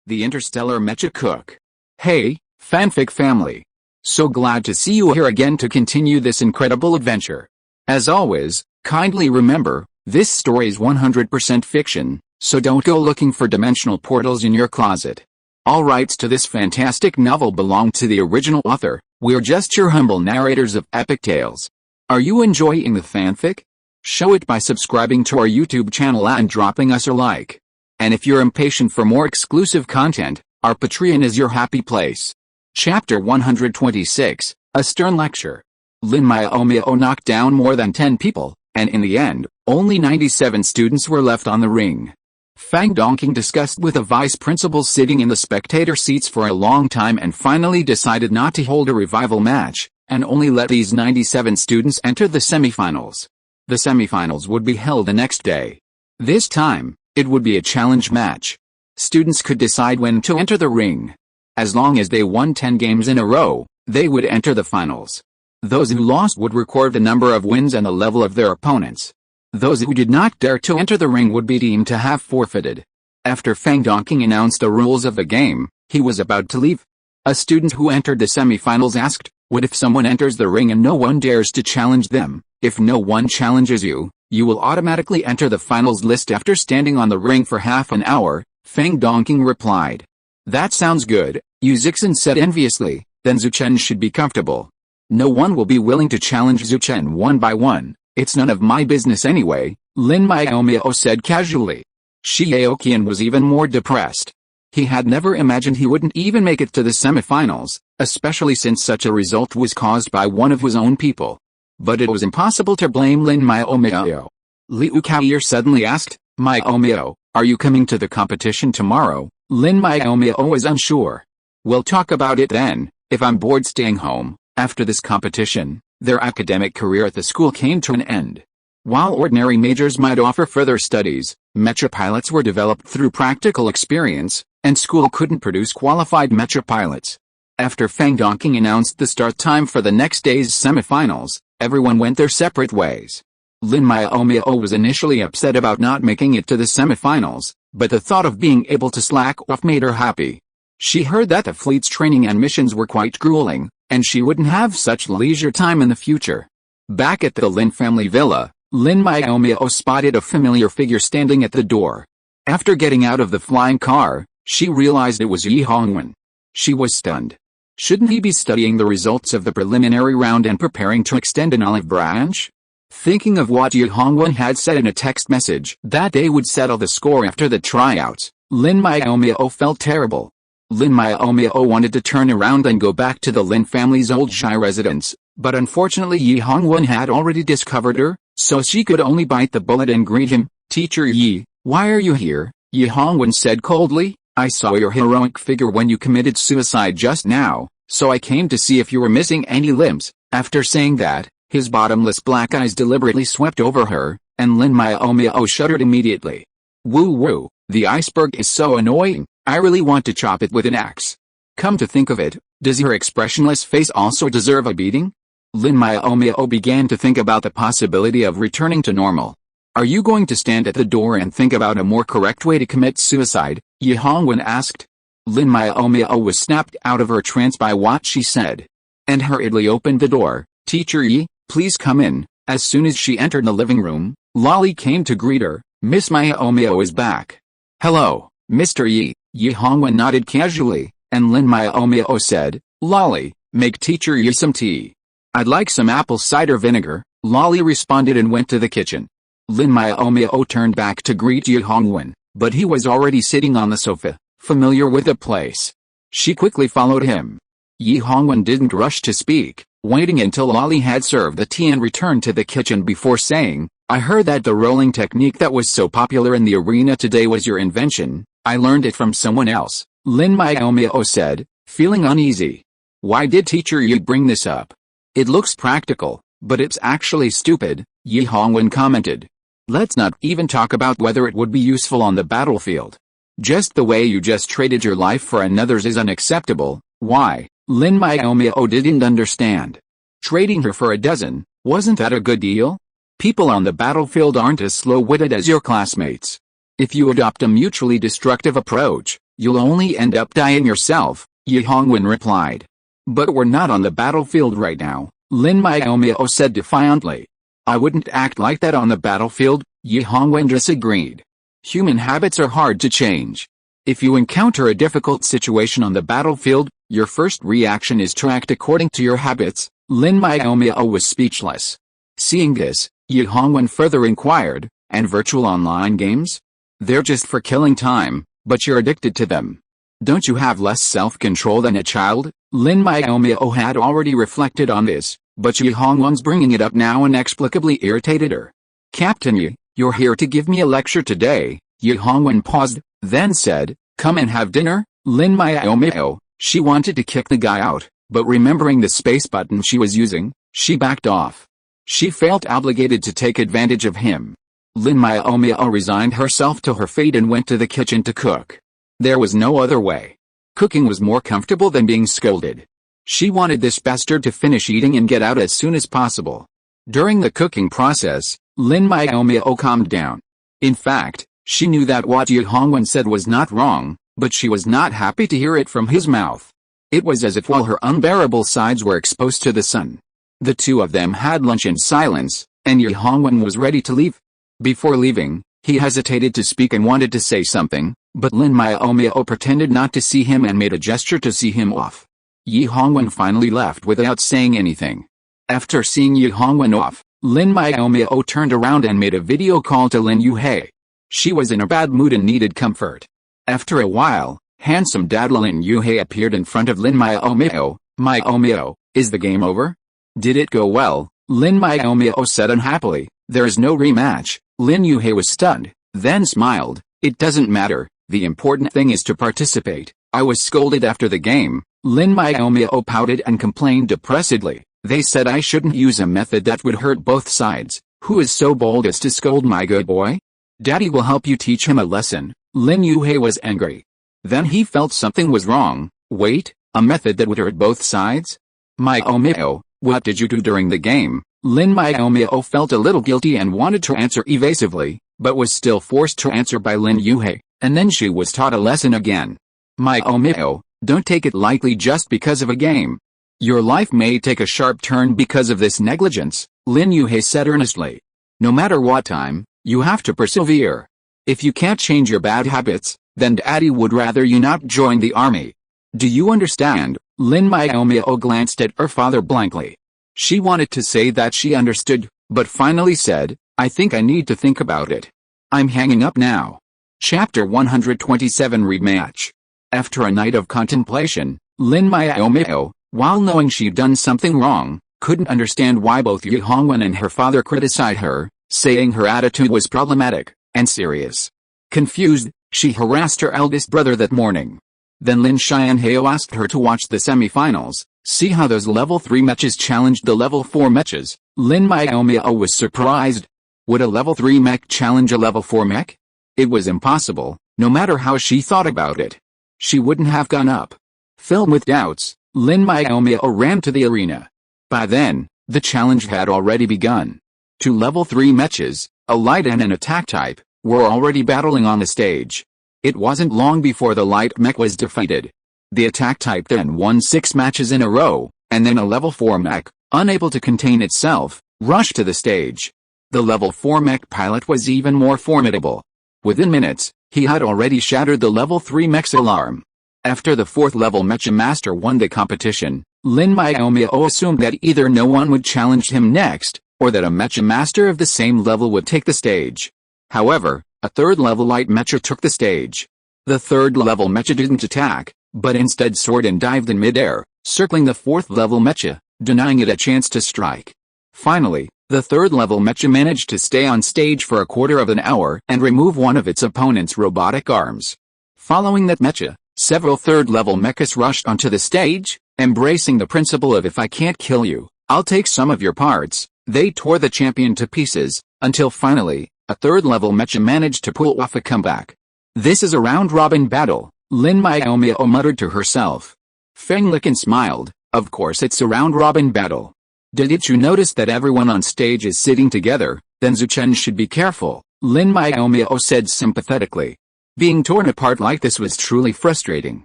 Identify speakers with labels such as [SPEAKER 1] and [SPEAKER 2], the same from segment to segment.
[SPEAKER 1] the Interstellar Mecha cook. Hey, fanfic family. So glad to see you here again to continue this incredible adventure. As always, kindly remember, this story is 100% fiction, so don't go looking for dimensional portals in your closet. All rights to this fantastic novel belong to the original author. We're just your humble narrators of epic tales. Are you enjoying the fanfic? Show it by subscribing to our YouTube channel and dropping us a like. And if you're impatient for more exclusive content, our Patreon is your happy place. Chapter 126, A Stern Lecture. Lin Miaomiao knocked down more than 10 people, and in the end, only 97 students were left on the ring. Fang Dongqing discussed with the vice principal sitting in the spectator seats for a long time and finally decided not to hold a revival match, and only let these 97 students enter the semifinals. The semifinals would be held the next day. This time, it would be a challenge match. Students could decide when to enter the ring. As long as they won 10 games in a row, they would enter the finals. Those who lost would record the number of wins and the level of their opponents. Those who did not dare to enter the ring would be deemed to have forfeited. After Fang Dongqing announced the rules of the game, he was about to leave. A student who entered the semifinals asked, "What if someone enters the ring and no one dares to challenge them? If no one challenges you, you will automatically enter the finals list after standing on the ring for half an hour," Fang Dongqing replied. "That sounds good," Yu Zixin said enviously, "then Zuchen should be comfortable. No one will be willing to challenge Zuchen one by one, it's none of my business anyway," Lin Miaomiao said casually. Shi Aoqian was even more depressed. He had never imagined he wouldn't even make it to the semifinals, especially since such a result was caused by one of his own people. But it was impossible to blame Lin Miaomiao. Liu Kaoyer suddenly asked, "Miaomiao, are you coming to the competition tomorrow?" Lin Miaomiao was unsure. "We'll talk about it then. If I'm bored staying home." After this competition, their academic career at the school came to an end. While ordinary majors might offer further studies, mecha pilots were developed through practical experience, and school couldn't produce qualified mecha pilots. After Fang Dongqing announced the start time for the next day's semifinals, everyone went their separate ways. Lin Miaomiao was initially upset about not making it to the semifinals, but the thought of being able to slack off made her happy. She heard that the fleet's training and missions were quite grueling, and she wouldn't have such leisure time in the future. Back at the Lin family villa, Lin Miaomiao spotted a familiar figure standing at the door. After getting out of the flying car, she realized it was Yi Hongwen. She was stunned. Shouldn't he be studying the results of the preliminary round and preparing to extend an olive branch? Thinking of what Yi Hongwen had said in a text message that they would settle the score after the tryouts, Lin Miaomiao felt terrible. Lin Miaomiao wanted to turn around and go back to the Lin family's old Shy residence, but unfortunately Yi Hongwen had already discovered her, so she could only bite the bullet and greet him. "Teacher Yi, why are you here?" Yi Hongwen said coldly. "I saw your heroic figure when you committed suicide just now, so I came to see if you were missing any limbs." After saying that, his bottomless black eyes deliberately swept over her, and Lin Miaomiao shuddered immediately. "Woo, the iceberg is so annoying, I really want to chop it with an axe." Come to think of it, does her expressionless face also deserve a beating? Lin Miaomiao began to think about the possibility of returning to normal. "Are you going to stand at the door and think about a more correct way to commit suicide?" Yi Hongwen asked. Lin Miaomiao was snapped out of her trance by what she said, and hurriedly opened the door. "Teacher Yi, please come in." As soon as she entered the living room, Lolly came to greet her. "Miss Miaomiao is back." "Hello, Mr. Yi." Yi Hongwen nodded casually, and Lin Miaomiao said, "Lolly, make Teacher Yi some tea." "I'd like some apple cider vinegar," Lolly responded and went to the kitchen. Lin Miaomiao turned back to greet Yi Hongwen, but he was already sitting on the sofa, familiar with the place. She quickly followed him. Yi Hongwen didn't rush to speak, waiting until Lolly had served the tea and returned to the kitchen before saying, "I heard that the rolling technique that was so popular in the arena today was your invention." "I learned it from someone else," Lin Miaomiao said, feeling uneasy. "Why did Teacher Yi bring this up?" "It looks practical, but it's actually stupid," Yi Hongwen commented. "Let's not even talk about whether it would be useful on the battlefield. Just the way you just traded your life for another's is unacceptable." "Why?" Lin Miaomiao didn't understand. "Trading her for a dozen, wasn't that a good deal? People on the battlefield aren't as slow-witted as your classmates. If you adopt a mutually destructive approach, You'll only end up dying yourself, Yi Hongwen replied. But we're not on the battlefield right now, Lin Miaomiao said defiantly. I wouldn't act like that on the battlefield, Yi Hongwen disagreed. Human habits are hard to change. If you encounter a difficult situation on the battlefield, your first reaction is to act according to your habits. Lin Miaomiao was speechless. Seeing this, Yi Hongwen further inquired, and virtual online games? They're just for killing time, but you're addicted to them. Don't you have less self-control than a child? Lin Miaomiao had already reflected on this, but Yi Hongwen's bringing it up now inexplicably irritated her. Captain Yi, you're here to give me a lecture today. Yi Hongwen paused, then said, come and have dinner. Lin Miaomiao, she wanted to kick the guy out, but remembering the space button she was using, she backed off. She felt obligated to take advantage of him. Lin Miaomiao resigned herself to her fate and went to the kitchen to cook. There was no other way. Cooking was more comfortable than being scolded. She wanted this bastard to finish eating and get out as soon as possible. During the cooking process, Lin Miaomiao calmed down. In fact, she knew that what Yi Hongwen said was not wrong, but she was not happy to hear it from his mouth. It was as if all her unbearable sides were exposed to the sun. The two of them had lunch in silence, and Yi Hongwen was ready to leave. Before leaving, he hesitated to speak and wanted to say something, but Lin Miaomiao pretended not to see him and made a gesture to see him off. Yi Hongwen finally left without saying anything. After seeing Yi Hongwen off, Lin Miaomiao turned around and made a video call to Lin Yuhei. She was in a bad mood and needed comfort. After a while, handsome dad Lin Yuhei appeared in front of Lin Miaomiao. Miaomiao, is the game over? Did it go well? Lin Miaomiao said unhappily. There is no rematch. Lin Yuhei was stunned, then smiled. It doesn't matter, the important thing is to participate. I was scolded after the game. Lin Miaomiao pouted and complained depressedly. They said I shouldn't use a method that would hurt both sides. Who is so bold as to scold my good boy? Daddy will help you teach him a lesson. Lin Yuhei was angry. Then he felt something was wrong. Wait, a method that would hurt both sides? Miaomiao, what did you do during the game? Lin Miaomiao felt a little guilty and wanted to answer evasively, but was still forced to answer by Lin Yuhei, and then she was taught a lesson again. Miaomiao, don't take it lightly just because of a game. Your life may take a sharp turn because of this negligence, Lin Yuhei said earnestly. No matter what time, you have to persevere. If you can't change your bad habits, then Daddy would rather you not join the army. Do you understand? Lin Miaomiao glanced at her father blankly. She wanted to say that she understood, but finally said, I think I need to think about it. I'm hanging up now. Chapter 127 Rematch. After a night of contemplation, Lin Miaomiao, while knowing she'd done something wrong, couldn't understand why both Yi Hongwen and her father criticized her, saying her attitude was problematic and serious. Confused, she harassed her eldest brother that morning. Then Lin Xianhao asked her to watch the semi-finals, see how those level 3 mechas challenged the level 4 mechas. Lin Miaomiao was surprised. Would a level 3 mech challenge a level 4 mech? It was impossible, no matter how she thought about it. She wouldn't have gone up. Filled with doubts, Lin Miaomiao ran to the arena. By then, the challenge had already begun. Two level 3 mechas, a light and an attack type, were already battling on the stage. It wasn't long before the light mech was defeated. The attack type then won 6 matches in a row, and then a level 4 mech, unable to contain itself, rushed to the stage. The level 4 mech pilot was even more formidable. Within minutes, he had already shattered the level 3 mech's alarm. After the 4th level mecha master won the competition, Lin Miaomiao assumed that either no one would challenge him next, or that a mecha master of the same level would take the stage. However, a 3rd level light mecha took the stage. The 3rd level mecha didn't attack, but instead soared and dived in midair, circling the 4th level mecha, denying it a chance to strike. Finally, the 3rd level mecha managed to stay on stage for a quarter of an hour and remove one of its opponent's robotic arms. Following that mecha, several 3rd level mechas rushed onto the stage, embracing the principle of if I can't kill you, I'll take some of your parts. They tore the champion to pieces, until finally, a 3rd level mecha managed to pull off a comeback. This is a round-robin battle, Lin Miaomiao muttered to herself. Feng Liken smiled, of course it's a round-robin battle. Didn't you notice that everyone on stage is sitting together? Then Zuchen should be careful, Lin Miaomiao said sympathetically. Being torn apart like this was truly frustrating.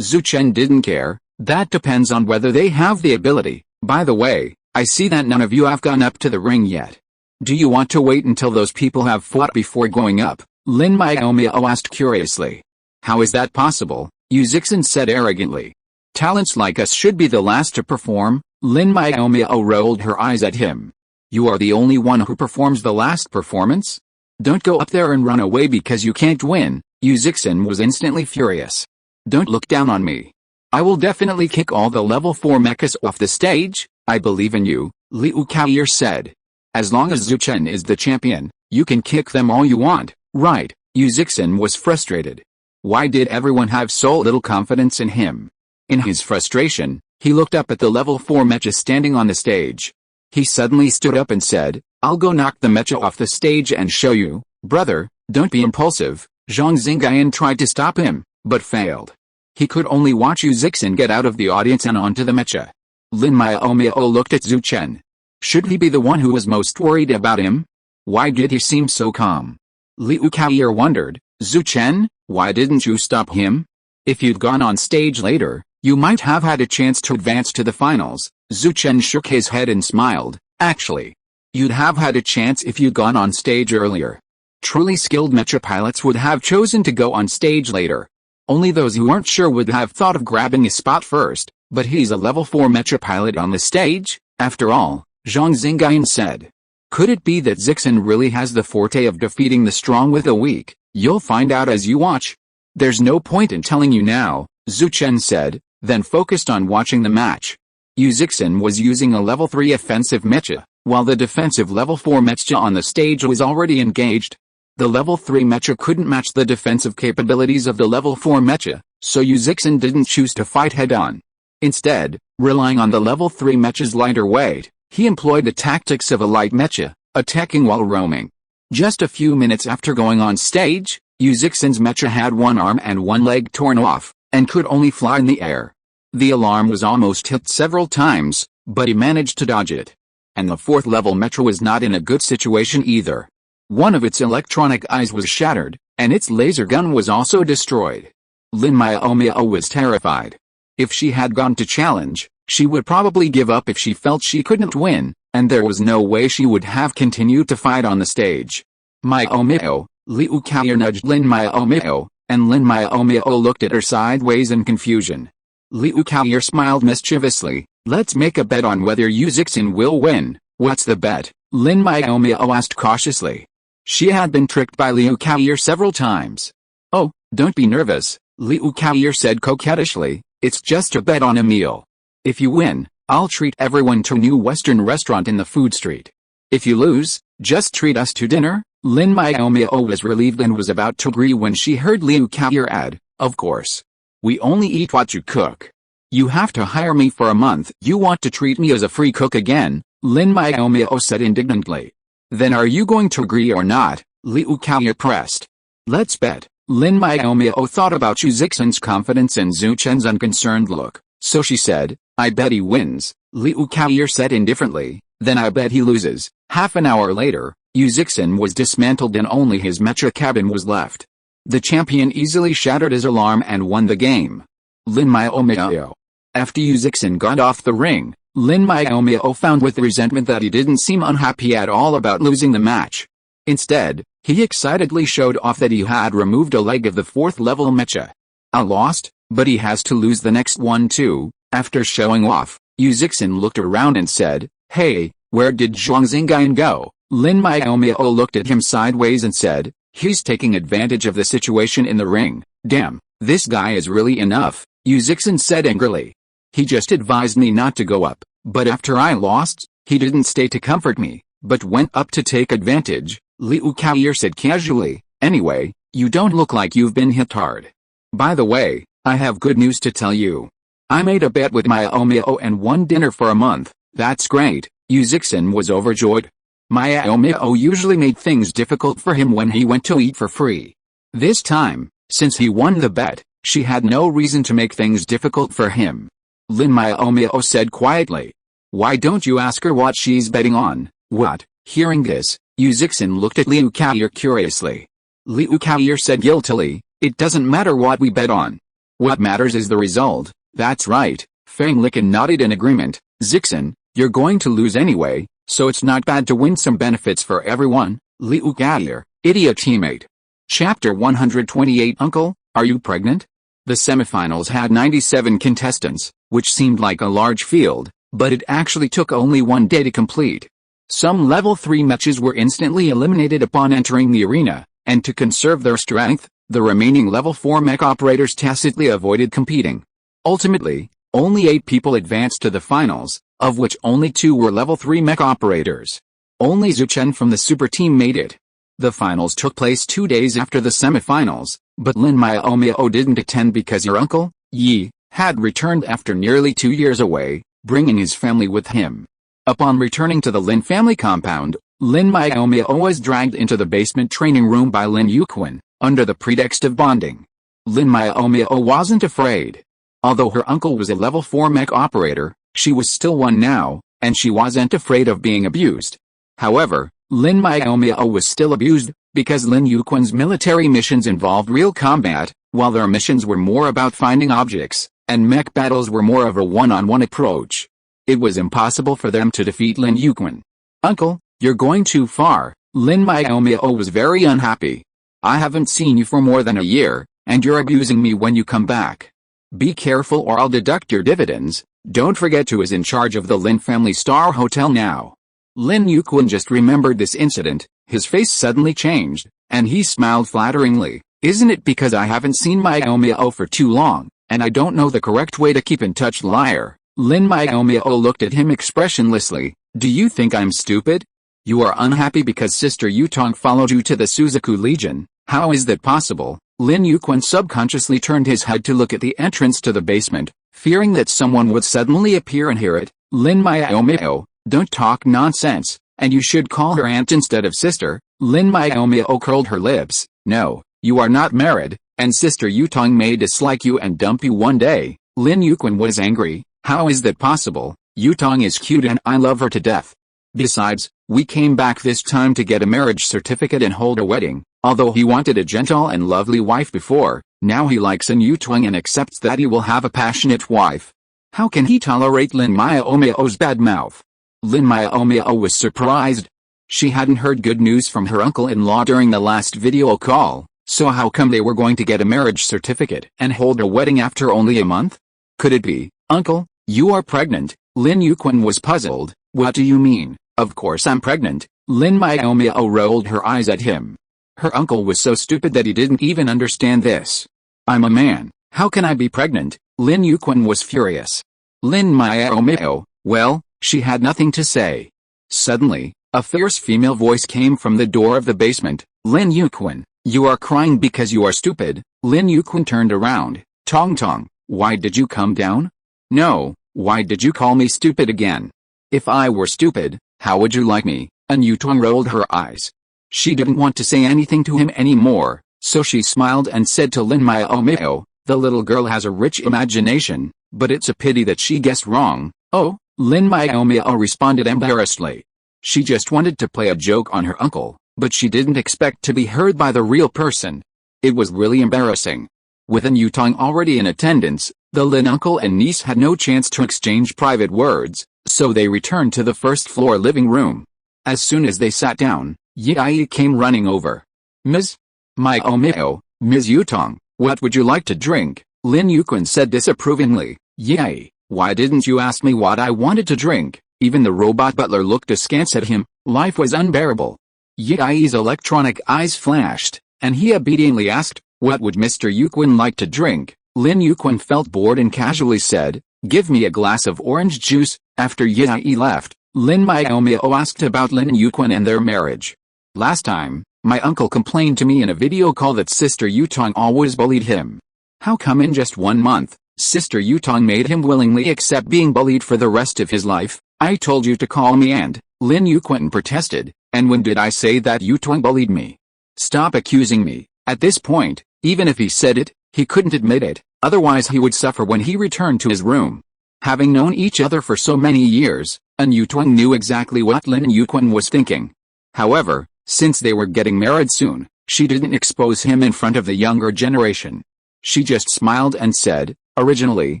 [SPEAKER 1] Zhu Chen didn't care. That depends on whether they have the ability. By the way, I see that none of you have gone up to the ring yet. Do you want to wait until those people have fought before going up? Lin Miaomiao asked curiously. How is that possible? Yu Zixin said arrogantly. Talents like us should be the last to perform. Lin Miaomiao rolled her eyes at him. You are the only one who performs the last performance? Don't go up there and run away because you can't win. Yu Zixin was instantly furious. Don't look down on me. I will definitely kick all the level 4 mechas off the stage. I believe in you, Liu Kaoyer said. As long as Zhu Chen is the champion, you can kick them all you want, right? Yu Zixin was frustrated. Why did everyone have so little confidence in him? In his frustration, he looked up at the level 4 mecha standing on the stage. He suddenly stood up and said, I'll go knock the mecha off the stage and show you. Brother, don't be impulsive. Zhang Xingyan tried to stop him, but failed. He could only watch Yu Zixin get out of the audience and onto the mecha. Lin Miaomiao looked at Zhu Chen. Should he be the one who was most worried about him? Why did he seem so calm? Liu Kaoyer wondered. Zhu Chen, why didn't you stop him? If you'd gone on stage later, you might have had a chance to advance to the finals. Zhu Chen shook his head and smiled. Actually, you'd have had a chance if you'd gone on stage earlier. Truly skilled mecha pilots would have chosen to go on stage later. Only those who weren't sure would have thought of grabbing a spot first, but he's a level 4 mecha pilot on the stage, after all, Zhang Xingyan said. Could it be that Zixin really has the forte of defeating the strong with the weak? You'll find out as you watch. There's no point in telling you now, Zhu Chen said, then focused on watching the match. Yu Zixin was using a level 3 offensive mecha, while the defensive level 4 mecha on the stage was already engaged. The level 3 mecha couldn't match the defensive capabilities of the level 4 mecha, so Yu Zixin didn't choose to fight head-on. Instead, relying on the level 3 mecha's lighter weight, he employed the tactics of a light mecha, attacking while roaming. Just a few minutes after going on stage, Yu Zixin's mecha had one arm and one leg torn off, and could only fly in the air. The alarm was almost hit several times, but he managed to dodge it. And the 4th level mecha was not in a good situation either. One of its electronic eyes was shattered, and its laser gun was also destroyed. Lin Miaomiao was terrified. If she had gone to challenge, she would probably give up if she felt she couldn't win, and there was no way she would have continued to fight on the stage. Miaomiao, Liu Kaoyer nudged Lin Miaomiao, and Lin Miaomiao looked at her sideways in confusion. Liu Kaoyer smiled mischievously. Let's make a bet on whether Yu Zixin will win. What's the bet? Lin Miaomiao asked cautiously. She had been tricked by Liu Kaoyer several times. Oh, don't be nervous, Liu Kaoyer said coquettishly. It's just a bet on a meal. If you win, I'll treat everyone to a new Western restaurant in the food street. If you lose, just treat us to dinner. Lin Miaomiao was relieved and was about to agree when she heard Liu Kaoyer add, of course. We only eat what you cook. You have to hire me for a month. You want to treat me as a free cook again? Lin Miaomiao said indignantly. Then are you going to agree or not? Liu Kaoyer pressed. Let's bet. Lin Miaomiao thought about Yu Zixin's confidence and Zhu Chen's unconcerned look, so she said, I bet he wins. Liu Kaoyer said indifferently, then I bet he loses. Half an hour later, Yu Zixin was dismantled and only his mecha cabin was left. The champion easily shattered his alarm and won the game. Lin Miaomiao. After Yu Zixin got off the ring, Lin Miaomiao found with resentment that he didn't seem unhappy at all about losing the match. Instead, he excitedly showed off that he had removed a leg of the 4th level mecha. I lost, but he has to lose the next one too. After showing off, Yu Zixin looked around and said, Hey, where did Zhang Xingyan go? Lin Miaomiao looked at him sideways and said, He's taking advantage of the situation in the ring. Damn, this guy is really enough, Yu Zixin said angrily. He just advised me not to go up, but after I lost, he didn't stay to comfort me, but went up to take advantage. Liu Kaoyer said casually, Anyway, you don't look like you've been hit hard. By the way, I have good news to tell you. I made a bet with Miaomiao and won dinner for a month. That's great. Yu Zixin was overjoyed. Miaomiao usually made things difficult for him when he went to eat for free. This time, since he won the bet, she had no reason to make things difficult for him. Lin Miaomiao said quietly. Why don't you ask her what she's betting on? What? Hearing this, Yu Zixin looked at Liu Kaoyer curiously. Liu Kaoyer said guiltily, It doesn't matter what we bet on. What matters is the result. That's right. Fang Licken nodded in agreement. Zixin, you're going to lose anyway, so it's not bad to win some benefits for everyone. Liu Gadir, idiot teammate. Chapter 128 Uncle, are you pregnant? The semifinals had 97 contestants, which seemed like a large field, but it actually took only one day to complete. Some level 3 matches were instantly eliminated upon entering the arena, and to conserve their strength, the remaining level 4 mech operators tacitly avoided competing. Ultimately, only 8 people advanced to the finals, of which only 2 were level 3 mech operators. Only Zuchen from the super team made it. The finals took place 2 days after the semifinals, but Lin Miaomiao didn't attend because her uncle, Yi, had returned after nearly 2 years away, bringing his family with him. Upon returning to the Lin family compound, Lin Miaomiao was dragged into the basement training room by Lin Yuquan, under the pretext of bonding. Lin Miaomiao wasn't afraid. Although her uncle was a level 4 mech operator, she was still one now, and she wasn't afraid of being abused. However, Lin Miaomiao was still abused, because Lin Yuquan's military missions involved real combat, while their missions were more about finding objects, and mech battles were more of a one-on-one approach. It was impossible for them to defeat Lin Yuquan. Uncle, you're going too far. Lin Miaomiao was very unhappy. I haven't seen you for more than a year, and you're abusing me when you come back. Be careful or I'll deduct your dividends. Don't forget who is in charge of the Lin family star hotel now. Lin Yuquan just remembered this incident, his face suddenly changed, and he smiled flatteringly. Isn't it because I haven't seen Miaomiao for too long, and I don't know the correct way to keep in touch, liar? Lin Miaomiao looked at him expressionlessly. Do you think I'm stupid? You are unhappy because Sister Yutong followed you to the Suzaku Legion. How is that possible? Lin Yuquan subconsciously turned his head to look at the entrance to the basement, fearing that someone would suddenly appear and hear it. Lin Miaomiao, don't talk nonsense, and you should call her aunt instead of sister. Lin Miaomiao curled her lips. No, you are not married, and Sister Yutong may dislike you and dump you one day. Lin Yuquan was angry. How is that possible? Yutong is cute and I love her to death. Besides, we came back this time to get a marriage certificate and hold a wedding. Although he wanted a gentle and lovely wife before, now he likes Lin Yutong and accepts that he will have a passionate wife. How can he tolerate Lin Miaomiao's bad mouth? Lin Miaomiao was surprised. She hadn't heard good news from her uncle-in-law during the last video call, so how come they were going to get a marriage certificate and hold a wedding after only a month? Could it be, Uncle, you are pregnant? Lin Yuquan was puzzled. What do you mean? Of course I'm pregnant. Lin Miaomiao rolled her eyes at him. Her uncle was so stupid that he didn't even understand this. I'm a man. How can I be pregnant? Lin Yuquan was furious. Lin Miaomiao, well, she had nothing to say. Suddenly, a fierce female voice came from the door of the basement. Lin Yuquan, you are crying because you are stupid. Lin Yuquan turned around. Tong Tong, why did you come down? No, why did you call me stupid again? If I were stupid, how would you like me? And Yutong rolled her eyes. She didn't want to say anything to him anymore, so she smiled and said to Lin Miaomiao, the little girl has a rich imagination, but it's a pity that she guessed wrong. Oh, Lin Miaomiao responded embarrassedly. She just wanted to play a joke on her uncle, but she didn't expect to be heard by the real person. It was really embarrassing. With Lin Yutong already in attendance, the Lin uncle and niece had no chance to exchange private words, so they returned to the first-floor living room. As soon as they sat down, Yi came running over. Ms. Miaomiao, Ms. Yutong, what would you like to drink? Lin Yuquan said disapprovingly. Yi, why didn't you ask me what I wanted to drink? Even the robot butler looked askance at him. Life was unbearable. Yi's electronic eyes flashed, and he obediently asked, what would Mr. Yuquan like to drink? Lin Yuquan felt bored and casually said, give me a glass of orange juice. After Yi left, Lin Miaomiao asked about Lin Yuquan and their marriage. Last time, my uncle complained to me in a video call that Sister Yutong always bullied him. How come in just 1 month, Sister Yutong made him willingly accept being bullied for the rest of his life? I told you to call me and, Lin Yuquan protested, and when did I say that Yutong bullied me? Stop accusing me. At this point, even if he said it, he couldn't admit it, otherwise he would suffer when he returned to his room. Having known each other for so many years, Lin Yutong knew exactly what Lin Yuquan was thinking. However, since they were getting married soon, She didn't expose him in front of the younger generation. She just smiled and said, "Originally,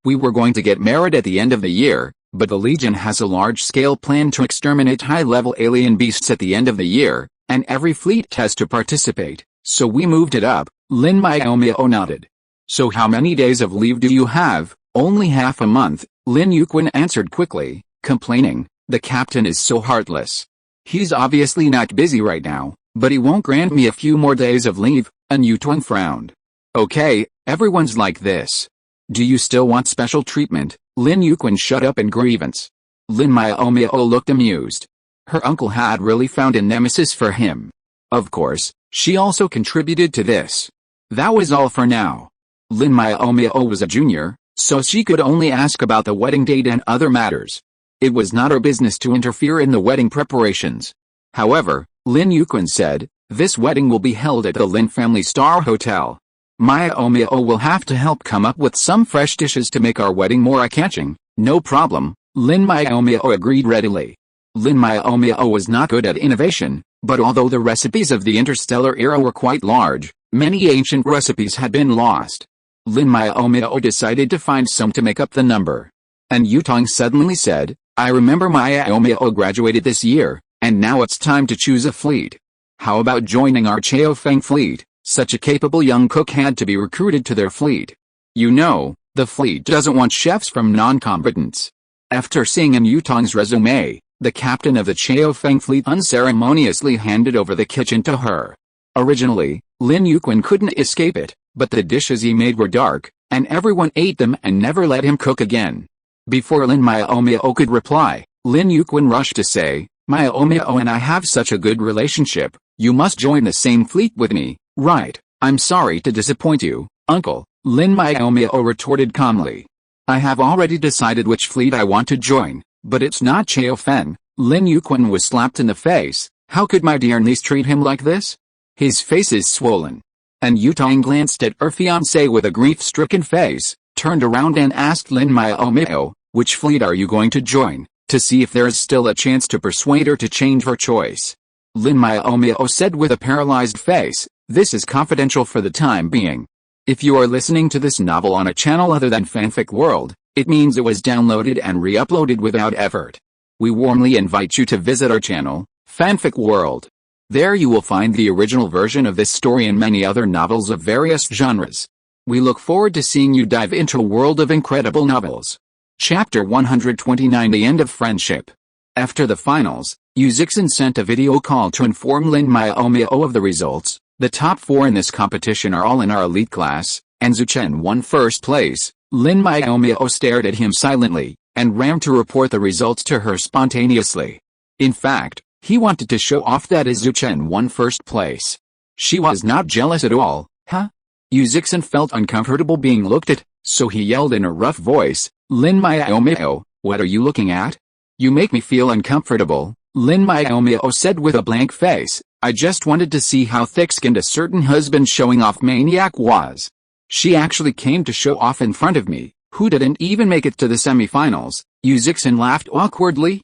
[SPEAKER 1] we were going to get married at the end of the year, but the Legion has a large-scale plan to exterminate high-level alien beasts at the end of the year, and every fleet has to participate, so we moved it up." Lin Miaomiao nodded. "So how many days of leave do you have?" "Only half a month," Lin Yuquan answered quickly, complaining, "The captain is so heartless. He's obviously not busy right now, but he won't grant me a few more days of leave." And Yutuan frowned. "Okay, everyone's like this. Do you still want special treatment?" Lin Yuquan shut up in grievance. Lin Miaomiao looked amused. Her uncle had really found a nemesis for him. Of course, she also contributed to this. That was all for now. Lin Miaomiao was a junior, so she could only ask about the wedding date and other matters. It was not her business to interfere in the wedding preparations. However, Lin Yuquan said, "This wedding will be held at the Lin Family Star Hotel. Miaomiao will have to help come up with some fresh dishes to make our wedding more eye-catching." "No problem," Lin Miaomiao agreed readily. Lin Miaomiao was not good at innovation, but although the recipes of the interstellar era were quite large, many ancient recipes had been lost. Lin Miaomiao decided to find some to make up the number. And Yutong suddenly said, "I remember Miaomiao graduated this year, and now it's time to choose a fleet. How about joining our Chao Feng fleet?" Such a capable young cook had to be recruited to their fleet. You know, the fleet doesn't want chefs from non-combatants. After seeing in Yutong's resume, the captain of the Chao Feng fleet unceremoniously handed over the kitchen to her. Originally, Lin Yuquan couldn't escape it, but the dishes he made were dark, and everyone ate them and never let him cook again. Before Lin Miaomiao could reply, Lin Yuquan rushed to say, "Miaomiao and I have such a good relationship, you must join the same fleet with me." "Right, I'm sorry to disappoint you, uncle," Lin Miaomiao retorted calmly. "I have already decided which fleet I want to join, but it's not Chao Feng." Lin Yuquan was slapped in the face. How could my dear niece treat him like this? His face is swollen. And Yutong glanced at her fiancé with a grief-stricken face, turned around and asked Lin Miaomiao, "Which fleet are you going to join?" to see if there is still a chance to persuade her to change her choice. Lin Miaomiao said with a paralyzed face, "This is confidential for the time being. If you are listening to this novel on a channel other than Fanfic World, it means it was downloaded and re-uploaded without effort. We warmly invite you to visit our channel, Fanfic World. There you will find the original version of this story and many other novels of various genres. We look forward to seeing you dive into a world of incredible novels." Chapter 129: The End of Friendship. After the finals, Yu Zixin sent a video call to inform Lin Miaomiao of the results. "The top 4 in this competition are all in our elite class, and Zuchen won first place." Lin Miaomiao stared at him silently, and ran to report the results to her spontaneously. In fact, he wanted to show off that Zuchen won first place. She was not jealous at all. "Huh?" Yu Zixin felt uncomfortable being looked at, so he yelled in a rough voice, "Lin Miaomiao, what are you looking at? You make me feel uncomfortable." Lin Miaomiao said with a blank face, "I just wanted to see how thick-skinned a certain husband showing off maniac was. She actually came to show off in front of me, who didn't even make it to the semi-finals." Yu Zixin laughed awkwardly.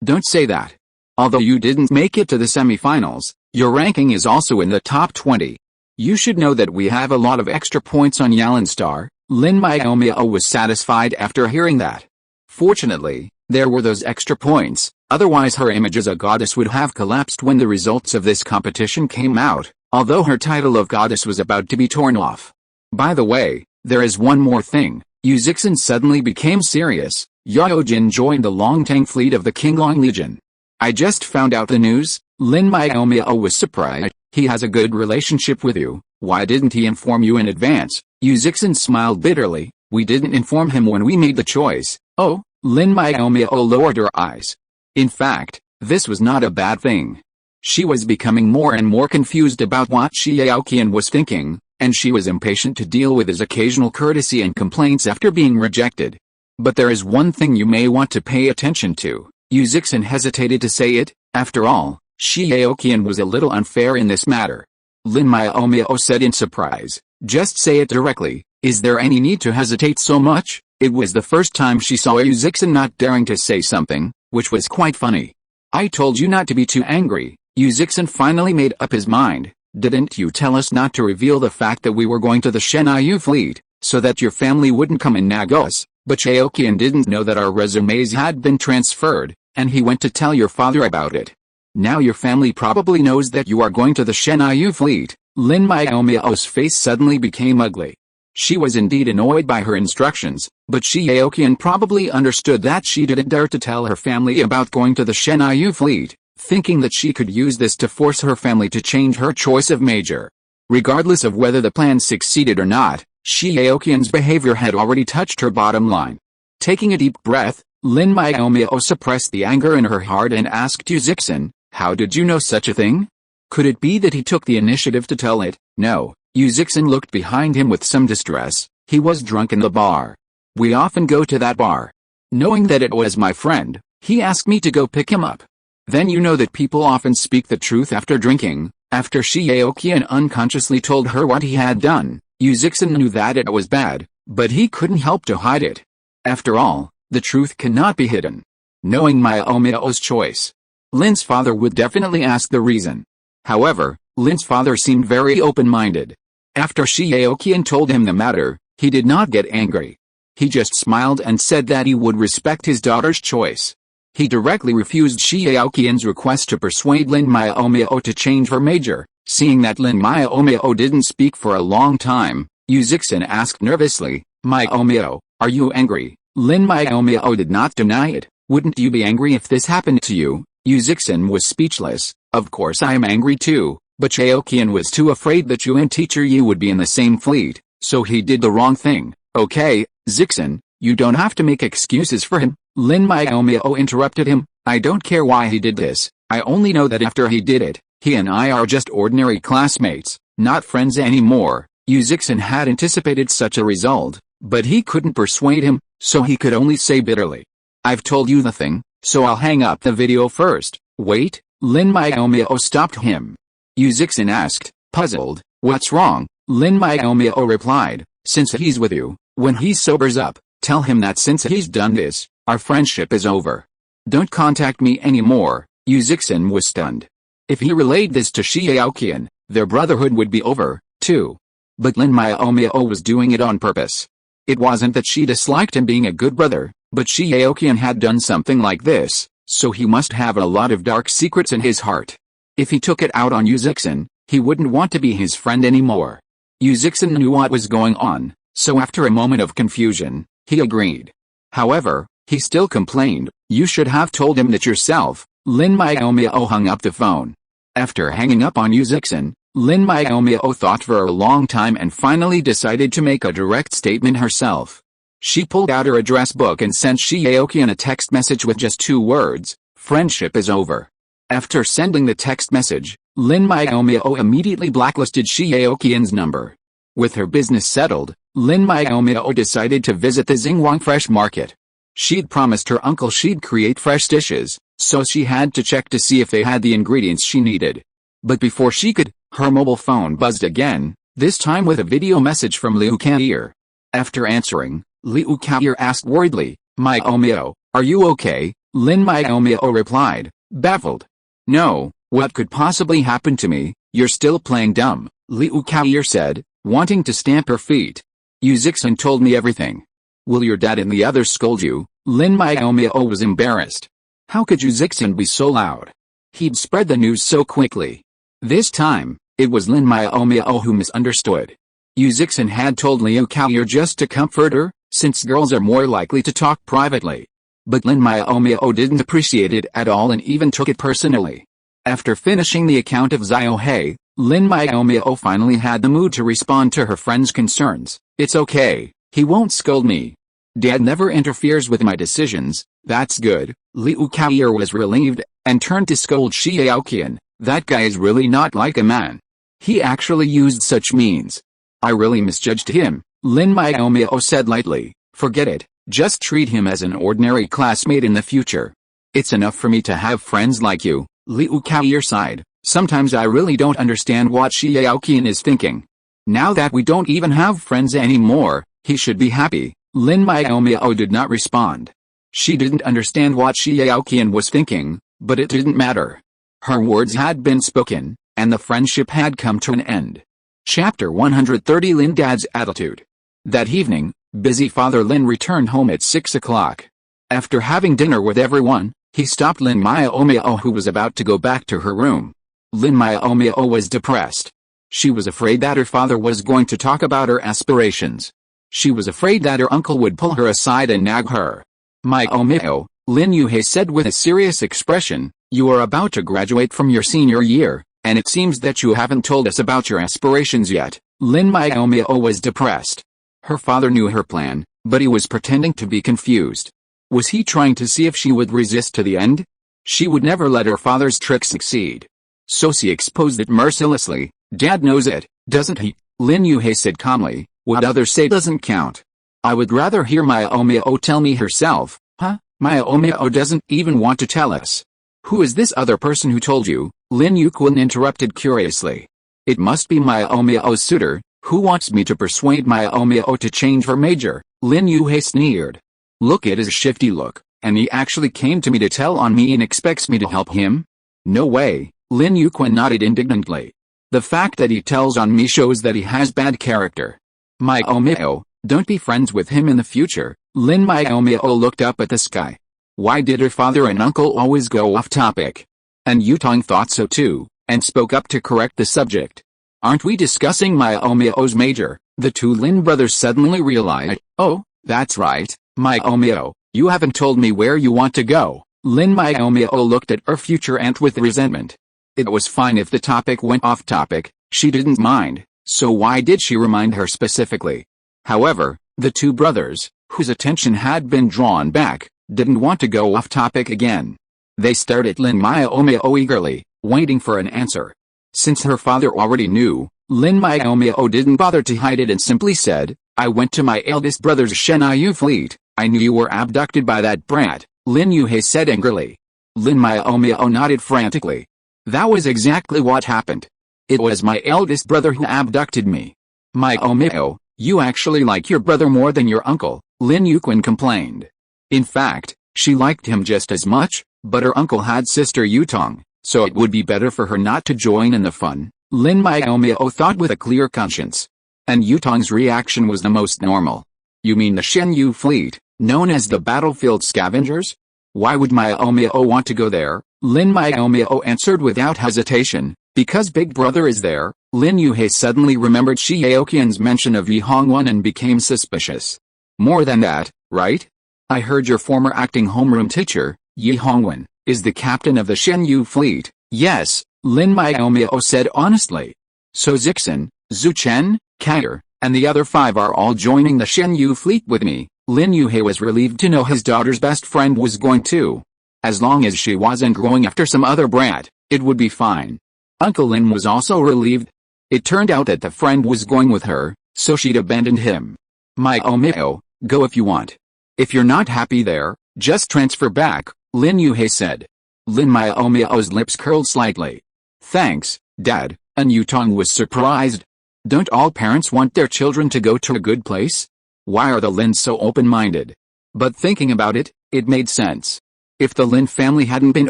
[SPEAKER 1] Don't say that. Although you didn't make it to the semi-finals, your ranking is also in the top 20. You should know that we have a lot of extra points on Yalan Star." Lin Miaomiao was satisfied after hearing that. Fortunately, there were those extra points, otherwise her image as a goddess would have collapsed when the results of this competition came out, although her title of goddess was about to be torn off. "By the way, there is one more thing." Yu Zixin suddenly became serious. "Yao Jin joined the Longtang fleet of the Qinglong Legion. I just found out the news." Lin Miaomiao was surprised. "He has a good relationship with you. Why didn't he inform you in advance?" Yu Zixin smiled bitterly. "We didn't inform him when we made the choice." "Oh?" Lin Miaomiao lowered her eyes. In fact, this was not a bad thing. She was becoming more and more confused about what Shi Yaoqian was thinking, and she was impatient to deal with his occasional courtesy and complaints after being rejected. "But there is one thing you may want to pay attention to." Yu Zixin hesitated to say it. After all, Shi Yaoqian was a little unfair in this matter. Lin Miaomiao said in surprise, "Just say it directly. Is there any need to hesitate so much?" It was the first time she saw Yu Zixin not daring to say something, which was quite funny. "I told you not to be too angry." Yu Zixin finally made up his mind. Didn't you tell us not to reveal the fact that we were going to the Shenyu fleet, so that your family wouldn't come and nag us? But Shaoqian didn't know that our resumes had been transferred, and he went to tell your father about it. Now your family probably knows that you are going to the Shenyu fleet. Lin Miaomiao's face suddenly became ugly. She was indeed annoyed by her instructions, but Shaoqian probably understood that she didn't dare to tell her family about going to the Shenyu fleet, thinking that she could use this to force her family to change her choice of major. Regardless of whether the plan succeeded or not, Shaoqian's behavior had already touched her bottom line. Taking a deep breath, Lin Miaomiao suppressed the anger in her heart and asked Yuzixin, "How did you know such a thing? Could it be that he took the initiative to tell it?" "No." Yuzixin looked behind him with some distress. "He was drunk in the bar. We often go to that bar. Knowing that it was my friend, he asked me to go pick him up." "Then you know that people often speak the truth after drinking." After Shaoqian unconsciously told her what he had done, Yuzixin knew that it was bad, but he couldn't help to hide it. After all, the truth cannot be hidden. Knowing Miaomiao's choice, Lin's father would definitely ask the reason. However, Lin's father seemed very open-minded. After Shaoqian told him the matter, he did not get angry. He just smiled and said that he would respect his daughter's choice. He directly refused Shaoqian's request to persuade Lin Miaomiao to change her major. Seeing that Lin Miaomiao didn't speak for a long time, Yuzixin asked nervously, "Miaomiao, are you angry?" Lin Miaomiao did not deny it. "Wouldn't you be angry if this happened to you?" Yuzixin was speechless. "Of course I am angry too, but Shaoqian was too afraid that you and Teacher Yi would be in the same fleet, so he did the wrong thing." "Okay, Zixin, you don't have to make excuses for him," Lin Miaomiao interrupted him. "I don't care why he did this, I only know that after he did it, he and I are just ordinary classmates, not friends anymore." Yuzixin had anticipated such a result, but he couldn't persuade him, so he could only say bitterly, "I've told you the thing, so I'll hang up the video first." "Wait," Lin Miaomiao stopped him. Yuzixin asked, puzzled, "What's wrong?" Lin Miaomiao replied, "Since he's with you, when he sobers up, tell him that since he's done this, our friendship is over. Don't contact me anymore." Yuzixin was stunned. If he relayed this to Shaoqian, their brotherhood would be over, too. But Lin Miaomiao was doing it on purpose. It wasn't that she disliked him being a good brother, but Shaoqian had done something like this, so he must have a lot of dark secrets in his heart. If he took it out on Yuzixin, he wouldn't want to be his friend anymore. Yuzixin knew what was going on, so after a moment of confusion, he agreed. However, he still complained, "You should have told him that yourself." Lin Miaomiao hung up the phone. After hanging up on Yuzixin, Lin Miaomiao thought for a long time and finally decided to make a direct statement herself. She pulled out her address book and sent Shaoqian a text message with just 2 words, "Friendship is over." After sending the text message, Lin Miaomiao immediately blacklisted Shaoqian's number. With her business settled, Lin Miaomiao decided to visit the Xinguang Fresh Market. She'd promised her uncle she'd create fresh dishes, so she had to check to see if they had the ingredients she needed. But before she could, her mobile phone buzzed again, this time with a video message from Liu Kaoir. After answering, Liu Kaoir asked worriedly, "Miaomiao, are you okay?" Lin Miaomiao replied, baffled, "No, what could possibly happen to me? You're still playing dumb," Liu Kaoir said, wanting to stamp her feet. "Yuzixin told me everything." "Will your dad and the others scold you?" Lin Miaomiao was embarrassed. How could Yuzixin be so loud? He'd spread the news so quickly. This time, it was Lin Miaomiao who misunderstood. Yuzixin had told Liu Kaoir just to comfort her, since girls are more likely to talk privately. But Lin Miaomiao didn't appreciate it at all and even took it personally. After finishing the account of Xiaohei, Lin Miaomiao finally had the mood to respond to her friend's concerns. "It's okay, he won't scold me. Dad never interferes with my decisions." "That's good." Liu Kaoir was relieved, and turned to scold Shaoqian. "That guy is really not like a man. He actually used such means. I really misjudged him," Lin Miaomiao said lightly. "Forget it, just treat him as an ordinary classmate in the future. It's enough for me to have friends like you." Liu Kaoir sighed. "Sometimes I really don't understand what Shaoqian is thinking. Now that we don't even have friends anymore, he should be happy." Lin Miaomiao did not respond. She didn't understand what Shaoqian was thinking, but it didn't matter. Her words had been spoken, and the friendship had come to an end. Chapter 130 Lin Dad's Attitude. That evening, busy Father Lin returned home at 6 o'clock. After having dinner with everyone, he stopped Lin Miaomiao, who was about to go back to her room. Lin Miaomiao was depressed. She was afraid that her father was going to talk about her aspirations. She was afraid that her uncle would pull her aside and nag her. Miaomiao, Lin Yuhei said with a serious expression, "You are about to graduate from your senior year, and it seems that you haven't told us about your aspirations yet." Lin Miaomiao was depressed. Her father knew her plan, but he was pretending to be confused. Was he trying to see if she would resist to the end? She would never let her father's trick succeed. So she exposed it mercilessly. "Dad knows it, doesn't he?" Lin Yuhei said calmly. "What others say doesn't count. I would rather hear Miaomiao tell me herself." "Huh? Miaomiao doesn't even want to tell us." "Who is this other person who told you?" Lin Yuquan interrupted curiously. "It must be Miaomiao's suitor, who wants me to persuade Miaomiao to change her major." Lin Yuhei sneered. "Look at his shifty look, and he actually came to me to tell on me and expects me to help him? No way." Lin Yuquan nodded indignantly. "The fact that he tells on me shows that he has bad character. Miaomiao, don't be friends with him in the future." Lin Miaomiao looked up at the sky. Why did her father and uncle always go off topic? And Yutong thought so too, and spoke up to correct the subject. "Aren't we discussing Miaomiao's major?" The two Lin brothers suddenly realized. "Oh, that's right, Miaomiao, you haven't told me where you want to go." Lin Miaomiao looked at her future aunt with resentment. It was fine if the topic went off topic, she didn't mind, so why did she remind her specifically? However, the two brothers, whose attention had been drawn back, didn't want to go off topic again. They stared at Lin Miaomiao eagerly, waiting for an answer. Since her father already knew, Lin Miaomiao didn't bother to hide it and simply said, "I went to my eldest brother's Shenyu fleet. I knew you were abducted by that brat," Lin Yuhei said angrily. Lin Miaomiao nodded frantically. "That was exactly what happened. It was my eldest brother who abducted me." "Miaomiao, you actually like your brother more than your uncle," Lin Yuquan complained. In fact, she liked him just as much, but her uncle had sister Yutong, so it would be better for her not to join in the fun, Lin Miaomiao thought with a clear conscience. And Yutong's reaction was the most normal. "You mean the Shenyu fleet, known as the battlefield scavengers? Why would Miaomiao want to go there?" Lin Miaomiao answered without hesitation. "Because Big Brother is there." Lin Yuhei suddenly remembered Shi Aoqian's mention of Yi Hongwan and became suspicious. "More than that, right? I heard your former acting homeroom teacher, Yi Hongwan, is the captain of the Shenyu fleet." "Yes," Lin Miaomiao said honestly. "So Zixin, Zhu Chen, Kater, and the other 5 are all joining the Shenyu fleet with me." Lin Yuhei was relieved to know his daughter's best friend was going too. As long as she wasn't going after some other brat, it would be fine. Uncle Lin was also relieved. It turned out that the friend was going with her, so she'd abandoned him. "Miaomiao, go if you want. If you're not happy there, just transfer back," Lin Yuhei said. Lin Miaomiao's lips curled slightly. "Thanks, Dad," and Yutong was surprised. Don't all parents want their children to go to a good place? Why are the Lins so open-minded? But thinking about it, it made sense. If the Lin family hadn't been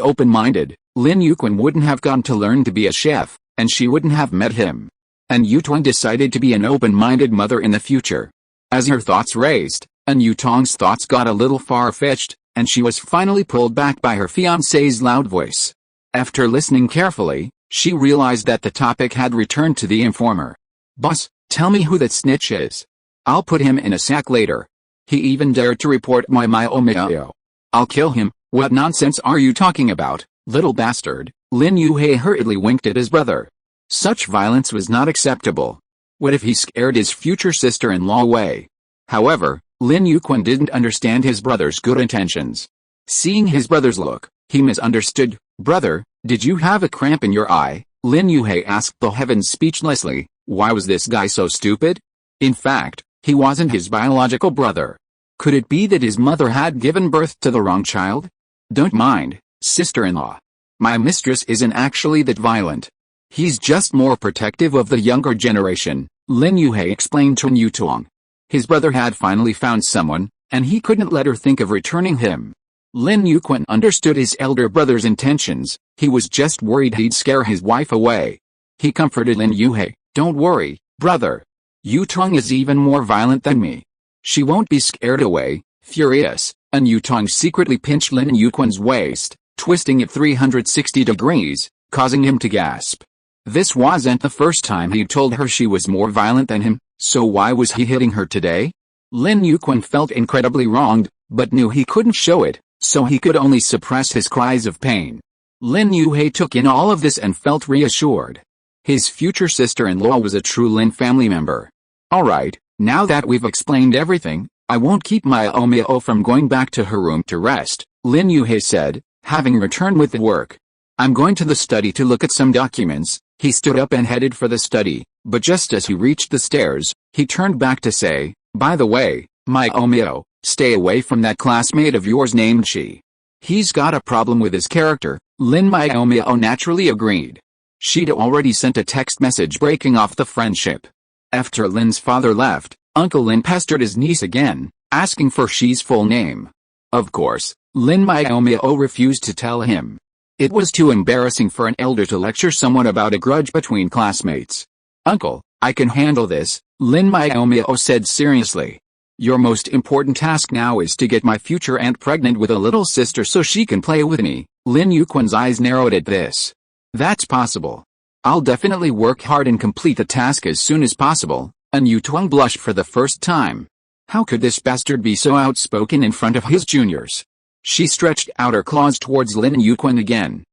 [SPEAKER 1] open-minded, Lin Yuquan wouldn't have gone to learn to be a chef, and she wouldn't have met him. And Yutong decided to be an open-minded mother in the future. As her thoughts raced, and Yutong's thoughts got a little far-fetched, and she was finally pulled back by her fiancé's loud voice. After listening carefully, she realized that the topic had returned to the informer. "Boss, tell me who that snitch is. I'll put him in a sack later. He even dared to report my Miaomiao. I'll kill him." "What nonsense are you talking about, little bastard?" Lin Yuhei hurriedly winked at his brother. Such violence was not acceptable. What if he scared his future sister-in-law away? However, Lin Yuquan didn't understand his brother's good intentions. Seeing his brother's look, he misunderstood. "Brother, did you have a cramp in your eye?" Lin Yuhei asked the heavens speechlessly. Why was this guy so stupid? In fact, he wasn't his biological brother. Could it be that his mother had given birth to the wrong child? "Don't mind, sister-in-law. My mistress isn't actually that violent. He's just more protective of the younger generation," Lin Yuhei explained to Yutong. His brother had finally found someone, and he couldn't let her think of returning him. Lin Yuquan understood his elder brother's intentions. He was just worried he'd scare his wife away. He comforted Lin Yuhei. Don't worry, brother. Yutong is even more violent than me. She won't be scared away. Furious, and Yutong secretly pinched Lin Yuquan's waist, twisting it 360 degrees, causing him to gasp. This wasn't the first time he'd told her she was more violent than him, so why was he hitting her today? Lin Yuquan felt incredibly wronged, but knew he couldn't show it, so he could only suppress his cries of pain. Lin Yuhei took in all of this and felt reassured. His future sister-in-law was a true Lin family member. Alright, now that we've explained everything, I won't keep Miaomiao from going back to her room to rest, Lin Yuhei said, having returned with the work. I'm going to the study to look at some documents. He stood up and headed for the study, but just as he reached the stairs, he turned back to say, by the way, Miaomiao, stay away from that classmate of yours named Shi. He's got a problem with his character. Lin Miaomiao naturally agreed. She'd already sent a text message breaking off the friendship. After Lin's father left, Uncle Lin pestered his niece again, asking for Shi's full name. Of course, Lin Miaomiao refused to tell him. It was too embarrassing for an elder to lecture someone about a grudge between classmates. Uncle, I can handle this, Lin Miaomiao said seriously. Your most important task now is to get my future aunt pregnant with a little sister so she can play with me. Lin Yuquan's eyes narrowed at this. That's possible. I'll definitely work hard and complete the task as soon as possible, and Yutong blushed for the first time. How could this bastard be so outspoken in front of his juniors? She stretched out her claws towards Lin Yuquan again.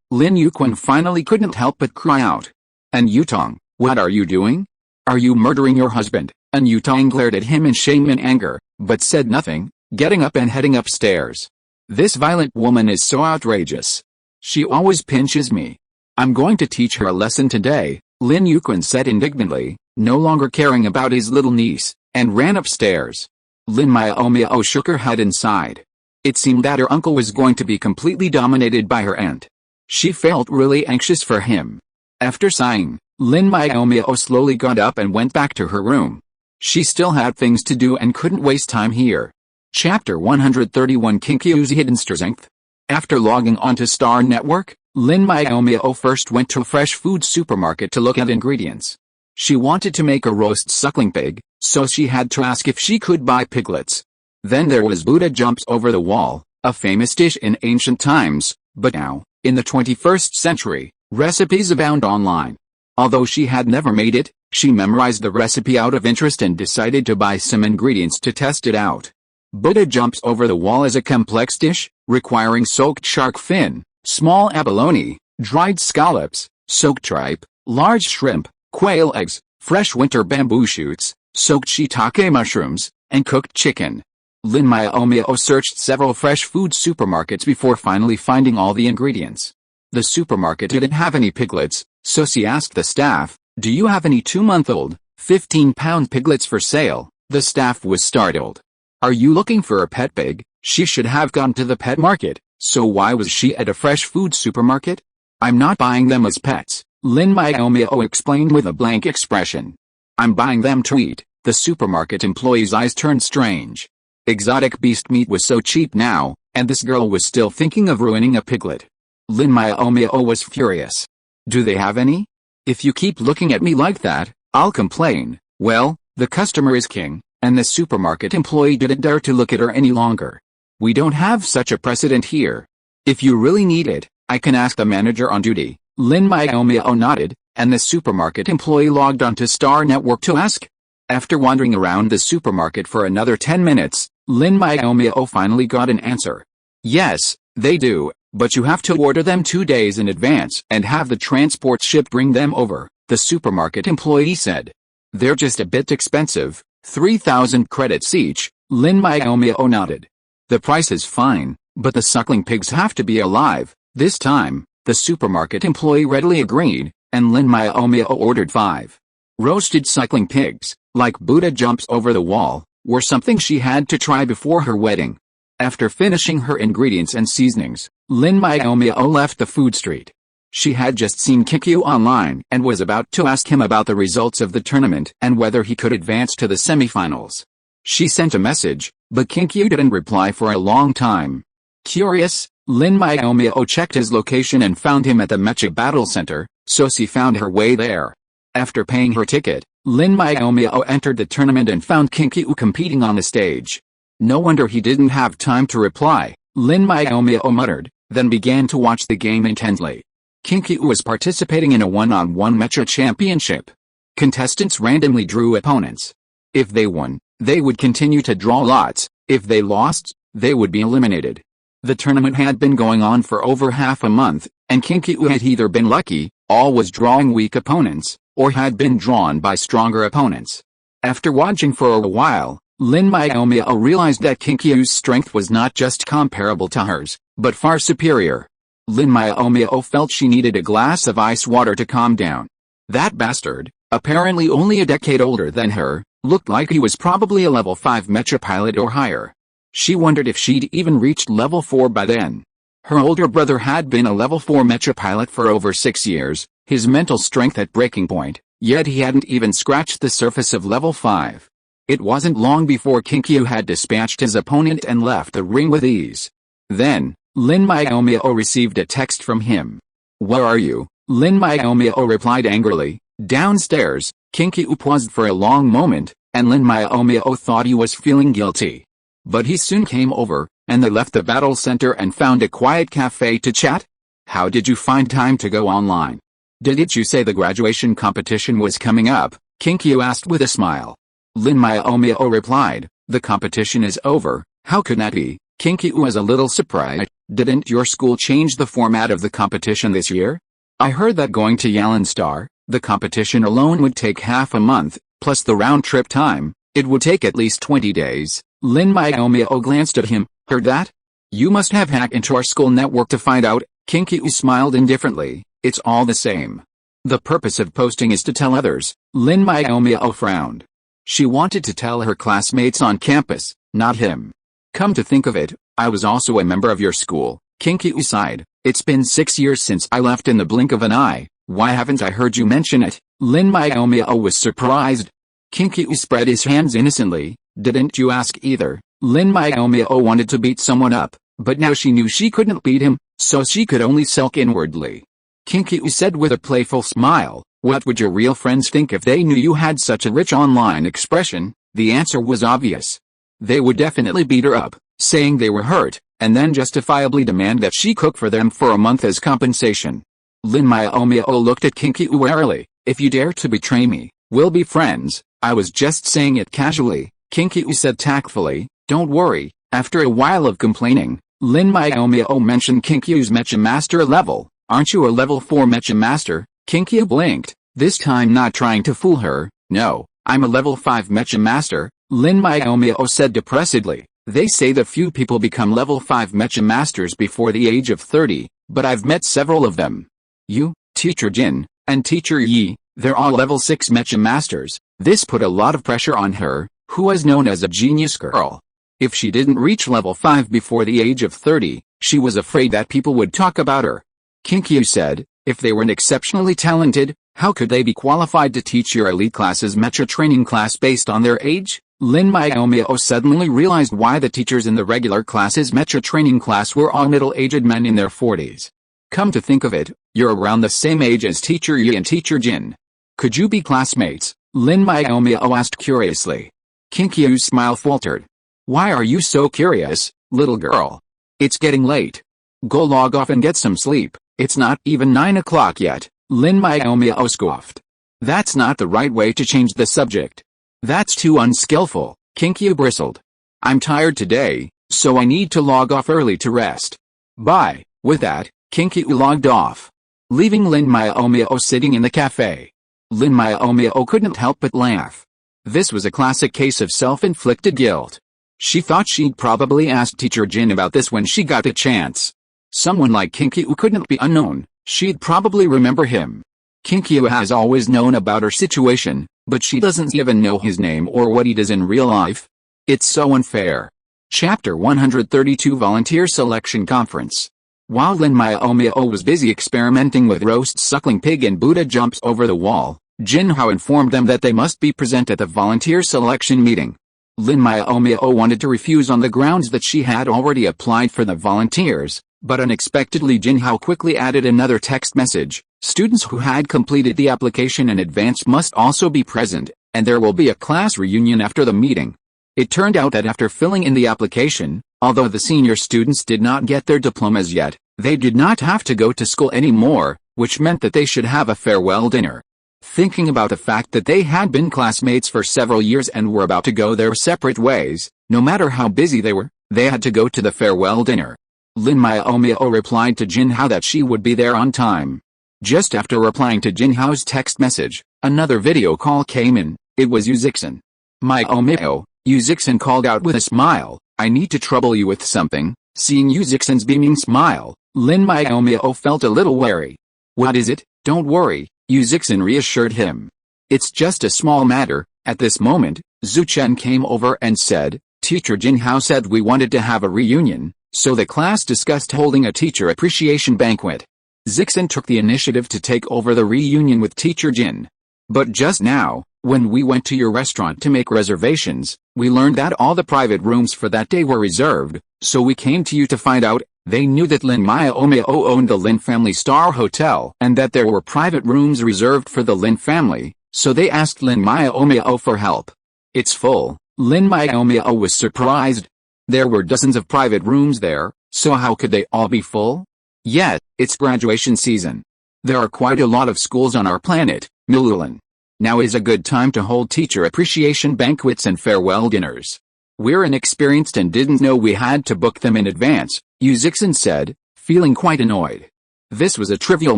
[SPEAKER 1] Lin Yuquan finally couldn't help but cry out. And Yutong, what are you doing? Are you murdering your husband? And Yutong glared at him in shame and anger, but said nothing, getting up and heading upstairs. This violent woman is so outrageous. She always pinches me. I'm going to teach her a lesson today, Lin Yuquan said indignantly, no longer caring about his little niece, and ran upstairs. Lin Miaomiao shook her head and sighed. It seemed that her uncle was going to be completely dominated by her aunt. She felt really anxious for him. After sighing, Lin Miaomiao slowly got up and went back to her room. She still had things to do and couldn't waste time here. Chapter 131 Kinkyu's Hidden Strength. After logging onto Star Network, Lin Miaomiao first went to a fresh food supermarket to look at ingredients. She wanted to make a roast suckling pig, so she had to ask if she could buy piglets. Then there was Buddha Jumps Over the Wall, a famous dish in ancient times, but now, in the 21st century, recipes abound online. Although she had never made it, she memorized the recipe out of interest and decided to buy some ingredients to test it out. Buddha Jumps Over the Wall is a complex dish, requiring soaked shark fin, small abalone, dried scallops, soaked tripe, large shrimp, quail eggs, fresh winter bamboo shoots, soaked shiitake mushrooms, and cooked chicken. Lin Miaomiao searched several fresh food supermarkets before finally finding all the ingredients. The supermarket didn't have any piglets, so she asked the staff, "Do you have any 2-month-old, 15-pound piglets for sale?" The staff was startled. "Are you looking for a pet pig?" She should have gone to the pet market, so why was she at a fresh food supermarket? "I'm not buying them as pets," Lin Miaomiao explained with a blank expression. "I'm buying them to eat." The supermarket employee's eyes turned strange. Exotic beast meat was so cheap now, and this girl was still thinking of ruining a piglet. Lin Miaomiao was furious. "Do they have any? If you keep looking at me like that, I'll complain." Well, the customer is king, and the supermarket employee didn't dare to look at her any longer. "We don't have such a precedent here. If you really need it, I can ask the manager on duty." Lin Miaomiao nodded, and the supermarket employee logged onto Star Network to ask. After wandering around the supermarket for another 10 minutes, Lin Miaomiao finally got an answer. "Yes, they do, but you have to order them 2 days in advance and have the transport ship bring them over," the supermarket employee said. "They're just a bit expensive, 3,000 credits each." Lin Miaomiao nodded. "The price is fine, but the suckling pigs have to be alive." This time, the supermarket employee readily agreed, and Lin Miaomiao ordered 5. Roasted suckling pigs, like Buddha Jumps Over the Wall, were something she had to try before her wedding. After finishing her ingredients and seasonings, Lin Miaomiao left the food street. She had just seen Kinkyu online and was about to ask him about the results of the tournament and whether he could advance to the semifinals. She sent a message, but Kinkyu didn't reply for a long time. Curious, Lin Miaomiao checked his location and found him at the Mecha Battle Center, so she found her way there. After paying her ticket, Lin Miaomiao entered the tournament and found Kinkyu competing on the stage. No wonder he didn't have time to reply, Lin Miaomiao muttered, then began to watch the game intently. Kinkyu was participating in a one-on-one Mecha championship. Contestants randomly drew opponents. If they won, they would continue to draw lots. If they lost, they would be eliminated. The tournament had been going on for over half a month, and Kinkyu had either been lucky, always drawing weak opponents, or had been drawn by stronger opponents. After watching for a while, Lin Miaomiao realized that Kinkyu's strength was not just comparable to hers, but far superior. Lin Miaomiao felt she needed a glass of ice water to calm down. That bastard, apparently only a decade older than her, looked like he was probably a level 5 mecha pilot or higher. She wondered if she'd even reached level 4 by then. Her older brother had been a level 4 mecha pilot for over 6 years, his mental strength at breaking point, yet he hadn't even scratched the surface of level 5. It wasn't long before Kinkyu had dispatched his opponent and left the ring with ease. Then, Lin Miaomiao received a text from him. "Where are you?" Lin Miaomiao replied angrily. Downstairs, Kinkyu paused for a long moment, and Lin Miaomiao thought he was feeling guilty. But he soon came over, and they left the battle center and found a quiet cafe to chat. "How did you find time to go online? Didn't you say the graduation competition was coming up?" Kinkyu asked with a smile. Lin Miaomiao replied, "The competition is over." "How could that be?" Kinkyu was a little surprised. "Didn't your school change the format of the competition this year? I heard that going to Yalin Star, the competition alone would take half a month, plus the round-trip time, it would take at least 20 days. Lin Miaomiao glanced at him. "Heard that? You must have hacked into our school network to find out." Kinkyu smiled indifferently. "It's all the same. The purpose of posting is to tell others." Lin Miaomiao frowned. She wanted to tell her classmates on campus, not him. "Come to think of it, I was also a member of your school." Kinkyu sighed. "It's been 6 years since I left in the blink of an eye. Why haven't I heard you mention it?" Lin Miaomiao was surprised. Kinkyu spread his hands innocently. "Didn't you ask either?" Lin Miaomiao wanted to beat someone up, but now she knew she couldn't beat him, so she could only sulk inwardly. Kinkyu said with a playful smile, "What would your real friends think if they knew you had such a rich online expression?" The answer was obvious. They would definitely beat her up, saying they were hurt, and then justifiably demand that she cook for them for a month as compensation. Lin Miaomiao looked at Kinkyu warily. "If you dare to betray me, we'll be friends." "I was just saying it casually," Kinkyu said tactfully. "Don't worry." After a while of complaining, Lin Miaomiao mentioned Kinkyu's Mecha Master level. "Aren't you a level 4 Mecha Master?" Kinkyu blinked, this time not trying to fool her. "No, I'm a level 5 Mecha Master," Lin Miaomiao said depressedly. "They say that few people become level 5 Mecha Masters before the age of 30, but I've met several of them. You, Teacher Jin, and Teacher Yi, they're all level 6 Mecha Masters." This put a lot of pressure on her, who was known as a genius girl. If she didn't reach level 5 before the age of 30, she was afraid that people would talk about her. Kinkyu said, "If they weren't exceptionally talented, how could they be qualified to teach your elite class's Mecha training class based on their age?" Lin Miaomiao suddenly realized why the teachers in the regular class's Mecha training class were all middle-aged men in their 40s. "Come to think of it, you're around the same age as Teacher Yi and Teacher Jin. Could you be classmates?" Lin Miaomiao asked curiously. Kinkyu's smile faltered. "Why are you so curious, little girl? It's getting late. Go log off and get some sleep. It's not even 9 o'clock yet." Lin Miaomiao scoffed. "That's not the right way to change the subject. That's too unskillful." Kinkyu bristled. "I'm tired today, so I need to log off early to rest. Bye." With that, Kinkyu logged off, leaving Lin Miaomiao sitting in the cafe. Lin Miaomiao couldn't help but laugh. This was a classic case of self-inflicted guilt. She thought she'd probably ask Teacher Jin about this when she got a chance. Someone like Kinkyu couldn't be unknown, she'd probably remember him. Kinkyu has always known about her situation, but she doesn't even know his name or what he does in real life. It's so unfair. Chapter 132 Volunteer Selection Conference. While Lin Miaomiao was busy experimenting with roast suckling pig and Buddha jumps over the wall, Jin Hao informed them that they must be present at the volunteer selection meeting. Lin Miaomiao wanted to refuse on the grounds that she had already applied for the volunteers, But unexpectedly Jinhao quickly added another text message. Students who had completed the application in advance must also be present, and there will be a class reunion after the meeting. It turned out that after filling in the application, although the senior students did not get their diplomas yet, they did not have to go to school anymore, which meant that they should have a farewell dinner. Thinking about the fact that they had been classmates for several years and were about to go their separate ways, no matter how busy they were, they had to go to the farewell dinner. Lin Miaomiao replied to Jinhao that she would be there on time. Just after replying to Jinhao's text message, another video call came in. It was Yu Zixin. Miaomiao, Yu Zixin called out with a smile, "I need to trouble you with something." Seeing Yu Zixin's beaming smile, Lin Miaomiao felt a little wary. "What is it? Don't worry," Yu Zixin reassured him. "It's just a small matter." At this moment, Zhu Chen came over and said, "Teacher Jinhao said we wanted to have a reunion, so the class discussed holding a teacher appreciation banquet." Zixin took the initiative to take over the reunion with Teacher Jin. "But just now, when we went to your restaurant to make reservations, we learned that all the private rooms for that day were reserved, so we came to you to find out." They knew that Lin Miaomiao owned the Lin Family Star Hotel and that there were private rooms reserved for the Lin family, so they asked Lin Miaomiao for help. "It's full." Lin Miaomiao was surprised. There were dozens of private rooms there, so how could they all be full? Yet, it's graduation season. There are quite a lot of schools on our planet, Milulan. Now is a good time to hold teacher appreciation banquets and farewell dinners. We're inexperienced and didn't know we had to book them in advance, Yu Zixin said, feeling quite annoyed. This was a trivial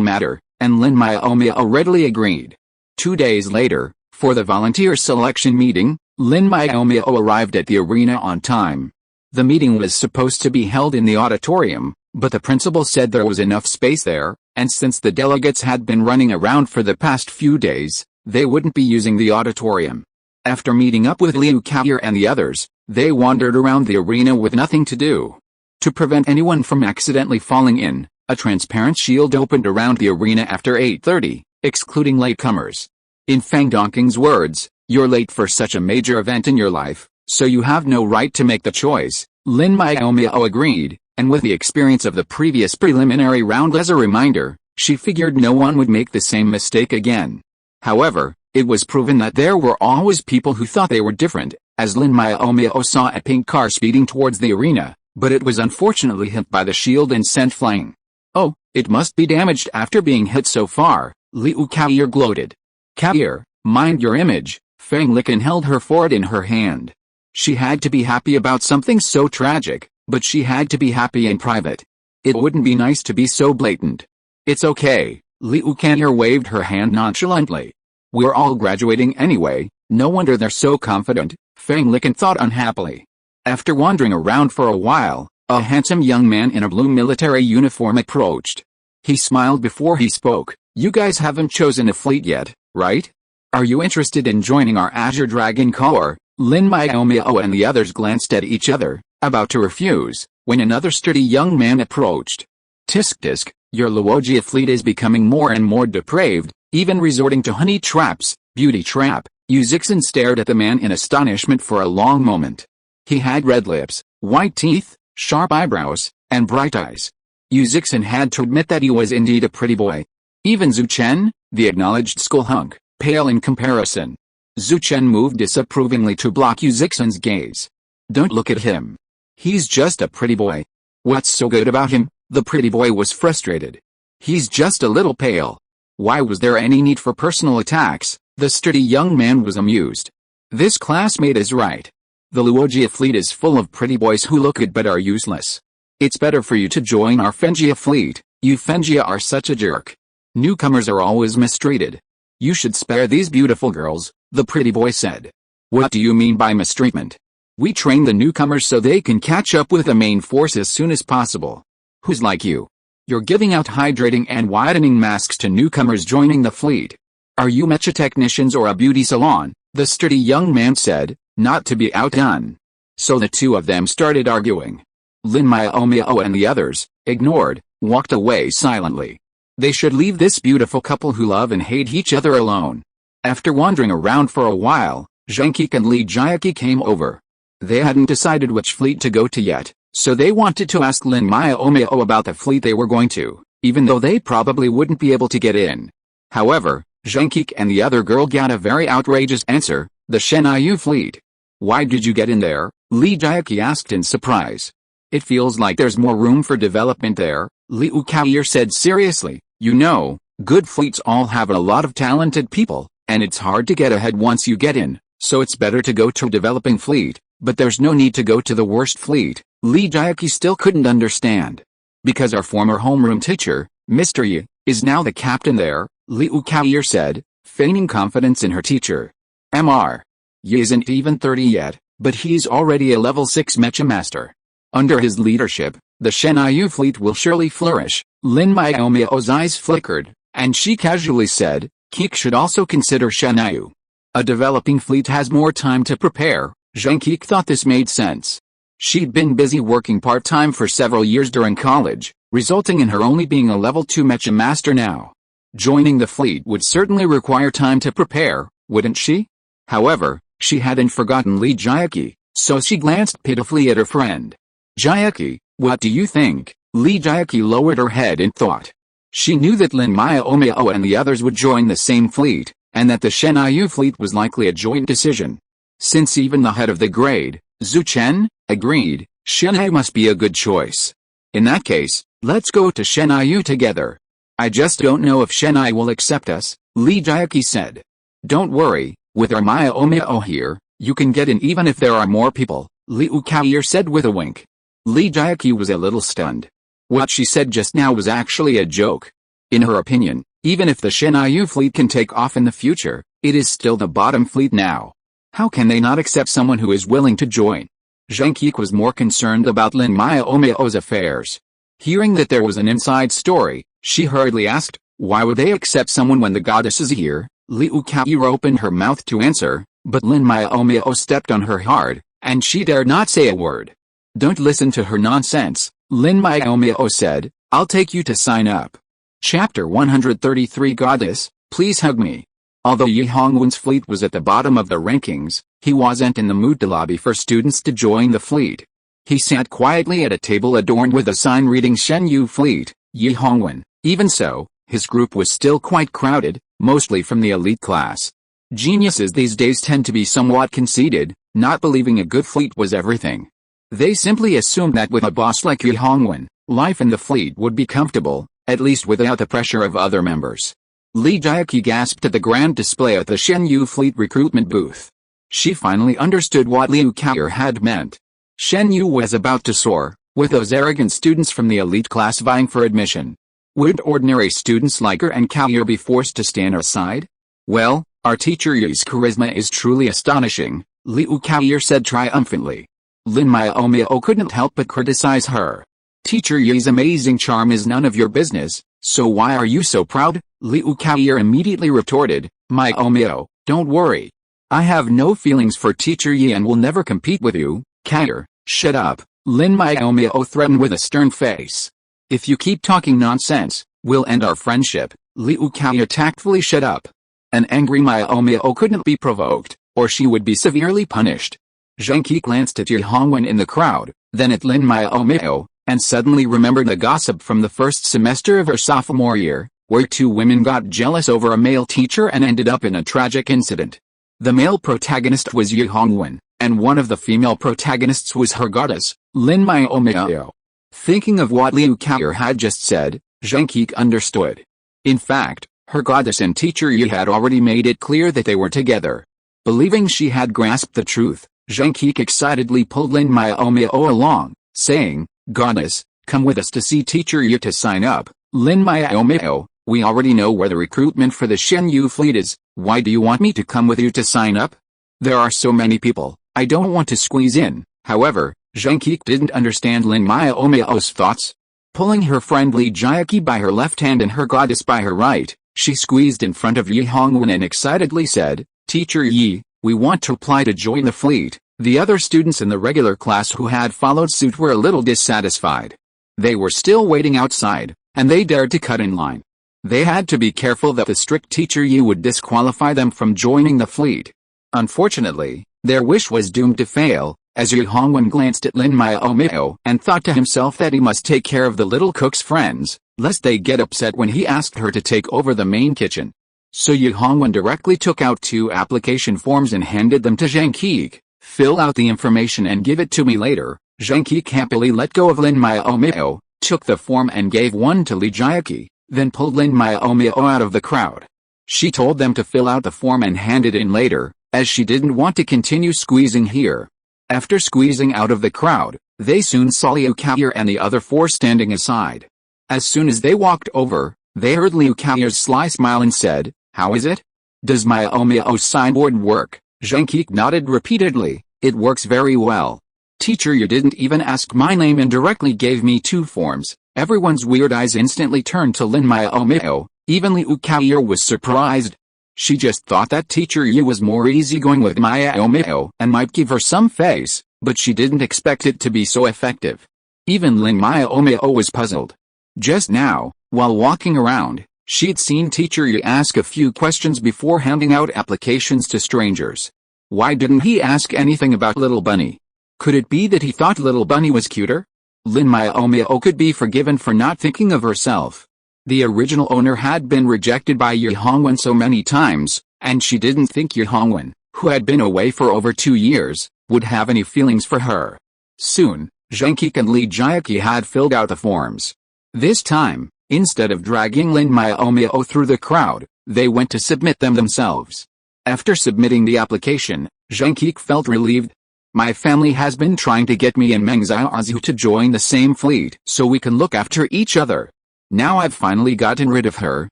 [SPEAKER 1] matter, and Lin Miaomiao readily agreed. 2 days later, for the volunteer selection meeting, Lin Miaomiao arrived at the arena on time. The meeting was supposed to be held in the auditorium, but the principal said there was enough space there, and since the delegates had been running around for the past few days, they wouldn't be using the auditorium. After meeting up with Liu Cao and the others, they wandered around the arena with nothing to do. To prevent anyone from accidentally falling in, a transparent shield opened around the arena after 8:30, excluding latecomers. In Fang Dongqing's words, "You're late for such a major event in your life, so you have no right to make the choice." Lin Miaomiao agreed, and with the experience of the previous preliminary round as a reminder, she figured no one would make the same mistake again. However, it was proven that there were always people who thought they were different, as Lin Miaomiao saw a pink car speeding towards the arena, but it was unfortunately hit by the shield and sent flying. "Oh, it must be damaged after being hit so far," Liu Cao gloated. "Cao, mind your image." Fang Liqin held her forehead in her hand. She had to be happy about something so tragic, but she had to be happy in private. It wouldn't be nice to be so blatant. "It's okay," Liu Cao waved her hand nonchalantly. "We're all graduating anyway, no wonder they're so confident," Fang Liqin thought unhappily. After wandering around for a while, a handsome young man in a blue military uniform approached. He smiled before he spoke. "You guys haven't chosen a fleet yet, right? Are you interested in joining our Azure Dragon Corps?" Lin Miaomiao and the others glanced at each other, about to refuse, when another sturdy young man approached. "Tisk, your Luogia fleet is becoming more and more depraved, even resorting to honey traps." "Beauty trap?" Yu Zixin stared at the man in astonishment for a long moment. He had red lips, white teeth, sharp eyebrows, and bright eyes. Yu Zixin had to admit that he was indeed a pretty boy. Even Zhu Chen, the acknowledged school hunk, pale in comparison. Zhu Chen moved disapprovingly to block Yu Zixin's gaze. "Don't look at him. He's just a pretty boy." "What's so good about him?" The pretty boy was frustrated. "He's just a little pale." Why was there any need for personal attacks? The sturdy young man was amused. "This classmate is right. The Luogia fleet is full of pretty boys who look good but are useless. It's better for you to join our Fengia fleet. You Fengia are such a jerk. Newcomers are always mistreated. You should spare these beautiful girls," the pretty boy said. "What do you mean by mistreatment? We train the newcomers so they can catch up with the main force as soon as possible. Who's like you? You're giving out hydrating and whitening masks to newcomers joining the fleet. Are you mecha technicians or a beauty salon?" the sturdy young man said, not to be outdone. So the two of them started arguing. Lin Miaomiao and the others, ignored, walked away silently. They should leave this beautiful couple who love and hate each other alone. After wandering around for a while, Zhang Qi and Li Jiaqi came over. They hadn't decided which fleet to go to yet, So they wanted to ask Lin Miaomiao about the fleet they were going to, even though they probably wouldn't be able to get in. However, Zhang Qi and the other girl got a very outrageous answer, the Shenyu fleet. Why did you get in there? Li Jiaqi asked in surprise. It feels like there's more room for development there, Liu Kaoyer said seriously. You know, good fleets all have a lot of talented people, and it's hard to get ahead once you get in, so it's better to go to a developing fleet, but there's no need to go to the worst fleet. Li Jiaqi still couldn't understand. Because our former homeroom teacher, Mr. Yi, is now the captain there, Liu Kaoyer said, feigning confidence in her teacher. Mr. Yi isn't even 30 yet, but he's already a level 6 mecha master. Under his leadership, the Shenyu fleet will surely flourish. Lin Miaomiao's eyes flickered, and she casually said, Qi should also consider Shenyu. A developing fleet has more time to prepare. Zhang Qi thought this made sense. She'd been busy working part-time for several years during college, resulting in her only being a level 2 mecha master now. Joining the fleet would certainly require time to prepare, wouldn't she? However, she hadn't forgotten Li Jiaqi, so she glanced pitifully at her friend. Jiaqi, what do you think? Li Jiaqi lowered her head in thought. She knew that Lin Miaomiao and the others would join the same fleet, and that the Shenyu fleet was likely a joint decision. Since even the head of the grade, Zhu Chen, agreed, Shenyu must be a good choice. In that case, let's go to Shenyu together. I just don't know if Shenyu will accept us, Li Jiaqi said. Don't worry, with our Miaomiao here, you can get in even if there are more people, Liu Kaoyer said with a wink. Li Jiaqi was a little stunned. What she said just now was actually a joke. In her opinion, even if the Shenyu fleet can take off in the future, it is still the bottom fleet now. How can they not accept someone who is willing to join? Zhang Qi was more concerned about Lin Miaomiao's affairs. Hearing that there was an inside story, she hurriedly asked, why would they accept someone when the goddess is here? Liu Kaoyer opened her mouth to answer, but Lin Miaomiao stepped on her hard, and she dared not say a word. Don't listen to her nonsense, Lin Miaomiao said, I'll take you to sign up. Chapter 133 Goddess, please hug me. Although Yi Hongwen's fleet was at the bottom of the rankings, he wasn't in the mood to lobby for students to join the fleet. He sat quietly at a table adorned with a sign reading Shenyu Fleet, Yi Hongwen. Even so, his group was still quite crowded, mostly from the elite class. Geniuses these days tend to be somewhat conceited, not believing a good fleet was everything. They simply assumed that with a boss like Yi Hongwen, life in the fleet would be comfortable, at least without the pressure of other members. Li Jiaqi gasped at the grand display at the Shenyu fleet recruitment booth. She finally understood what Liu Kaoyer had meant. Shenyu was about to soar, with those arrogant students from the elite class vying for admission. Would ordinary students like her and Kaoyer be forced to stand aside? Well, our teacher Yi's charisma is truly astonishing, Liu Kaoyer said triumphantly. Lin Miaomiao couldn't help but criticize her. Teacher Yi's amazing charm is none of your business, so why are you so proud? Liu Kaoyer immediately retorted, Miaomiao, don't worry. I have no feelings for Teacher Yi and will never compete with you. Kaoyer, shut up, Lin Miaomiao threatened with a stern face. If you keep talking nonsense, we'll end our friendship. Liu Kaoyer tactfully shut up. An angry Miaomiao couldn't be provoked, or she would be severely punished. Zhang Qi glanced at Yi Hongwen in the crowd, then at Lin Miaomiao, and suddenly remembered the gossip from the first semester of her sophomore year, where two women got jealous over a male teacher and ended up in a tragic incident. The male protagonist was Yi Hongwen, and one of the female protagonists was her goddess, Lin Miaomiao. Thinking of what Liu Kaoyer had just said, Zhang Qi understood. In fact, her goddess and teacher Yi had already made it clear that they were together. Believing she had grasped the truth, Zhang Qi excitedly pulled Lin Miaomiao along, saying, Goddess, come with us to see teacher Yi to sign up. Lin Miaomiao, we already know where the recruitment for the Shenyu fleet is, why do you want me to come with you to sign up? There are so many people, I don't want to squeeze in. However, Zhang Qi didn't understand Lin Miaomiao's thoughts. Pulling her friend Li Jiaqi by her left hand and her goddess by her right, she squeezed in front of Yi Hongwen and excitedly said, Teacher Yi, we want to apply to join the fleet. The other students in the regular class who had followed suit were a little dissatisfied. They were still waiting outside, and they dared to cut in line. They had to be careful that the strict teacher Yi would disqualify them from joining the fleet. Unfortunately, their wish was doomed to fail, as Yu Hongwen glanced at Lin Miaomiao and thought to himself that he must take care of the little cook's friends, lest they get upset when he asked her to take over the main kitchen. So Yu Hongwen directly took out 2 application forms and handed them to Zhang Keek. Fill out the information and give it to me later. Zhang Keek happily let go of Lin Miaomiao, took the form and gave one to Li Jiaqi, then pulled Lin Miaomiao out of the crowd. She told them to fill out the form and hand it in later, as she didn't want to continue squeezing here. After squeezing out of the crowd, they soon saw Liu Kaoyer and the other 4 standing aside. As soon as they walked over, they heard Liu Kaoyer's sly smile and said, "How is it? Does Miaomiao's signboard work?" Zhang Keek nodded repeatedly. "It works very well. Teacher, you didn't even ask my name and directly gave me 2 forms." Everyone's weird eyes instantly turned to Lin Miaomiao. Even Liu Kaoyer was surprised. She just thought that Teacher Yu was more easygoing with Miaomiao and might give her some face, but she didn't expect it to be so effective. Even Lin Miaomiao was puzzled. Just now, while walking around, she'd seen Teacher Yu ask a few questions before handing out applications to strangers. Why didn't he ask anything about Little Bunny? Could it be that he thought Little Bunny was cuter? Lin Miaomiao could be forgiven for not thinking of herself. The original owner had been rejected by Yu Hongwen so many times, and she didn't think Yu Hongwen, who had been away for over 2 years, would have any feelings for her. Soon, Zhang Keek and Li Jiaqi had filled out the forms. This time, instead of dragging Lin Miaomiao through the crowd, they went to submit them themselves. After submitting the application, Zhang Keek felt relieved. "My family has been trying to get me and Meng Xiaozu to join the same fleet so we can look after each other. Now I've finally gotten rid of her."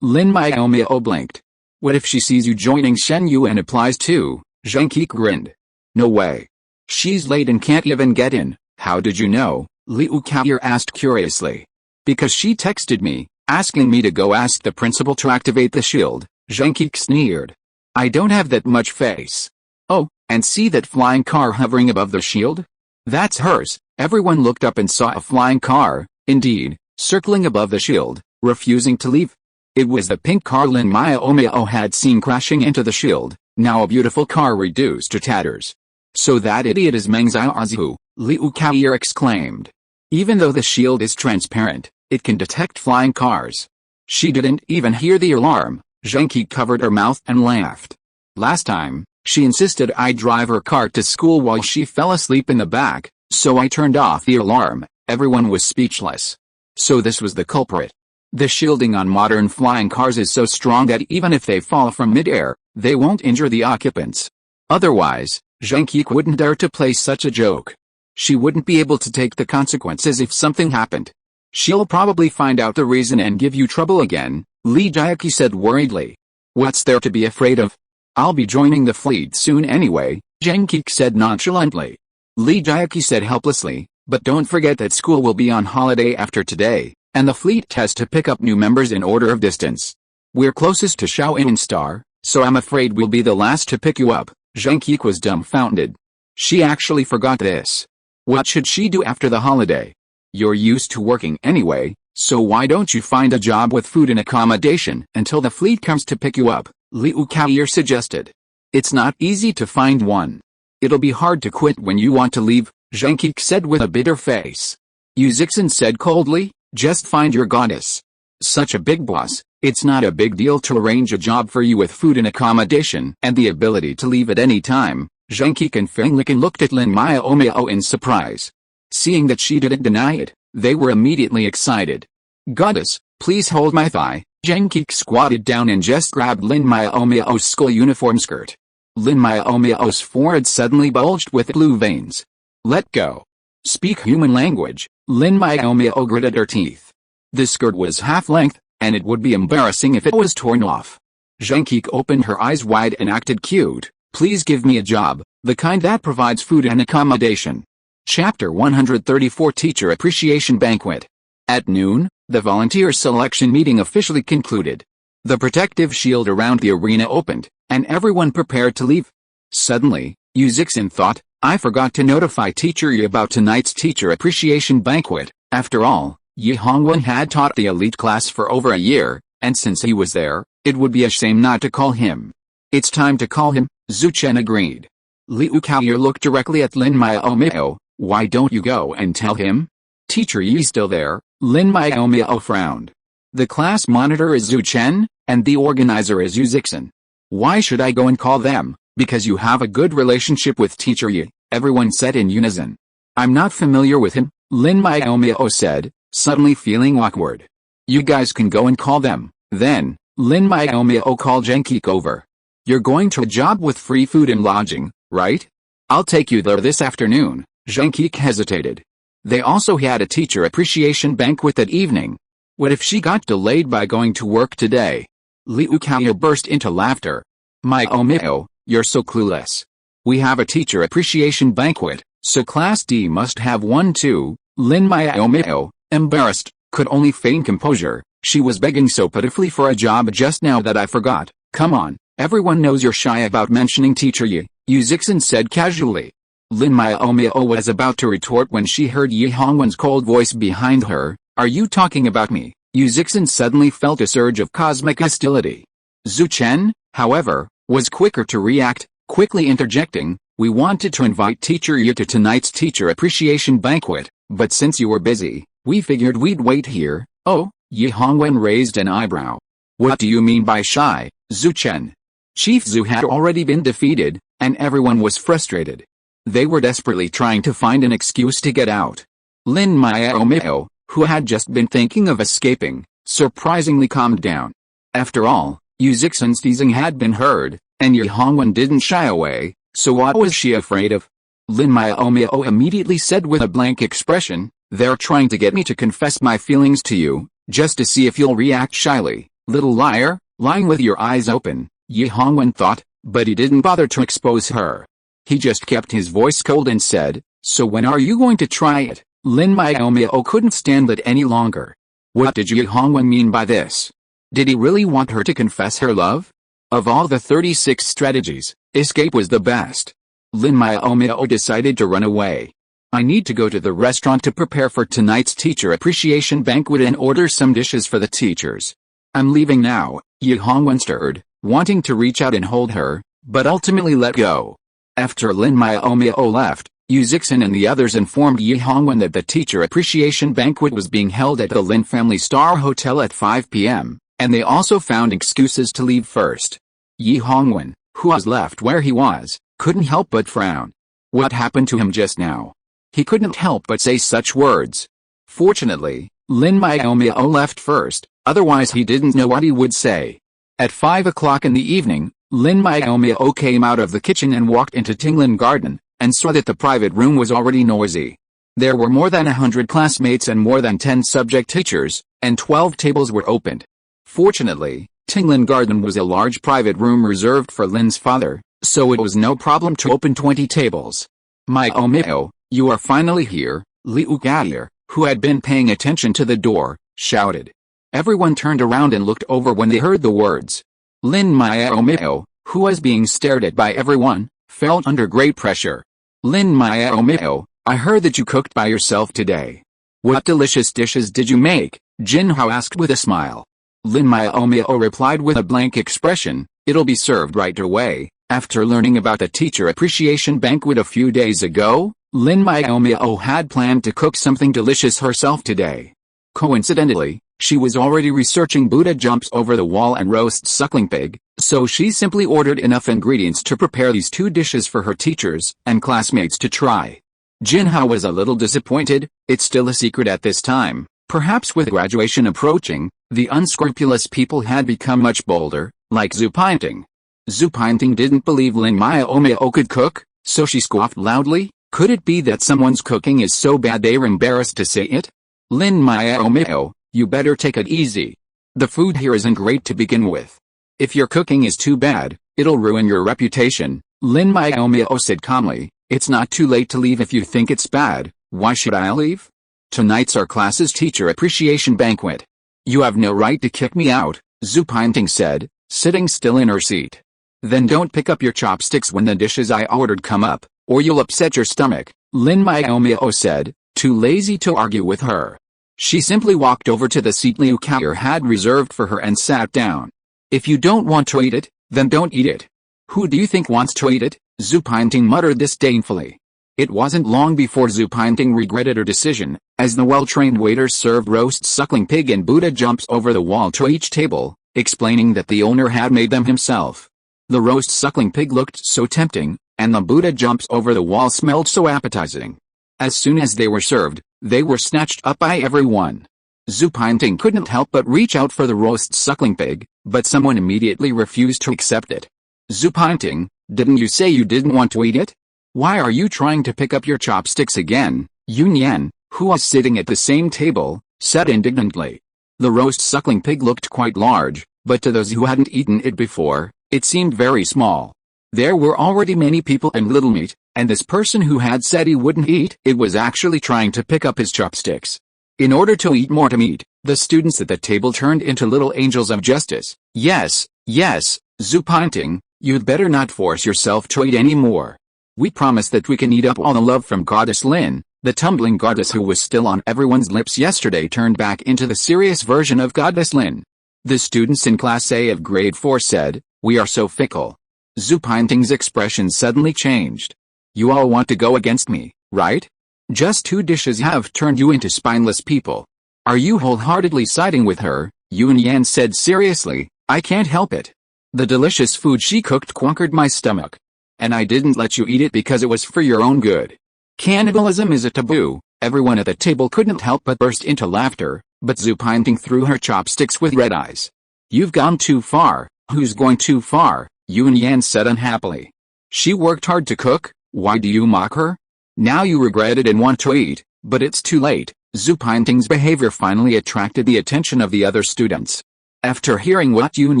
[SPEAKER 1] Lin Miaomiao blinked. "What if she sees you joining Shen Yu and applies too?" Zhang Keek grinned. "No way. She's late and can't even get in." "How did you know?" Liu Kaoyer asked curiously. "Because she texted me, asking me to go ask the principal to activate the shield." Zhang Keek sneered. "I don't have that much face." "Oh, and see that flying car hovering above the shield? That's hers." Everyone looked up and saw a flying car, indeed, circling above the shield, refusing to leave. It was the pink car Lin Miaomiao had seen crashing into the shield, now a beautiful car reduced to tatters. "So that idiot is Meng Xiaozu," Liu Kaoyer exclaimed. "Even though the shield is transparent, it can detect flying cars." She didn't even hear the alarm. Zhang Keek covered her mouth and laughed. "Last time, she insisted I drive her car to school while she fell asleep in the back, so I turned off the alarm." Everyone was speechless. So this was the culprit. The shielding on modern flying cars is so strong that even if they fall from mid-air, they won't injure the occupants. Otherwise, Zhang Keek wouldn't dare to play such a joke. She wouldn't be able to take the consequences if something happened. "She'll probably find out the reason and give you trouble again," Li Jiaqi said worriedly. "What's there to be afraid of? I'll be joining the fleet soon anyway," Zhang Keek said nonchalantly. Li Jiaqi said helplessly, "But don't forget that school will be on holiday after today, and the fleet has to pick up new members in order of distance. We're closest to Shaoyin Star, so I'm afraid we'll be the last to pick you up." Zhang Keek was dumbfounded. She actually forgot this. What should she do after the holiday? "You're used to working anyway, so why don't you find a job with food and accommodation until the fleet comes to pick you up?" Liu Kaoyer suggested. "It's not easy to find one. It'll be hard to quit when you want to leave," Zhang Keek said with a bitter face. Yu Zixin said coldly, "Just find your goddess. Such a big boss, it's not a big deal to arrange a job for you with food and accommodation and the ability to leave at any time." Zhang Keek and Feng Liqin looked at Lin Miaomiao in surprise. Seeing that she didn't deny it, they were immediately excited. "Goddess, please hold my thigh." Zhang Keek squatted down and just grabbed Lin Miaomiao's school uniform skirt. Lin Miaomiao's forehead suddenly bulged with blue veins. "Let go. Speak human language." Lin Miaomiao gritted her teeth. The skirt was half-length, and it would be embarrassing if it was torn off. Zhang Keek opened her eyes wide and acted cute. "Please give me a job, the kind that provides food and accommodation." Chapter 134 Teacher Appreciation Banquet. At noon, the volunteer selection meeting officially concluded. The protective shield around the arena opened, and everyone prepared to leave. Suddenly, Yu Zixin thought, "I forgot to notify Teacher Yu about tonight's Teacher Appreciation Banquet." After all, Yu Hongwen had taught the elite class for over a year, and since he was there, it would be a shame not to call him. "It's time to call him," Zhu Chen agreed. Liu Kaoyu looked directly at Lin Miaomiao. Why don't you go and tell him? Teacher Yi still there? Lin Miaomiao frowned. The class monitor is Zhu Chen, and the organizer is Yu Zixin. Why should I go and call them? Because you have a good relationship with Teacher Yi, everyone said in unison. I'm not familiar with him, Lin Miaomiao said, suddenly feeling awkward. You guys can go and call them. Then, Lin Miaomiao called Zhengqi over. You're going to a job with free food and lodging, right? I'll take you there this afternoon. Zhengqi hesitated. They also had a teacher appreciation banquet that evening. What if she got delayed by going to work today? Liu Kaoyu burst into laughter. Miaomiao, you're so clueless. We have a teacher appreciation banquet, so Class D must have one too. Lin Miaomiao, embarrassed, could only feign composure. She was begging so pitifully for a job just now that I forgot. Come on, everyone knows you're shy about mentioning Teacher Yi, Yu Zixin said casually. Lin Miaomiao was about to retort when she heard Yi Hongwen's cold voice behind her. Are you talking about me? Yu Zixin suddenly felt a surge of cosmic hostility. Zhu Chen, however, was quicker to react, quickly interjecting, we wanted to invite Teacher Yi to tonight's teacher appreciation banquet, but since you were busy, we figured we'd wait here. Oh, Yi Hongwen raised an eyebrow. What do you mean by shy, Zhu Chen? Chief Zhu had already been defeated, and everyone was frustrated. They were desperately trying to find an excuse to get out. Lin Miaomiao, who had just been thinking of escaping, surprisingly calmed down. After all, Yu Zixin's teasing had been heard, and Yi Hongwen didn't shy away, so what was she afraid of? Lin Miaomiao immediately said with a blank expression, they're trying to get me to confess my feelings to you, just to see if you'll react shyly. Little liar, lying with your eyes open, Yi Hongwen thought, but he didn't bother to expose her. He just kept his voice cold and said, so when are you going to try it? Lin Miaomiao couldn't stand it any longer. What did Yi Hongwen mean by this? Did he really want her to confess her love? Of all the 36 strategies, escape was the best. Lin Miaomiao decided to run away. I need to go to the restaurant to prepare for tonight's teacher appreciation banquet and order some dishes for the teachers. I'm leaving now, Yi Hongwen stirred, wanting to reach out and hold her, but ultimately let go. After Lin Miaomiao left, Yu Zixin and the others informed Yi Hongwen that the teacher appreciation banquet was being held at the Lin Family Star Hotel at 5 p.m., and they also found excuses to leave first. Yi Hongwen, who was left where he was, couldn't help but frown. What happened to him just now? He couldn't help but say such words. Fortunately, Lin Miaomiao left first, otherwise he didn't know what he would say. At 5 o'clock in the evening, Lin Miaomiao came out of the kitchen and walked into Tinglin Garden, and saw that the private room was already noisy. There were more than 100 classmates and more than 10 subject teachers, and 12 tables were opened. Fortunately, Tinglin Garden was a large private room reserved for Lin's father, so it was no problem to open 20 tables. Miaomiao, you are finally here, Liu Kaoyu, who had been paying attention to the door, shouted. Everyone turned around and looked over when they heard the words. Lin Miaomiao, who was being stared at by everyone, felt under great pressure. Lin Miaomiao, I heard that you cooked by yourself today. What delicious dishes did you make? Jin Hao asked with a smile. Lin Miaomiao replied with a blank expression, it'll be served right away. After learning about the teacher appreciation banquet a few days ago, Lin Miaomiao had planned to cook something delicious herself today. Coincidentally, she was already researching Buddha jumps over the wall and roast suckling pig, so she simply ordered enough ingredients to prepare these two dishes for her teachers and classmates to try. Jin Hao was a little disappointed. It's still a secret at this time. Perhaps with graduation approaching, the unscrupulous people had become much bolder, like Zhu Pinting. Zhu Pinting didn't believe Lin Miaomiao could cook, so she scoffed loudly. Could it be that someone's cooking is so bad they're embarrassed to say it? Lin Miaomiao, you better take it easy. The food here isn't great to begin with. If your cooking is too bad, it'll ruin your reputation, Lin Miaomiao said calmly. It's not too late to leave if you think it's bad. Why should I leave? Tonight's our class's teacher appreciation banquet. You have no right to kick me out, Zhu Pinting said, sitting still in her seat. Then don't pick up your chopsticks when the dishes I ordered come up, or you'll upset your stomach, Lin Miaomiao said, too lazy to argue with her. She simply walked over to the seat Liu Kaoyu had reserved for her and sat down. If you don't want to eat it, then don't eat it. Who do you think wants to eat it? Zhu Pinting muttered disdainfully. It wasn't long before Zhu Pinting regretted her decision, as the well-trained waiters served roast suckling pig and Buddha jumps over the wall to each table, explaining that the owner had made them himself. The roast suckling pig looked so tempting, and the Buddha jumps over the wall smelled so appetizing. As soon as they were served, they were snatched up by everyone. Zhu Pinting couldn't help but reach out for the roast suckling pig, but someone immediately refused to accept it. Zhu Pinting, didn't you say you didn't want to eat it? Why are you trying to pick up your chopsticks again? Lin Yin, who was sitting at the same table, said indignantly. The roast suckling pig looked quite large, but to those who hadn't eaten it before, it seemed very small. There were already many people and little meat, and this person who had said he wouldn't eat it was actually trying to pick up his chopsticks. In order to eat more meat, the students at the table turned into little angels of justice. Yes, Zhu Pinting, you'd better not force yourself to eat any more. We promise that we can eat up all the love from Goddess Lin. The tumbling goddess who was still on everyone's lips yesterday turned back into the serious version of Goddess Lin. The students in Class A of Grade 4 said, "We are so fickle." Zhu Pinting's expression suddenly changed. "You all want to go against me, right? Just 2 dishes have turned you into spineless people. Are you wholeheartedly siding with her?" Lin Yin said seriously. "I can't help it. The delicious food she cooked conquered my stomach. And I didn't let you eat it because it was for your own good. Cannibalism is a taboo." Everyone at the table couldn't help but burst into laughter, but Zhu Pinting threw her chopsticks with red eyes. "You've gone too far." "Who's going too far?" Lin Yin said unhappily. "She worked hard to cook, why do you mock her? Now you regret it and want to eat, but it's too late." Zhu Pinting's behavior finally attracted the attention of the other students. After hearing what Lin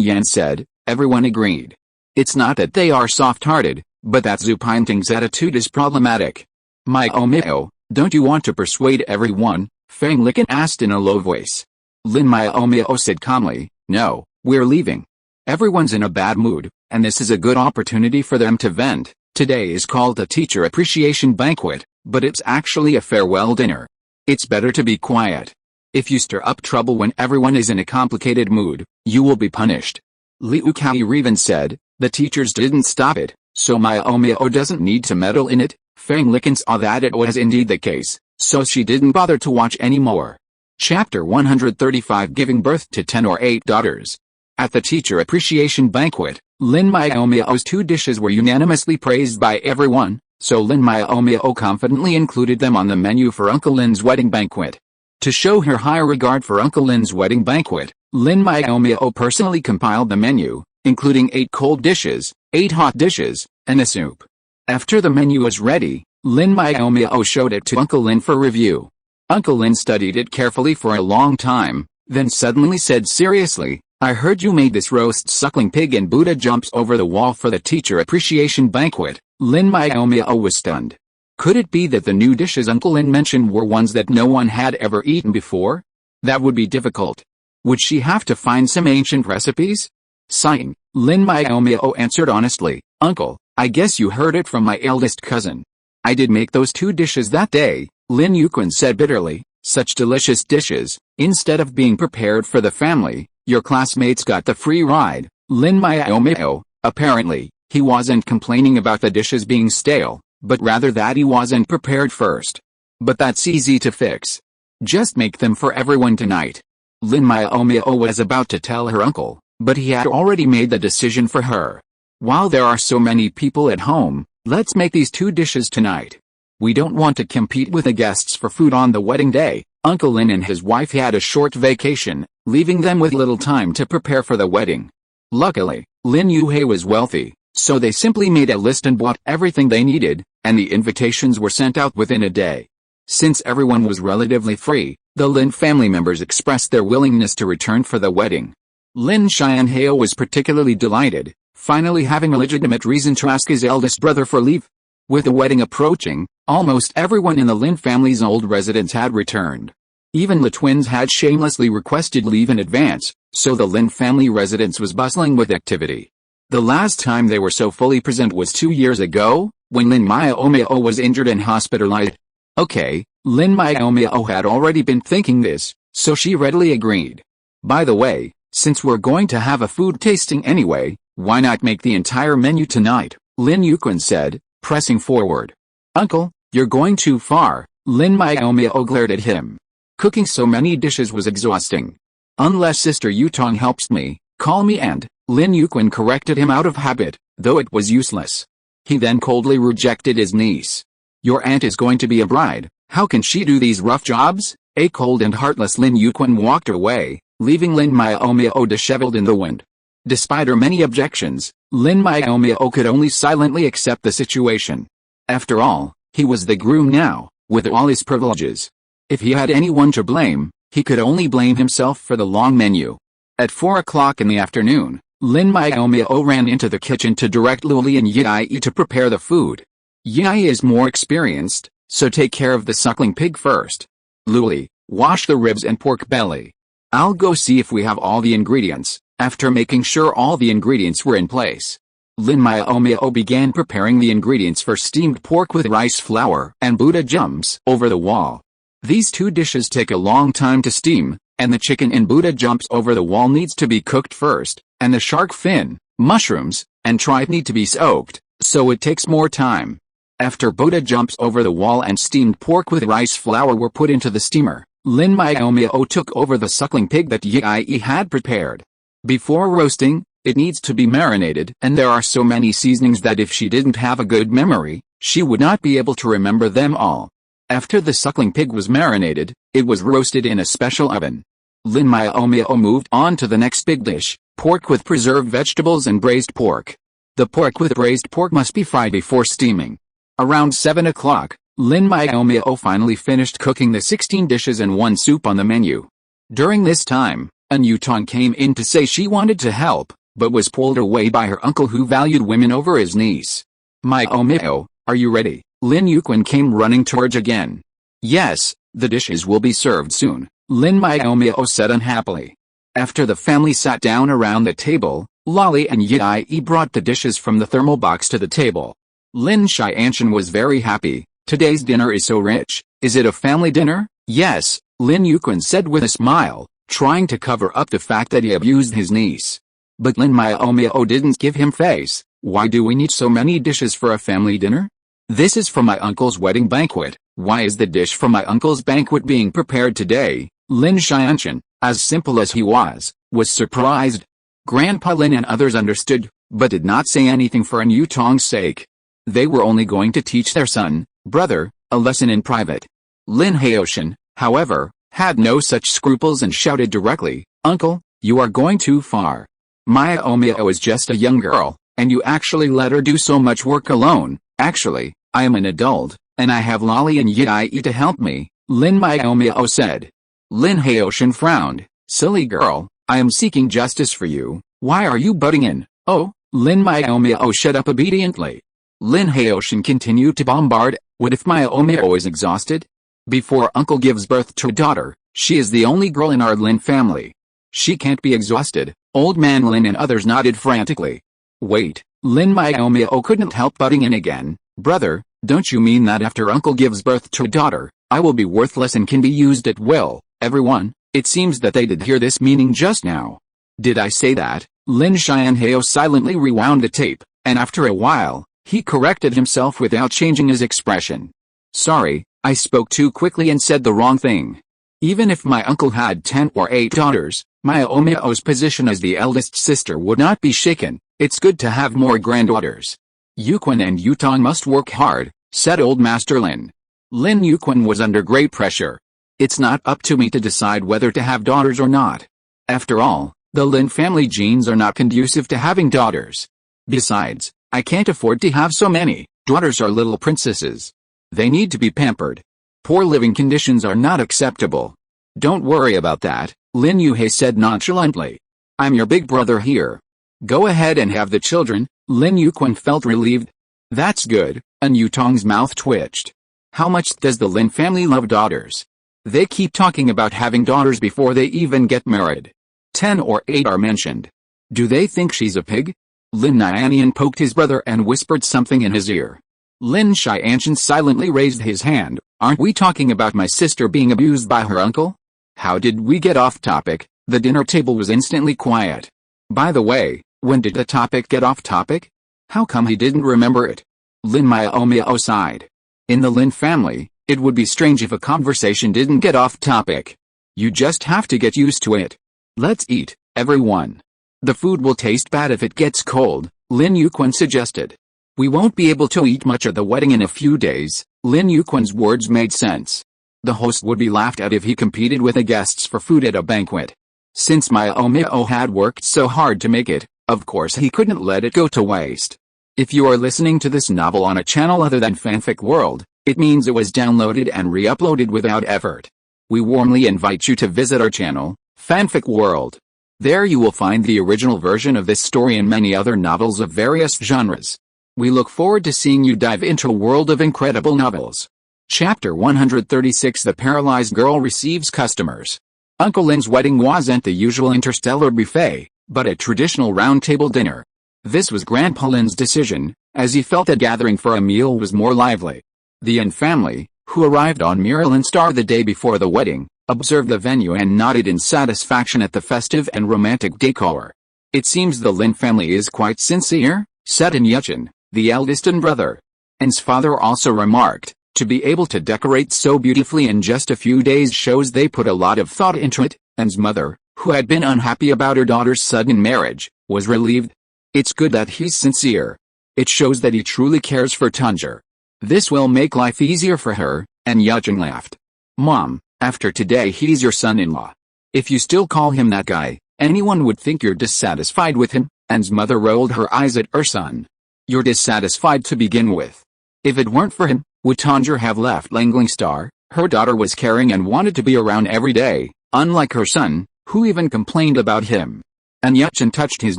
[SPEAKER 1] Yin said, everyone agreed. It's not that they are soft-hearted, but that Zhu Pinting's attitude is problematic. "Miaomiao, don't you want to persuade everyone?" Fang Licken asked in a low voice. Lin Miaomiao said calmly, "No, we're leaving. Everyone's in a bad mood, and this is a good opportunity for them to vent. Today is called a teacher appreciation banquet, but it's actually a farewell dinner. It's better to be quiet. If you stir up trouble when everyone is in a complicated mood, you will be punished." Liu Kaorevan said, "The teachers didn't stop it, so Miaomiao doesn't need to meddle in it." Fang Licken saw that it was indeed the case, so she didn't bother to watch anymore. Chapter 135 Giving Birth to 10 or 8 Daughters. At the teacher appreciation banquet, Lin Miaomiao's 2 dishes were unanimously praised by everyone, so Lin Miaomiao confidently included them on the menu for Uncle Lin's wedding banquet. To show her high regard for Uncle Lin's wedding banquet, Lin Miaomiao personally compiled the menu, including 8 cold dishes, 8 hot dishes, and a soup. After the menu was ready, Lin Miaomiao showed it to Uncle Lin for review. Uncle Lin studied it carefully for a long time, then suddenly said seriously, "I heard you made this roast suckling pig and Buddha jumps over the wall for the teacher appreciation banquet." Lin Miaomiao was stunned. Could it be that the new dishes Uncle Lin mentioned were ones that no one had ever eaten before? That would be difficult. Would she have to find some ancient recipes? Sighing, Lin Miaomiao answered honestly, "Uncle, I guess you heard it from my eldest cousin. I did make those 2 dishes that day." Lin Yuquan said bitterly, "Such delicious dishes, instead of being prepared for the family, your classmates got the free ride." Lin Miaomiao, apparently, he wasn't complaining about the dishes being stale, but rather that he wasn't prepared first. But that's easy to fix. Just make them for everyone tonight. Lin Miaomiao was about to tell her uncle, but he had already made the decision for her. While there are so many people at home, let's make these 2 dishes tonight. We don't want to compete with the guests for food on the wedding day. Uncle Lin and his wife had a short vacation, leaving them with little time to prepare for the wedding. Luckily, Lin Yuhe was wealthy, so they simply made a list and bought everything they needed, and the invitations were sent out within a day. Since everyone was relatively free, the Lin family members expressed their willingness to return for the wedding. Lin Xianhao was particularly delighted, finally having a legitimate reason to ask his eldest brother for leave. With the wedding approaching, almost everyone in the Lin family's old residence had returned. Even the twins had shamelessly requested leave in advance, so the Lin family residence was bustling with activity. The last time they were so fully present was 2 years ago, when Lin Miaomiao was injured and hospitalized. Okay, Lin Miaomiao had already been thinking this, so she readily agreed. By the way, since we're going to have a food tasting anyway, why not make the entire menu tonight? Lin Yuquan said, pressing forward. Uncle, you're going too far, Lin Miaomiao glared at him. Cooking so many dishes was exhausting. Unless Sister Yutong helps me, call me and, Lin Yuquan corrected him out of habit, though it was useless. He then coldly rejected his niece. Your aunt is going to be a bride, how can she do these rough jobs? A cold and heartless Lin Yuquan walked away, leaving Lin Miaomiao disheveled in the wind. Despite her many objections, Lin Miaomiao could only silently accept the situation. After all, he was the groom now, with all his privileges. If he had anyone to blame, he could only blame himself for the long menu. At 4 o'clock in the afternoon, Lin Miaomiao ran into the kitchen to direct Luli and Yi to prepare the food. Yi is more experienced, so take care of the suckling pig first. Luli, wash the ribs and pork belly. I'll go see if we have all the ingredients. After making sure all the ingredients were in place, Lin Miaomiao began preparing the ingredients for steamed pork with rice flour and Buddha jumps over the wall. These two dishes take a long time to steam, and the chicken in Buddha jumps over the wall needs to be cooked first, and the shark fin, mushrooms, and tripe need to be soaked, so it takes more time. After Buddha jumps over the wall and steamed pork with rice flour were put into the steamer, Lin Miaomiao took over the suckling pig that Yi had prepared. Before roasting, it needs to be marinated, and there are so many seasonings that if she didn't have a good memory, she would not be able to remember them all. After the suckling pig was marinated, it was roasted in a special oven. Lin Miaomiao moved on to the next big dish, pork with preserved vegetables and braised pork. The pork with braised pork must be fried before steaming. Around 7 o'clock, Lin Miaomiao finally finished cooking the 16 dishes and one soup on the menu. During this time, An Yutong came in to say she wanted to help, but was pulled away by her uncle who valued women over his niece. Miaomiao, are you ready? Lin Yuquan came running towards again. Yes, the dishes will be served soon, Lin Miaomiao said unhappily. After the family sat down around the table, Lolly and Yi brought the dishes from the thermal box to the table. Lin Xianshan was very happy. Today's dinner is so rich. Is it a family dinner? Yes, Lin Yuquan said with a smile, trying to cover up the fact that he abused his niece. But Lin Miaomiao didn't give him face. Why do we need so many dishes for a family dinner? This is for my uncle's wedding banquet. Why is the dish for my uncle's banquet being prepared today? Lin Xianshan, as simple as he was surprised. Grandpa Lin and others understood, but did not say anything for An Yutong's sake. They were only going to teach their son, brother, a lesson in private. Lin Haoshan, however, had no such scruples and shouted directly, Uncle, you are going too far. Miaomiao is just a young girl, and you actually let her do so much work alone. Actually, I am an adult, and I have Lolly and Yi to help me, Lin Miaomiao said. Lin Haoshan frowned, silly girl, I am seeking justice for you, why are you butting in? Oh, Lin Miaomiao shut up obediently. Lin Haoshan continued to bombard, what if Miaomiao is exhausted? Before uncle gives birth to a daughter, she is the only girl in our Lin family. She can't be exhausted, old man Lin and others nodded frantically. Wait, Lin Miaomiao couldn't help butting in again, brother, don't you mean that after uncle gives birth to a daughter, I will be worthless and can be used at will? Everyone, it seems that they did hear this meaning just now. Did I say that? Lin Xianhao silently rewound the tape, and after a while, he corrected himself without changing his expression. Sorry, I spoke too quickly and said the wrong thing. Even if my uncle had 10 or 8 daughters, Miaomiao's position as the eldest sister would not be shaken. It's good to have more granddaughters. Yuquan and Yutong must work hard, said old Master Lin. Lin Yuquan was under great pressure. It's not up to me to decide whether to have daughters or not. After all, the Lin family genes are not conducive to having daughters. Besides, I can't afford to have so many. Daughters are little princesses. They need to be pampered. Poor living conditions are not acceptable. Don't worry about that, Lin Yuhei said nonchalantly. I'm your big brother here. Go ahead and have the children. Lin Yuquan felt relieved. That's good, An Yutong's mouth twitched. How much does the Lin family love daughters? They keep talking about having daughters before they even get married. 10 or 8 are mentioned. Do they think she's a pig? Lin Nianian poked his brother and whispered something in his ear. Lin Xianshan silently raised his hand. Aren't we talking about my sister being abused by her uncle? How did we get off topic? The dinner table was instantly quiet. By the way, when did the topic get off topic? How come he didn't remember it? Lin Miaomiao sighed. In the Lin family, it would be strange if a conversation didn't get off topic. You just have to get used to it. Let's eat, everyone. The food will taste bad if it gets cold, Lin Yuquan suggested. We won't be able to eat much at the wedding in a few days. Lin Yuquan's words made sense. The host would be laughed at if he competed with the guests for food at a banquet. Since Miaomiao had worked so hard to make it, of course he couldn't let it go to waste. If you are listening to this novel on a channel other than Fanfic World, it means it was downloaded and re-uploaded without effort. We warmly invite you to visit our channel, Fanfic World. There you will find the original version of this story and many other novels of various genres. We look forward to seeing you dive into a world of incredible novels. Chapter 136 The Paralyzed Girl Receives Customers. Uncle Lin's wedding wasn't the usual interstellar buffet, but a traditional round-table dinner. This was Grandpa Lin's decision, as he felt the gathering for a meal was more lively. The Yin family, who arrived on Miralan Star the day before the wedding, observed the venue and nodded in satisfaction at the festive and romantic decor. It seems the Lin family is quite sincere, said Yuchen, the eldest brother. Yin's father also remarked, to be able to decorate so beautifully in just a few days shows they put a lot of thought into it. Yin's mother, who had been unhappy about her daughter's sudden marriage, was relieved. It's good that he's sincere. It shows that he truly cares for Tunja. This will make life easier for her, and Yuchen laughed. Mom, after today he's your son-in-law. If you still call him that guy, anyone would think you're dissatisfied with him. Yin's mother rolled her eyes at her son. You're dissatisfied to begin with. If it weren't for him, would Tunja have left Langling Star? Her daughter was caring and wanted to be around every day, unlike her son, who even complained about him. And Yuchen touched his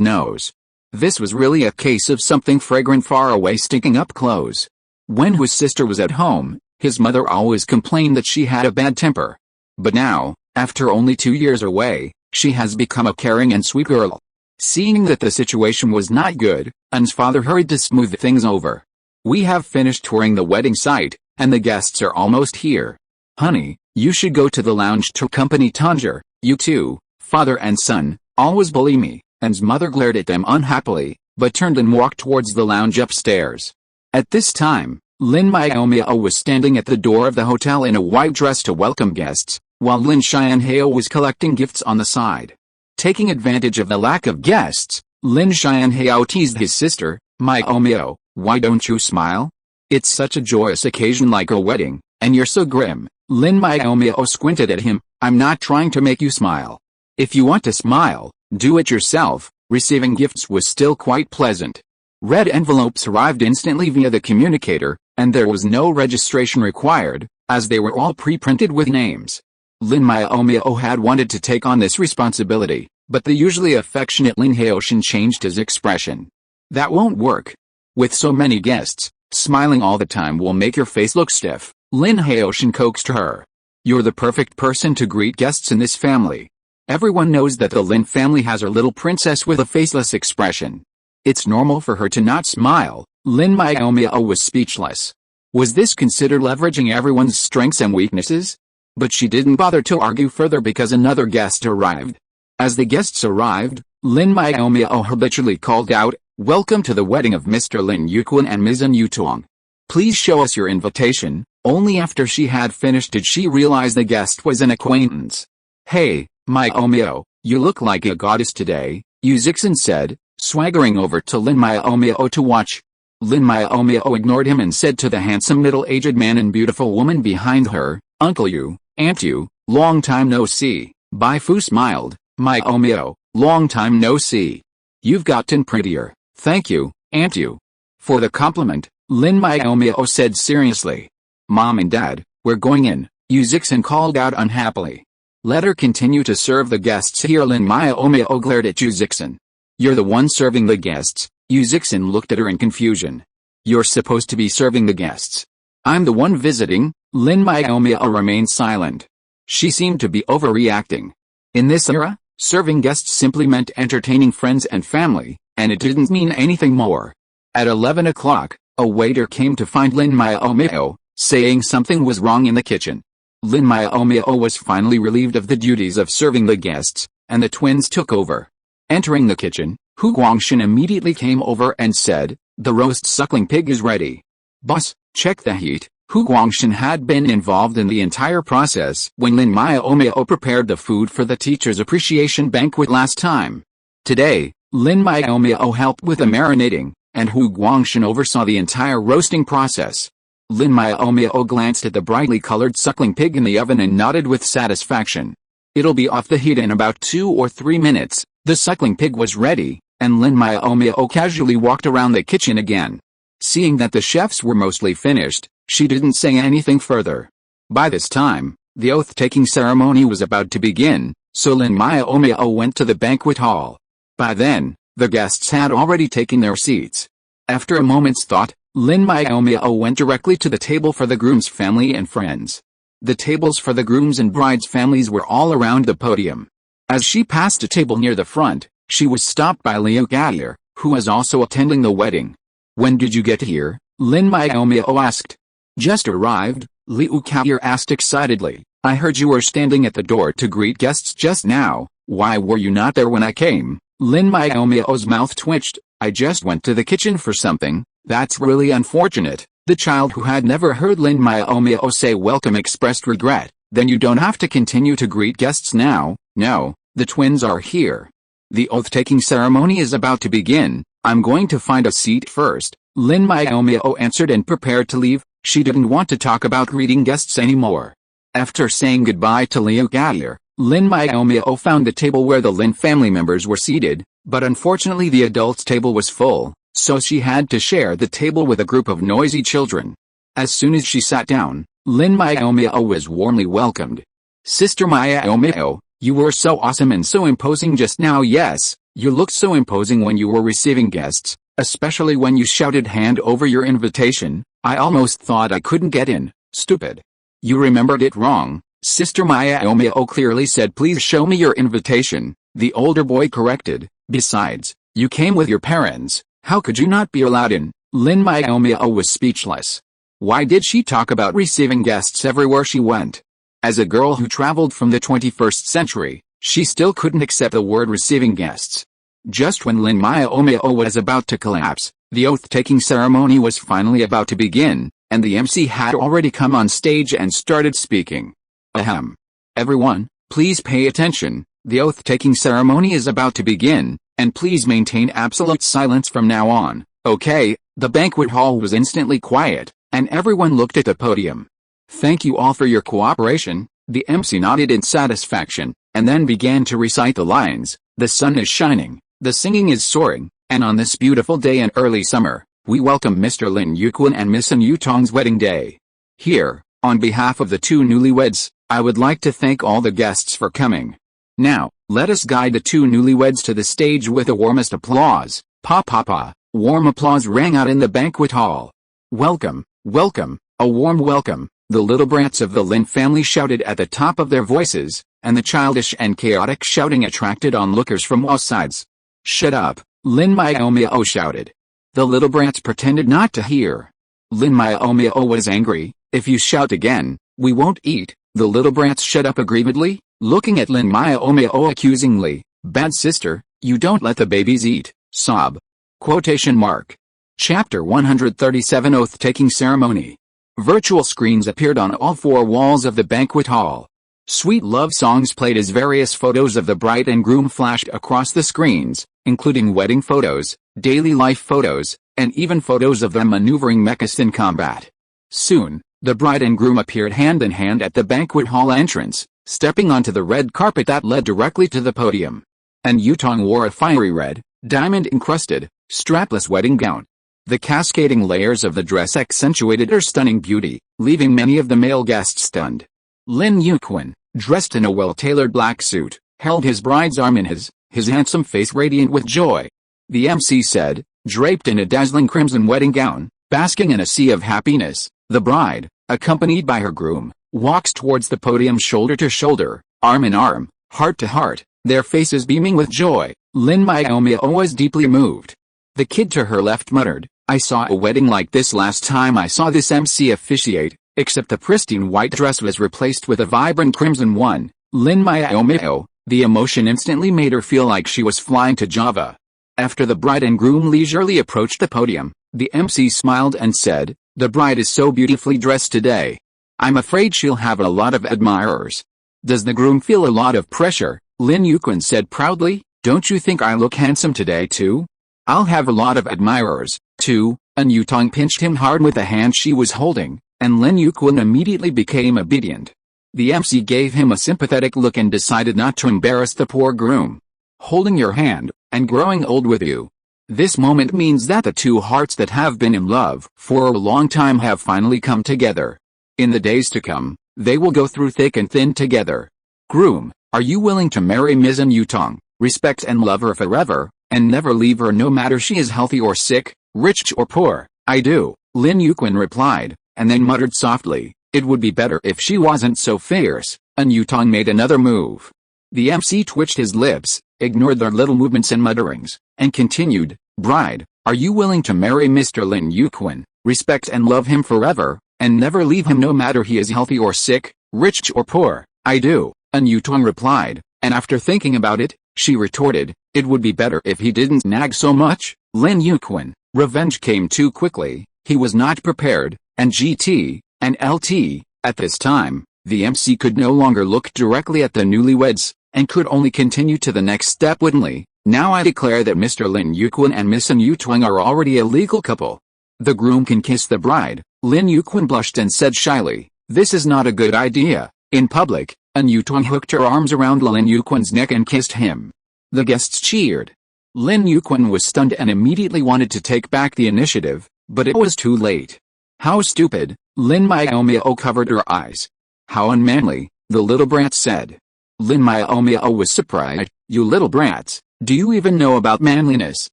[SPEAKER 1] nose. This was really a case of something fragrant far away sticking up close. When his sister was at home, his mother always complained that she had a bad temper. But now, after only 2 years away, she has become a caring and sweet girl. Seeing that the situation was not good, Yin's father hurried to smooth things over. We have finished touring the wedding site, and the guests are almost here. Honey, you should go to the lounge to accompany Tunja. You two, father and son, always bully me. Yin's mother glared at them unhappily, but turned and walked towards the lounge upstairs. At this time, Lin Miaomiao was standing at the door of the hotel in a white dress to welcome guests, while Lin Xianhao was collecting gifts on the side. Taking advantage of the lack of guests, Lin Xianhao teased his sister, Miaomiao, why don't you smile? It's such a joyous occasion like a wedding, and you're so grim. Lin Miaomiao squinted at him. I'm not trying to make you smile. If you want to smile, do it yourself. Receiving gifts was still quite pleasant. Red envelopes arrived instantly via the communicator, and there was no registration required, as they were all pre-printed with names. Lin Miaomiao had wanted to take on this responsibility, but the usually affectionate Lin Haoshan changed his expression. That won't work. With so many guests, smiling all the time will make your face look stiff, Lin Haoshan coaxed her. You're the perfect person to greet guests in this family. Everyone knows that the Lin family has a little princess with a faceless expression. It's normal for her to not smile. Lin Miaomiao was speechless. Was this considered leveraging everyone's strengths and weaknesses? But she didn't bother to argue further because another guest arrived. As the guests arrived, Lin Miaomiao habitually called out, Welcome to the wedding of Mr. Lin Yuquan and Ms. Yutong. Please show us your invitation. Only after she had finished did she realize the guest was an acquaintance. Hey, Miaomiao, you look like a goddess today, Yu Zixin said, swaggering over to Lin Miaomiao to watch. Lin Miaomiao ignored him and said to the handsome middle-aged man and beautiful woman behind her, Uncle Yu, Aunt Yu, long time no see. Bai Fu smiled. Miaomiao, long time no see. You've gotten prettier. Thank you, Aunt Yu. For the compliment, Lin Miaomiao said seriously. Mom and Dad, we're going in, Yu Zixin called out unhappily. Let her continue to serve the guests here. Lin Miaomiao glared at Yu Zixin. You're the one serving the guests. Yu Zixin looked at her in confusion. You're supposed to be serving the guests. I'm the one visiting. Lin Miaomiao remained silent. She seemed to be overreacting. In this era, serving guests simply meant entertaining friends and family, and it didn't mean anything more. At 11 o'clock, a waiter came to find Lin Miaomiao, saying something was wrong in the kitchen. Lin Miaomiao was finally relieved of the duties of serving the guests, and the twins took over. Entering the kitchen, Hu Guangshan immediately came over and said, The roast suckling pig is ready. Boss, check the heat. Hu Guangshan had been involved in the entire process when Lin Miaomiao prepared the food for the teacher's appreciation banquet last time. Today, Lin Miaomiao helped with the marinating, and Hu Guangshan oversaw the entire roasting process. Lin Miaomiao glanced at the brightly colored suckling pig in the oven and nodded with satisfaction. It'll be off the heat in about 2 or 3 minutes. The suckling pig was ready, and Lin Miaomiao casually walked around the kitchen again. Seeing that the chefs were mostly finished, she didn't say anything further. By this time, the oath-taking ceremony was about to begin, so Lin Miaomiao went to the banquet hall. By then, the guests had already taken their seats. After a moment's thought, Lin Miaomiao went directly to the table for the groom's family and friends. The tables for the groom's and bride's families were all around the podium. As she passed a table near the front, she was stopped by Liu Gadier, who was also attending the wedding. "When did you get here?" Lin Miaomiao asked. "Just arrived," Liu Gadier asked excitedly. "I heard you were standing at the door to greet guests just now. Why were you not there when I came?" Lin Miaomiao's mouth twitched. "I just went to the kitchen for something." "That's really unfortunate." The child, who had never heard Lin Miaomiao say welcome, expressed regret. "Then you don't have to continue to greet guests now." "No, the twins are here. The oath-taking ceremony is about to begin. I'm going to find a seat first," Lin Miaomiao answered and prepared to leave. She didn't want to talk about greeting guests anymore. After saying goodbye to Liu Gadier, Lin Miaomiao found the table where the Lin family members were seated, but unfortunately the adults' table was full, so she had to share the table with a group of noisy children. As soon as she sat down, Lin Miaomiao was warmly welcomed. "Sister Miaomiao, you were so awesome and so imposing just now." "Yes, you looked so imposing when you were receiving guests, especially when you shouted hand over your invitation. I almost thought I couldn't get in." "Stupid. You remembered it wrong," Sister Miaomiao clearly said. "Please show me your invitation," the older boy corrected. "Besides, you came with your parents. How could you not be allowed in?" Lin Miaomiao was speechless. Why did she talk about receiving guests everywhere she went? As a girl who traveled from the 21st century, she still couldn't accept the word receiving guests. Just when Lin Miaomiao was about to collapse, the oath-taking ceremony was finally about to begin, and the MC had already come on stage and started speaking. Ahem. "Everyone, please pay attention. The oath-taking ceremony is about to begin, and please maintain absolute silence from now on." "Okay." The banquet hall was instantly quiet, and everyone looked at the podium. "Thank you all for your cooperation," the MC nodded in satisfaction, and then began to recite the lines. "The sun is shining, the singing is soaring, and on this beautiful day in early summer, we welcome Mr. Lin Yuquan and Miss An Yutong's wedding day. Here, on behalf of the two newlyweds, I would like to thank all the guests for coming. Now, let us guide the two newlyweds to the stage with the warmest applause." Pa pa pa. Warm applause rang out in the banquet hall. "Welcome, welcome, a warm welcome," the little brats of the Lin family shouted at the top of their voices, and the childish and chaotic shouting attracted onlookers from all sides. "Shut up," Lin Miaomiao shouted. The little brats pretended not to hear. Lin Miaomiao was angry. "If you shout again, we won't eat." The little brats shut up aggrievedly, looking at Lin Miaomiao accusingly. "Bad sister, you don't let the babies eat." Sob. Quotation mark. Chapter 137 Oath-Taking Ceremony. Virtual screens appeared on all four walls of the banquet hall. Sweet love songs played as various photos of the bride and groom flashed across the screens, including wedding photos, daily life photos, and even photos of them maneuvering mechas in combat. Soon, the bride and groom appeared hand in hand at the banquet hall entrance, stepping onto the red carpet that led directly to the podium. And Yutong wore a fiery red, diamond-encrusted, strapless wedding gown. The cascading layers of the dress accentuated her stunning beauty, leaving many of the male guests stunned. Lin Yuquan, dressed in a well-tailored black suit, held his bride's arm in his handsome face radiant with joy. The MC said, draped in a dazzling crimson wedding gown, basking in a sea of happiness, the bride, accompanied by her groom, walks towards the podium shoulder to shoulder, arm in arm, heart to heart, their faces beaming with joy. Lin Miaomiao was deeply moved. The kid to her left muttered, "I saw a wedding like this last time I saw this MC officiate, except the pristine white dress was replaced with a vibrant crimson one." Lin Miaomiao, the emotion instantly made her feel like she was flying to Java. After the bride and groom leisurely approached the podium, The MC smiled and said, "The bride is so beautifully dressed today. I'm afraid she'll have a lot of admirers." "Does the groom feel a lot of pressure?" Lin Yuquan said proudly. "Don't you think I look handsome today too? I'll have a lot of admirers, too." An Yutong pinched him hard with the hand she was holding, and Lin Yuquan immediately became obedient. The MC gave him a sympathetic look and decided not to embarrass the poor groom. "Holding your hand, and growing old with you. This moment means that the two hearts that have been in love for a long time have finally come together. In the days to come, they will go through thick and thin together. Groom, are you willing to marry Ms. An Yutong, respect and love her forever, and never leave her no matter she is healthy or sick, rich or poor?" "I do," Lin Yuquan replied, and then muttered softly, "It would be better if she wasn't so fierce." An Yutong made another move. The MC twitched his lips, ignored their little movements and mutterings, and continued, "Bride, are you willing to marry Mr. Lin Yuquan, respect and love him forever, and never leave him no matter he is healthy or sick, rich or poor?" "I do," An Yutong replied, and after thinking about it, she retorted, "It would be better if he didn't nag so much." Lin Yuquan, revenge came too quickly. He was not prepared, and GT, and LT, at this time, the MC could no longer look directly at the newlyweds, and could only continue to the next step woodenly. "Now I declare that Mr. Lin Yuquan and Miss An Yutong are already a legal couple. The groom can kiss the bride." Lin Yuquan blushed and said shyly, "This is not a good idea." In public, An Yutong hooked her arms around Lin Yuquan's neck and kissed him. The guests cheered. Lin Yuquan was stunned and immediately wanted to take back the initiative, but it was too late. "How stupid!" Lin Miaomiao covered her eyes. "How unmanly," the little brat said. Lin Miaomiao was surprised. "You little brats, do you even know about manliness?"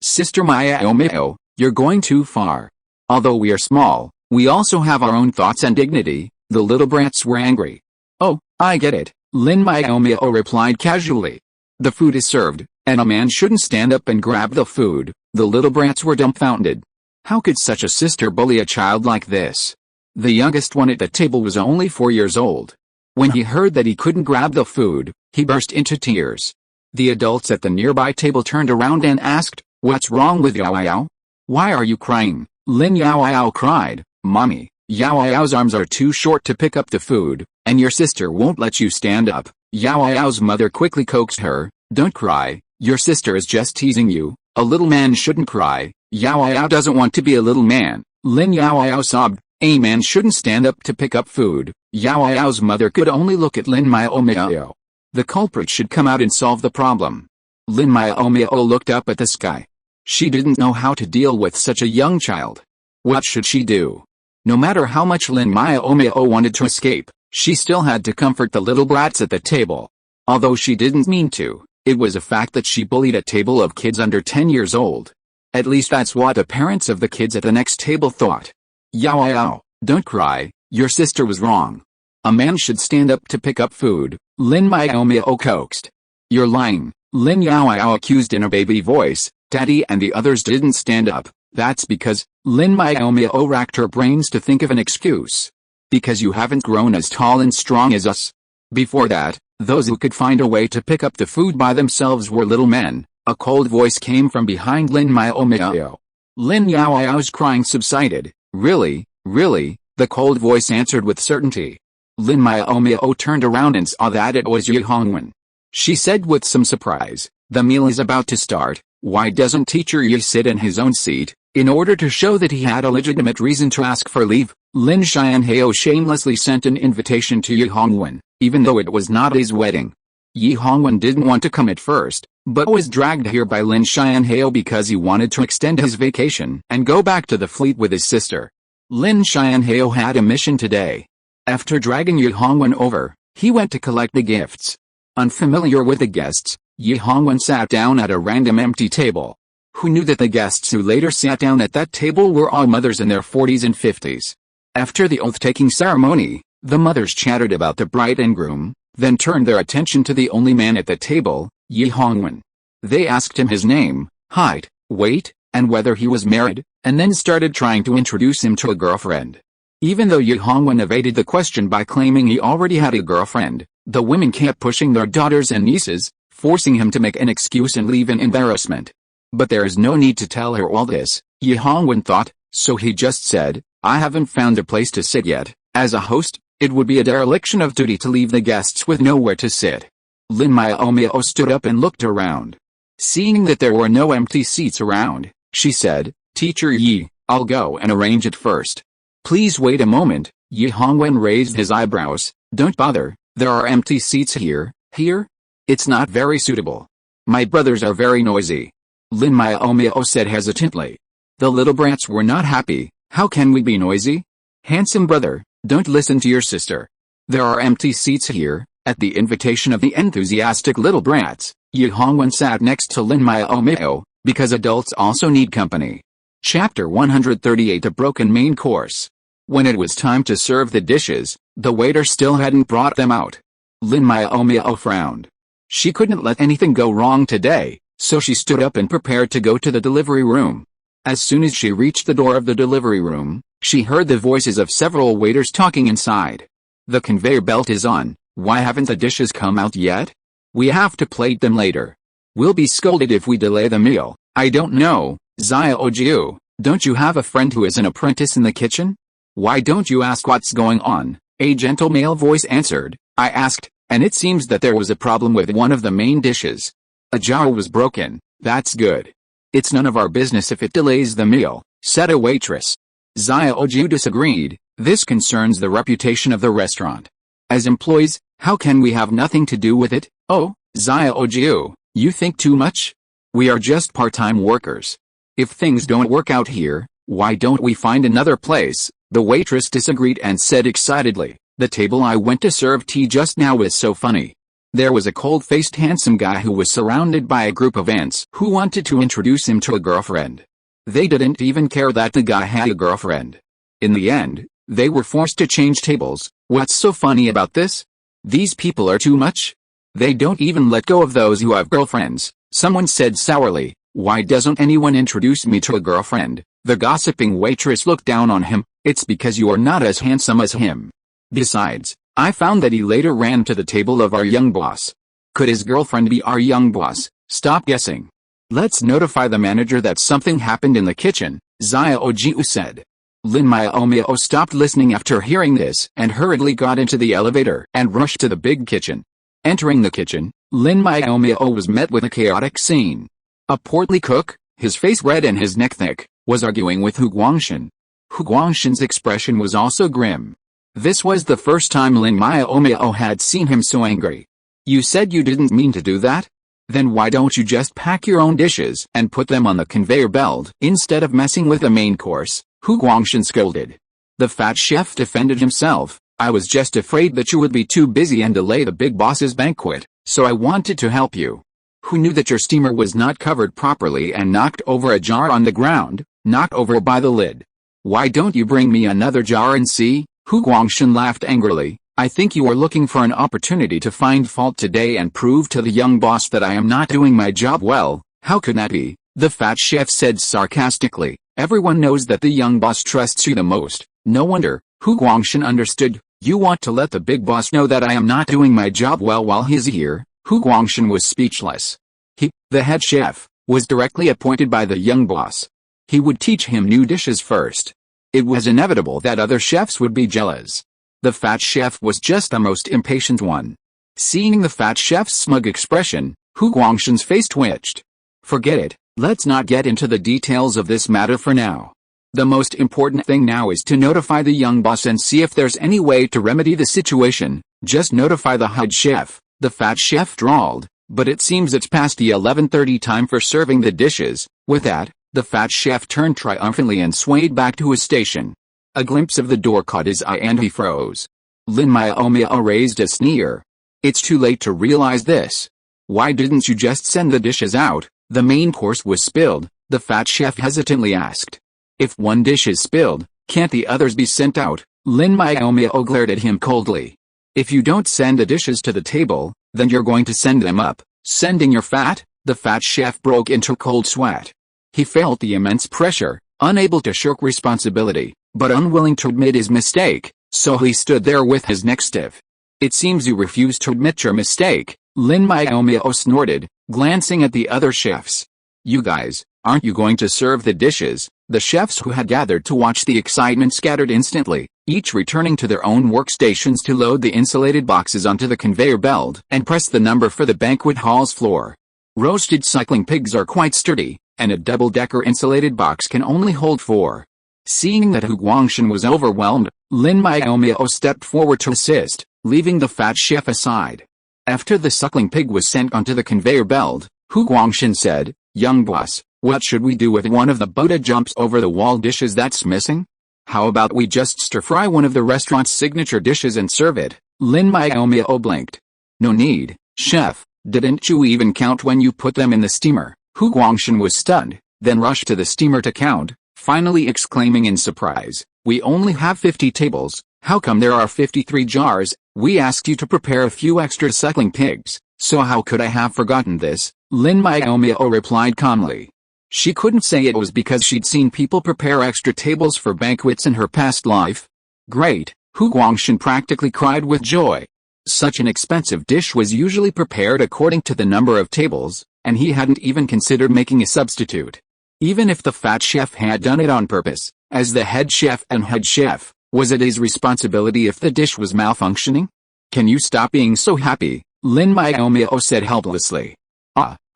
[SPEAKER 1] "Sister Miaomiao, you're going too far. Although we are small, we also have our own thoughts and dignity." The little brats were angry. "Oh, I get it," Lin Miaomiao replied casually. "The food is served, and a man shouldn't stand up and grab the food." The little brats were dumbfounded. How could such a sister bully a child like this? The youngest one at the table was only 4 years old. When he heard that he couldn't grab the food, he burst into tears. The adults at the nearby table turned around and asked, "What's wrong with Yao Yao? Why are you crying?" Lin Yao Yao cried, "Mommy, Yao Yao's arms are too short to pick up the food, and your sister won't let you stand up." Yao Yao's mother quickly coaxed her, "Don't cry, your sister is just teasing you. A little man shouldn't cry." Yao Yao doesn't want to be a little man. Lin Yao Yao sobbed, "A man shouldn't stand up to pick up food." Yao Yao's mother could only look at Lin Miaomiao. The culprit should come out and solve the problem. Lin Miaomiao looked up at the sky. She didn't know how to deal with such a young child. What should she do? No matter how much Lin Miaomiao wanted to escape, she still had to comfort the little brats at the table. Although she didn't mean to, it was a fact that she bullied a table of kids under 10 years old. At least that's what the parents of the kids at the next table thought. "Yao Yao, don't cry, your sister was wrong. A man should stand up to pick up food," Lin Miaomiao coaxed. "You're lying," Lin Yao Yao accused in a baby voice. "Daddy and the others didn't stand up." "That's because," Lin Miaomiao racked her brains to think of an excuse. "Because you haven't grown as tall and strong as us. Before that, those who could find a way to pick up the food by themselves were little men." A cold voice came from behind Lin Miaomiao. Lin Yao Yao's crying subsided. "Really, really?" the cold voice answered with certainty. Lin Miaomiao turned around and saw that it was Yi Hongwen. She said with some surprise, "The meal is about to start. Why doesn't teacher Yi sit in his own seat?" In order to show that he had a legitimate reason to ask for leave, Lin Xianhao shamelessly sent an invitation to Yi Hongwen, even though it was not his wedding. Yi Hongwen didn't want to come at first, but was dragged here by Lin Xianhao because he wanted to extend his vacation and go back to the fleet with his sister. Lin Xianhao had a mission today. After dragging Yi Hongwen over, he went to collect the gifts. Unfamiliar with the guests, Yi Hongwen sat down at a random empty table. Who knew that the guests who later sat down at that table were all mothers in their 40s and 50s? After the oath-taking ceremony, the mothers chattered about the bride and groom, then turned their attention to the only man at the table, Yi Hongwen. They asked him his name, height, weight, and whether he was married, and then started trying to introduce him to a girlfriend. Even though Yi Hongwen evaded the question by claiming he already had a girlfriend, the women kept pushing their daughters and nieces, forcing him to make an excuse and leave in embarrassment. But there is no need to tell her all this, Yi Hongwen thought. So he just said, I haven't found a place to sit yet. As a host, it would be a dereliction of duty to leave the guests with nowhere to sit. Lin Miaomiao stood up and looked around. Seeing that there were no empty seats around, she said, Teacher Yi, I'll go and arrange it first. Please wait a moment. Yi Hongwen raised his eyebrows. Don't bother, there are empty seats here. Here? It's not very suitable. My brothers are very noisy. Lin Miaomiao said hesitantly. The little brats were not happy. How can we be noisy? Handsome brother, don't listen to your sister. There are empty seats here. At the invitation of the enthusiastic little brats, Yi Hongwen sat next to Lin Miaomiao, because adults also need company. Chapter 138 A Broken Main Course. When it was time to serve the dishes, the waiter still hadn't brought them out. Lin Miaomiao frowned. She couldn't let anything go wrong today, so she stood up and prepared to go to the delivery room. As soon as she reached the door of the delivery room, she heard the voices of several waiters talking inside. The conveyor belt is on. Why haven't the dishes come out yet? We have to plate them later. We'll be scolded if we delay the meal. I don't know, Xiaojiu, don't you have a friend who is an apprentice in the kitchen? Why don't you ask what's going on? A gentle male voice answered. I asked, and it seems that there was a problem with one of the main dishes. A jar was broken. That's good. It's none of our business if it delays the meal, said a waitress. Xiaojiu disagreed. This concerns the reputation of the restaurant. As employees, how can we have nothing to do with it? Oh, Xiaojiu, you think too much? We are just part-time workers. If things don't work out here, why don't we find another place? The waitress disagreed and said excitedly, the table I went to serve tea just now is so funny. There was a cold-faced handsome guy who was surrounded by a group of ants who wanted to introduce him to a girlfriend. They didn't even care that the guy had a girlfriend. In the end, they were forced to change tables. What's so funny about this? These people are too much. They don't even let go of those who have girlfriends. Someone said sourly, why doesn't anyone introduce me to a girlfriend? The gossiping waitress looked down on him. It's because you are not as handsome as him. Besides, I found that he later ran to the table of our young boss. Could his girlfriend be our young boss? Stop guessing. Let's notify the manager that something happened in the kitchen, Xiaojiu said. Lin Miaomiao stopped listening after hearing this and hurriedly got into the elevator and rushed to the big kitchen. Entering the kitchen, Lin Miaomiao was met with a chaotic scene. A portly cook, his face red and his neck thick, was arguing with Hu Guangshan. Hu Guangshan's expression was also grim. This was the first time Lin Miaomiao had seen him so angry. You said you didn't mean to do that? Then why don't you just pack your own dishes and put them on the conveyor belt instead of messing with the main course? Hu Guangshan scolded. The fat chef defended himself. I was just afraid that you would be too busy and delay the big boss's banquet, so I wanted to help you. Who knew that your steamer was not covered properly and knocked over a jar on the ground, knocked over by the lid? Why don't you bring me another jar and see? Hu Guangshan laughed angrily. I think you are looking for an opportunity to find fault today and prove to the young boss that I am not doing my job well. How could that be? The fat chef said sarcastically. Everyone knows that the young boss trusts you the most. No wonder. Hu Guangshan understood. You want to let the big boss know that I am not doing my job well while he's here? Hu Guangshan was speechless. He, the head chef, was directly appointed by the young boss. He would teach him new dishes first. It was inevitable that other chefs would be jealous. The fat chef was just the most impatient one. Seeing the fat chef's smug expression, Hu Guangshan's face twitched. Forget it, let's not get into the details of this matter for now. The most important thing now is to notify the young boss and see if there's any way to remedy the situation. Just notify the head chef, the fat chef drawled, but it seems it's past the 11:30 time for serving the dishes. With that, the fat chef turned triumphantly and swayed back to his station. A glimpse of the door caught his eye and he froze. Lin Miaomiao raised a sneer. It's too late to realize this. Why didn't you just send the dishes out? The main course was spilled, the fat chef hesitantly asked. If one dish is spilled, can't the others be sent out? Lin Miaomiao glared at him coldly. If you don't send the dishes to the table, then you're going to send them up. Sending your fat? The fat chef broke into cold sweat. He felt the immense pressure, unable to shirk responsibility, but unwilling to admit his mistake, so he stood there with his neck stiff. It seems you refuse to admit your mistake, Lin Miaomiao snorted, glancing at the other chefs. You guys, Aren't you going to serve the dishes? The chefs who had gathered to watch the excitement scattered instantly, each returning to their own workstations to load the insulated boxes onto the conveyor belt and press the number for the banquet hall's floor. Roasted suckling pigs are quite sturdy, and a double-decker insulated box can only hold 4. Seeing that Hu Guangshan was overwhelmed, Lin Miaomiao stepped forward to assist, leaving the fat chef aside. After the suckling pig was sent onto the conveyor belt, Hu Guangshan said, "Young boss, what should we do with one of the Buddha jumps over the wall dishes that's missing? How about we just stir-fry one of the restaurant's signature dishes and serve it?" Lin Miaomiao blinked. "No need, chef, didn't you even count when you put them in the steamer?" Hu Guangshan was stunned, then rushed to the steamer to count, finally exclaiming in surprise, "We only have 50 tables, how come there are 53 jars? We asked you to prepare a few extra suckling pigs, so how could I have forgotten this?" Lin Miaomiao replied calmly. She couldn't say it was because she'd seen people prepare extra tables for banquets in her past life. Great, Hu Guangshan practically cried with joy. Such an expensive dish was usually prepared according to the number of tables, and he hadn't even considered making a substitute. Even if the fat chef had done it on purpose, as the head chef and head chef, was it his responsibility if the dish was malfunctioning? "Can you stop being so happy?" Lin Miaomiao said helplessly.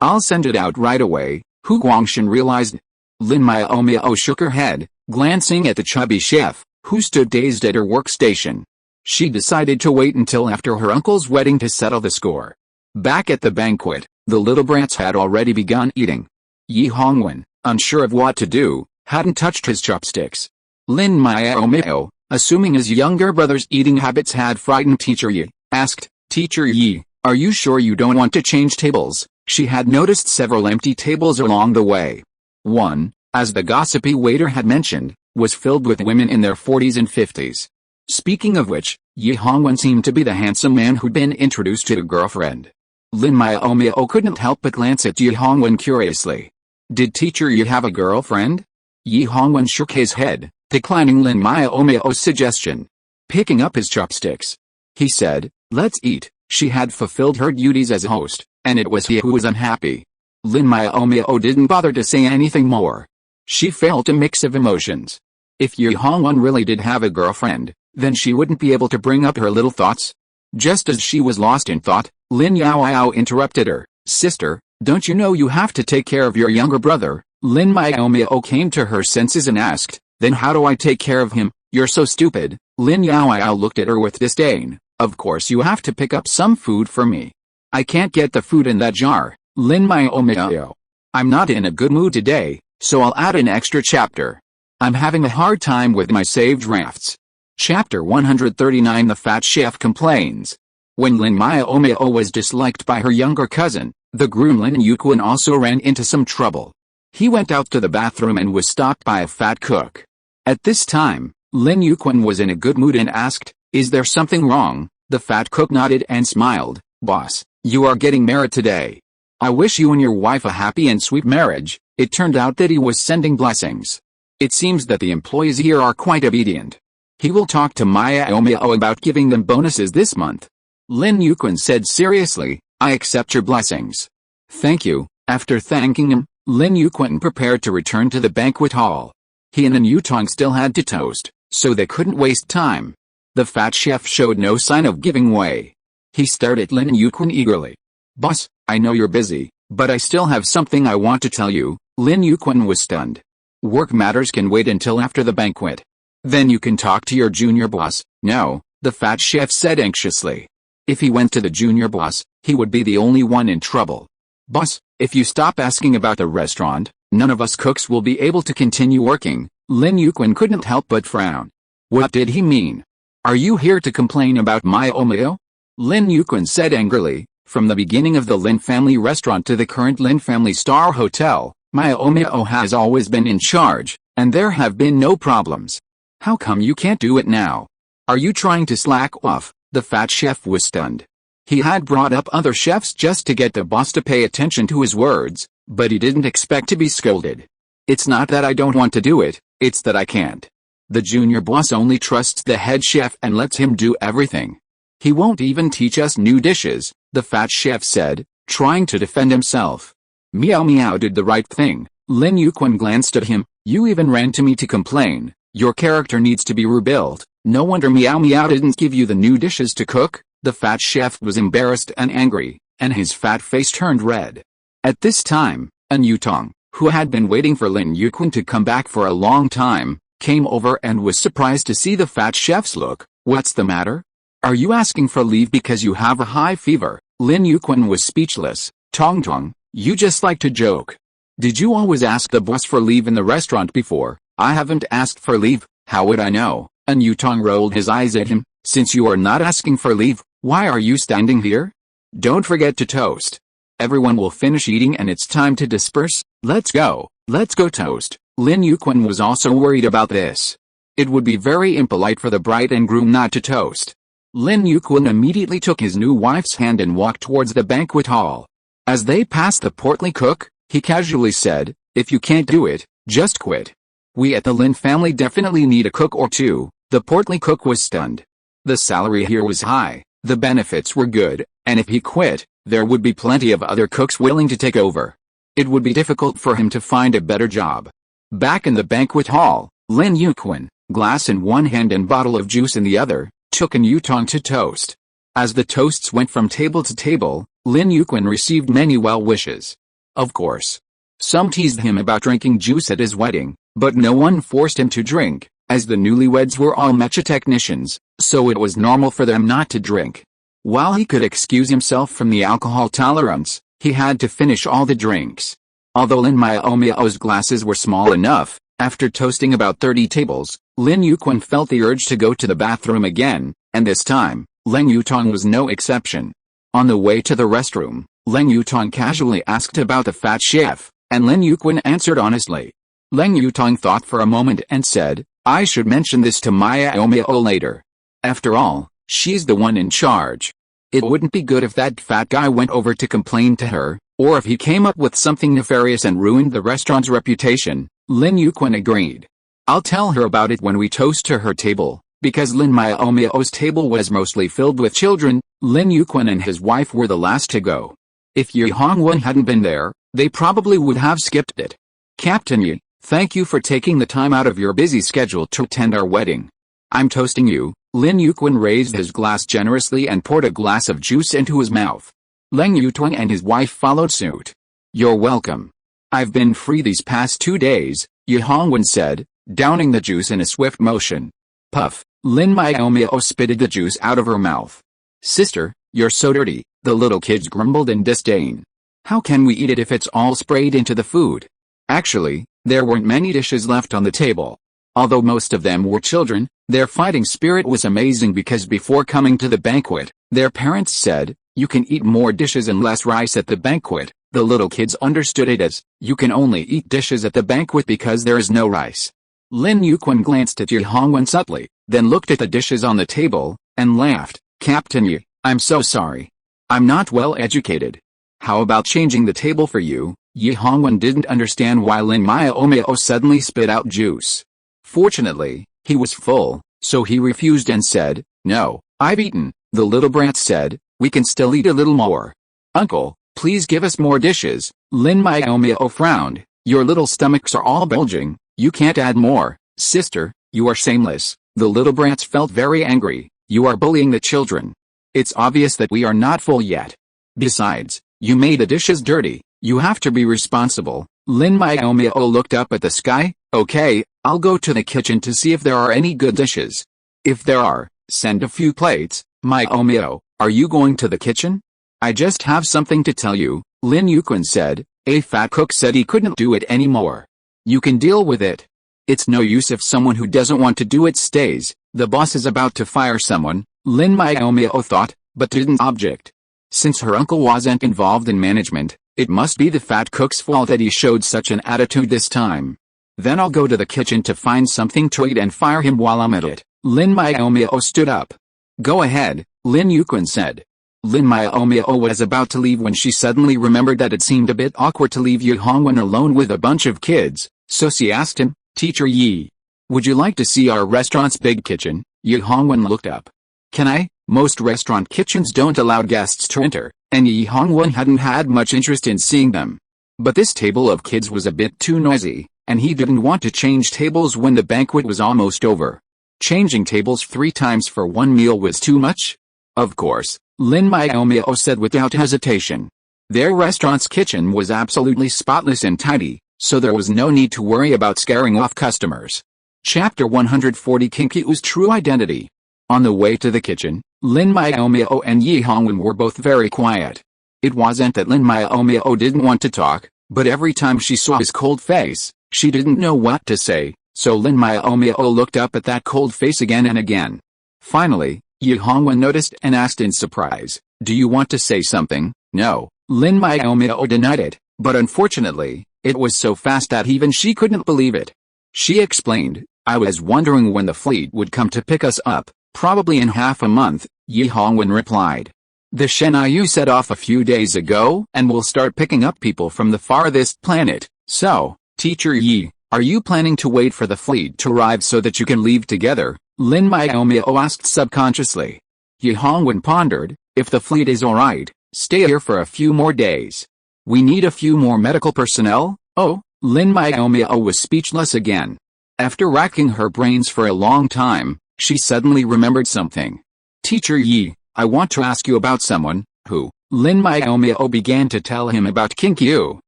[SPEAKER 1] I'll send it out right away," Hu Guangshan realized. Lin Miaomiao shook her head, glancing at the chubby chef, who stood dazed at her workstation. She decided to wait until after her uncle's wedding to settle the score. Back at the banquet, the little brats had already begun eating. Yi Hongwen, unsure of what to do, hadn't touched his chopsticks. Lin Miaomiao, assuming his younger brother's eating habits had frightened Teacher Yi, asked, "Teacher Yi, are you sure you don't want to change tables?" She had noticed several empty tables along the way. One, as the gossipy waiter had mentioned, was filled with women in their 40s and 50s. Speaking of which, Yi Hongwen seemed to be the handsome man who'd been introduced to a girlfriend. Lin Miaomiao couldn't help but glance at Yi Hongwen curiously. "Did Teacher Yi have a girlfriend?" Yi Hongwen shook his head, declining Lin Miaomiao's suggestion. Picking up his chopsticks, he said, "Let's eat." She had fulfilled her duties as a host, and it was he who was unhappy. Lin Miaomiao didn't bother to say anything more. She felt a mix of emotions. If Yi Hongwen really did have a girlfriend, then she wouldn't be able to bring up her little thoughts. Just as she was lost in thought, Lin Miaomiao interrupted her. "Sister, don't you know you have to take care of your younger brother?" Lin Miaomiao came to her senses and asked, "Then how do I take care of him? You're so stupid." Lin Miaomiao looked at her with disdain. "Of course you have to pick up some food for me. I can't get the food in that jar, Lin Miaomiao. I'm not in a good mood today, so I'll add an extra chapter. I'm having a hard time with my saved drafts." Chapter 139 The Fat Chef Complains. When Lin Miaomiao was disliked by her younger cousin, the groom Lin Yuquan also ran into some trouble. He went out to the bathroom and was stopped by a fat cook. At this time, Lin Yuquan was in a good mood and asked, "Is there something wrong?" The fat cook nodded and smiled. "Boss, you are getting married today. I wish you and your wife a happy and sweet marriage." It turned out that he was sending blessings. It seems that the employees here are quite obedient. He will talk to Miaomiao about giving them bonuses this month. Lin Yuquan said seriously, "I accept your blessings." "Thank you." After thanking him, Lin Yuquan prepared to return to the banquet hall. He and Lin Yutong still had to toast, so they couldn't waste time. The fat chef showed no sign of giving way. He stared at Lin Yuquan eagerly. "Boss, I know you're busy, but I still have something I want to tell you." Lin Yuquan was stunned. "Work matters can wait until after the banquet. Then you can talk to your junior boss." "No," the fat chef said anxiously. If he went to the junior boss, he would be the only one in trouble. "Boss, if you stop asking about the restaurant, none of us cooks will be able to continue working." Lin Yuquan couldn't help but frown. What did he mean? "Are you here to complain about Miaomiao?" Lin Yuquan said angrily. From the beginning of the Lin family restaurant to the current Lin family star hotel, Miaomiao has always been in charge, and there have been no problems. How come you can't do it now? Are you trying to slack off? The fat chef was stunned. He had brought up other chefs just to get the boss to pay attention to his words, but he didn't expect to be scolded. "It's not that I don't want to do it, it's that I can't. The junior boss only trusts the head chef and lets him do everything. He won't even teach us new dishes," the fat chef said, trying to defend himself. Miaomiao did the right thing. Lin Yuquan glanced at him. You even ran to me to complain. Your character needs to be rebuilt. No wonder Miaomiao didn't give you the new dishes to cook. The fat chef was embarrassed and angry, and his fat face turned red. At this time, An Yutong, who had been waiting for Lin Yuquan to come back for a long time, came over and was surprised to see the fat chef's look. What's the matter? Are you asking for leave because you have a high fever? Lin Yuquan was speechless. Tong, you just like to joke. Did you always ask the boss for leave in the restaurant before? I haven't asked for leave. How would I know? An Yutong rolled his eyes at him. Since you are not asking for leave, why are you standing here? Don't forget to toast. Everyone will finish eating and it's time to disperse. Let's go toast. Lin Yuquan was also worried about this. It would be very impolite for the bride and groom not to toast. Lin Yuquan immediately took his new wife's hand and walked towards the banquet hall. As they passed the portly cook, he casually said, if you can't do it, just quit. We at the Lin family definitely need a cook or two. The portly cook was stunned. The salary here was high, the benefits were good, and if he quit, there would be plenty of other cooks willing to take over. It would be difficult for him to find a better job. Back in the banquet hall, Lin Yuquan, glass in one hand and bottle of juice in the other, took An Yutong to toast. As the toasts went from table to table, Lin Yuquan received many well wishes. Of course. Some teased him about drinking juice at his wedding, but no one forced him to drink, as the newlyweds were all mecha technicians, so it was normal for them not to drink. While he could excuse himself from the alcohol tolerance, he had to finish all the drinks. Although Lin Miaomiao's glasses were small enough, after toasting about 30 tables, Lin Yuquan felt the urge to go to the bathroom again, and this time, Lin Yutong was no exception. On the way to the restroom, Lin Yutong casually asked about the fat chef, and Lin Yuquan answered honestly. Lin Yutong thought for a moment and said, I should mention this to Miaomiao later. After all, she's the one in charge. It wouldn't be good if that fat guy went over to complain to her, or if he came up with something nefarious and ruined the restaurant's reputation. Lin Yuquan agreed. I'll tell her about it when we toast to her table. Because Lin Miaomiao's table was mostly filled with children, Lin Yuquan and his wife were the last to go. If Yi Hongwen hadn't been there, they probably would have skipped it. Captain Yi, thank you for taking the time out of your busy schedule to attend our wedding. I'm toasting you. Lin Yuquan raised his glass generously and poured a glass of juice into his mouth. Lin Yutong and his wife followed suit. You're welcome. I've been free these past 2 days, Yi Hongwen said, downing the juice in a swift motion. Puff. Lin Miaomiao spitted the juice out of her mouth. Sister, you're so dirty, the little kids grumbled in disdain. How can we eat it if it's all sprayed into the food? Actually, there weren't many dishes left on the table. Although most of them were children, their fighting spirit was amazing because before coming to the banquet, their parents said, you can eat more dishes and less rice at the banquet. The little kids understood it as, you can only eat dishes at the banquet because there is no rice. Lin Yuquan glanced at Yi Hongwen subtly, then looked at the dishes on the table, and laughed. Captain Yi, I'm so sorry. I'm not well educated. How about changing the table for you? Yi Hongwen didn't understand why Lin Miaomiao suddenly spit out juice. Fortunately, he was full, so he refused and said, no, I've eaten. The little brat said, we can still eat a little more. Uncle, please give us more dishes. Lin Miaomiao frowned. Your little stomachs are all bulging. You can't add more. Sister, you are shameless. The little brats felt very angry. You are bullying the children. It's obvious that we are not full yet. Besides, you made the dishes dirty. You have to be responsible. Lin Miaomiao looked up at the sky. Okay, I'll go to the kitchen to see if there are any good dishes. If there are, send a few plates. Miaomiao, are you going to the kitchen? I just have something to tell you, Lin Yuquan said. A fat cook said he couldn't do it anymore. You can deal with it. It's no use if someone who doesn't want to do it stays. The boss is about to fire someone, Lin Miaomiao thought, but didn't object. Since her uncle wasn't involved in management, it must be the fat cook's fault that he showed such an attitude this time. Then I'll go to the kitchen to find something to eat and fire him while I'm at it. Lin Miaomiao stood up. Go ahead, Lin Yuquan said. Lin Miaomiao was about to leave when she suddenly remembered that it seemed a bit awkward to leave Yi Hongwen alone with a bunch of kids, so she asked him, Teacher Yi, would you like to see our restaurant's big kitchen? Yi Hongwen looked up. Can I? Most restaurant kitchens don't allow guests to enter, and Yi Hongwen hadn't had much interest in seeing them. But this table of kids was a bit too noisy, and he didn't want to change tables when the banquet was almost over. Changing tables 3 times for one meal was too much? Of course, Lin Miaomiao said without hesitation. Their restaurant's kitchen was absolutely spotless and tidy, so there was no need to worry about scaring off customers. Chapter 140 Kinkyu's True Identity. On the way to the kitchen, Lin Miaomiao and Yi Hongwen were both very quiet. It wasn't that Lin Miaomiao didn't want to talk, but every time she saw his cold face, she didn't know what to say, so Lin Miaomiao looked up at that cold face again and again. Finally, Yi Hongwen noticed and asked in surprise, "Do you want to say something?" "No," Lin Miaomiao denied it, but unfortunately, it was so fast that even she couldn't believe it. She explained, "I was wondering when the fleet would come to pick us up, probably in half a month," Yi Hongwen replied. "The Shenyu set off a few days ago and will start picking up people from the farthest planet, so, Teacher Yi, are you planning to wait for the fleet to arrive so that you can leave together?" Lin Miaomiao asked subconsciously. Yi Hongwen pondered, "If the fleet is alright, stay here for a few more days. We need a few more medical personnel." "Oh," Lin Miaomiao was speechless again. After racking her brains for a long time, she suddenly remembered something. "Teacher Yi, I want to ask you about someone." "Who?" Lin Miaomiao began to tell him about Kinkyu,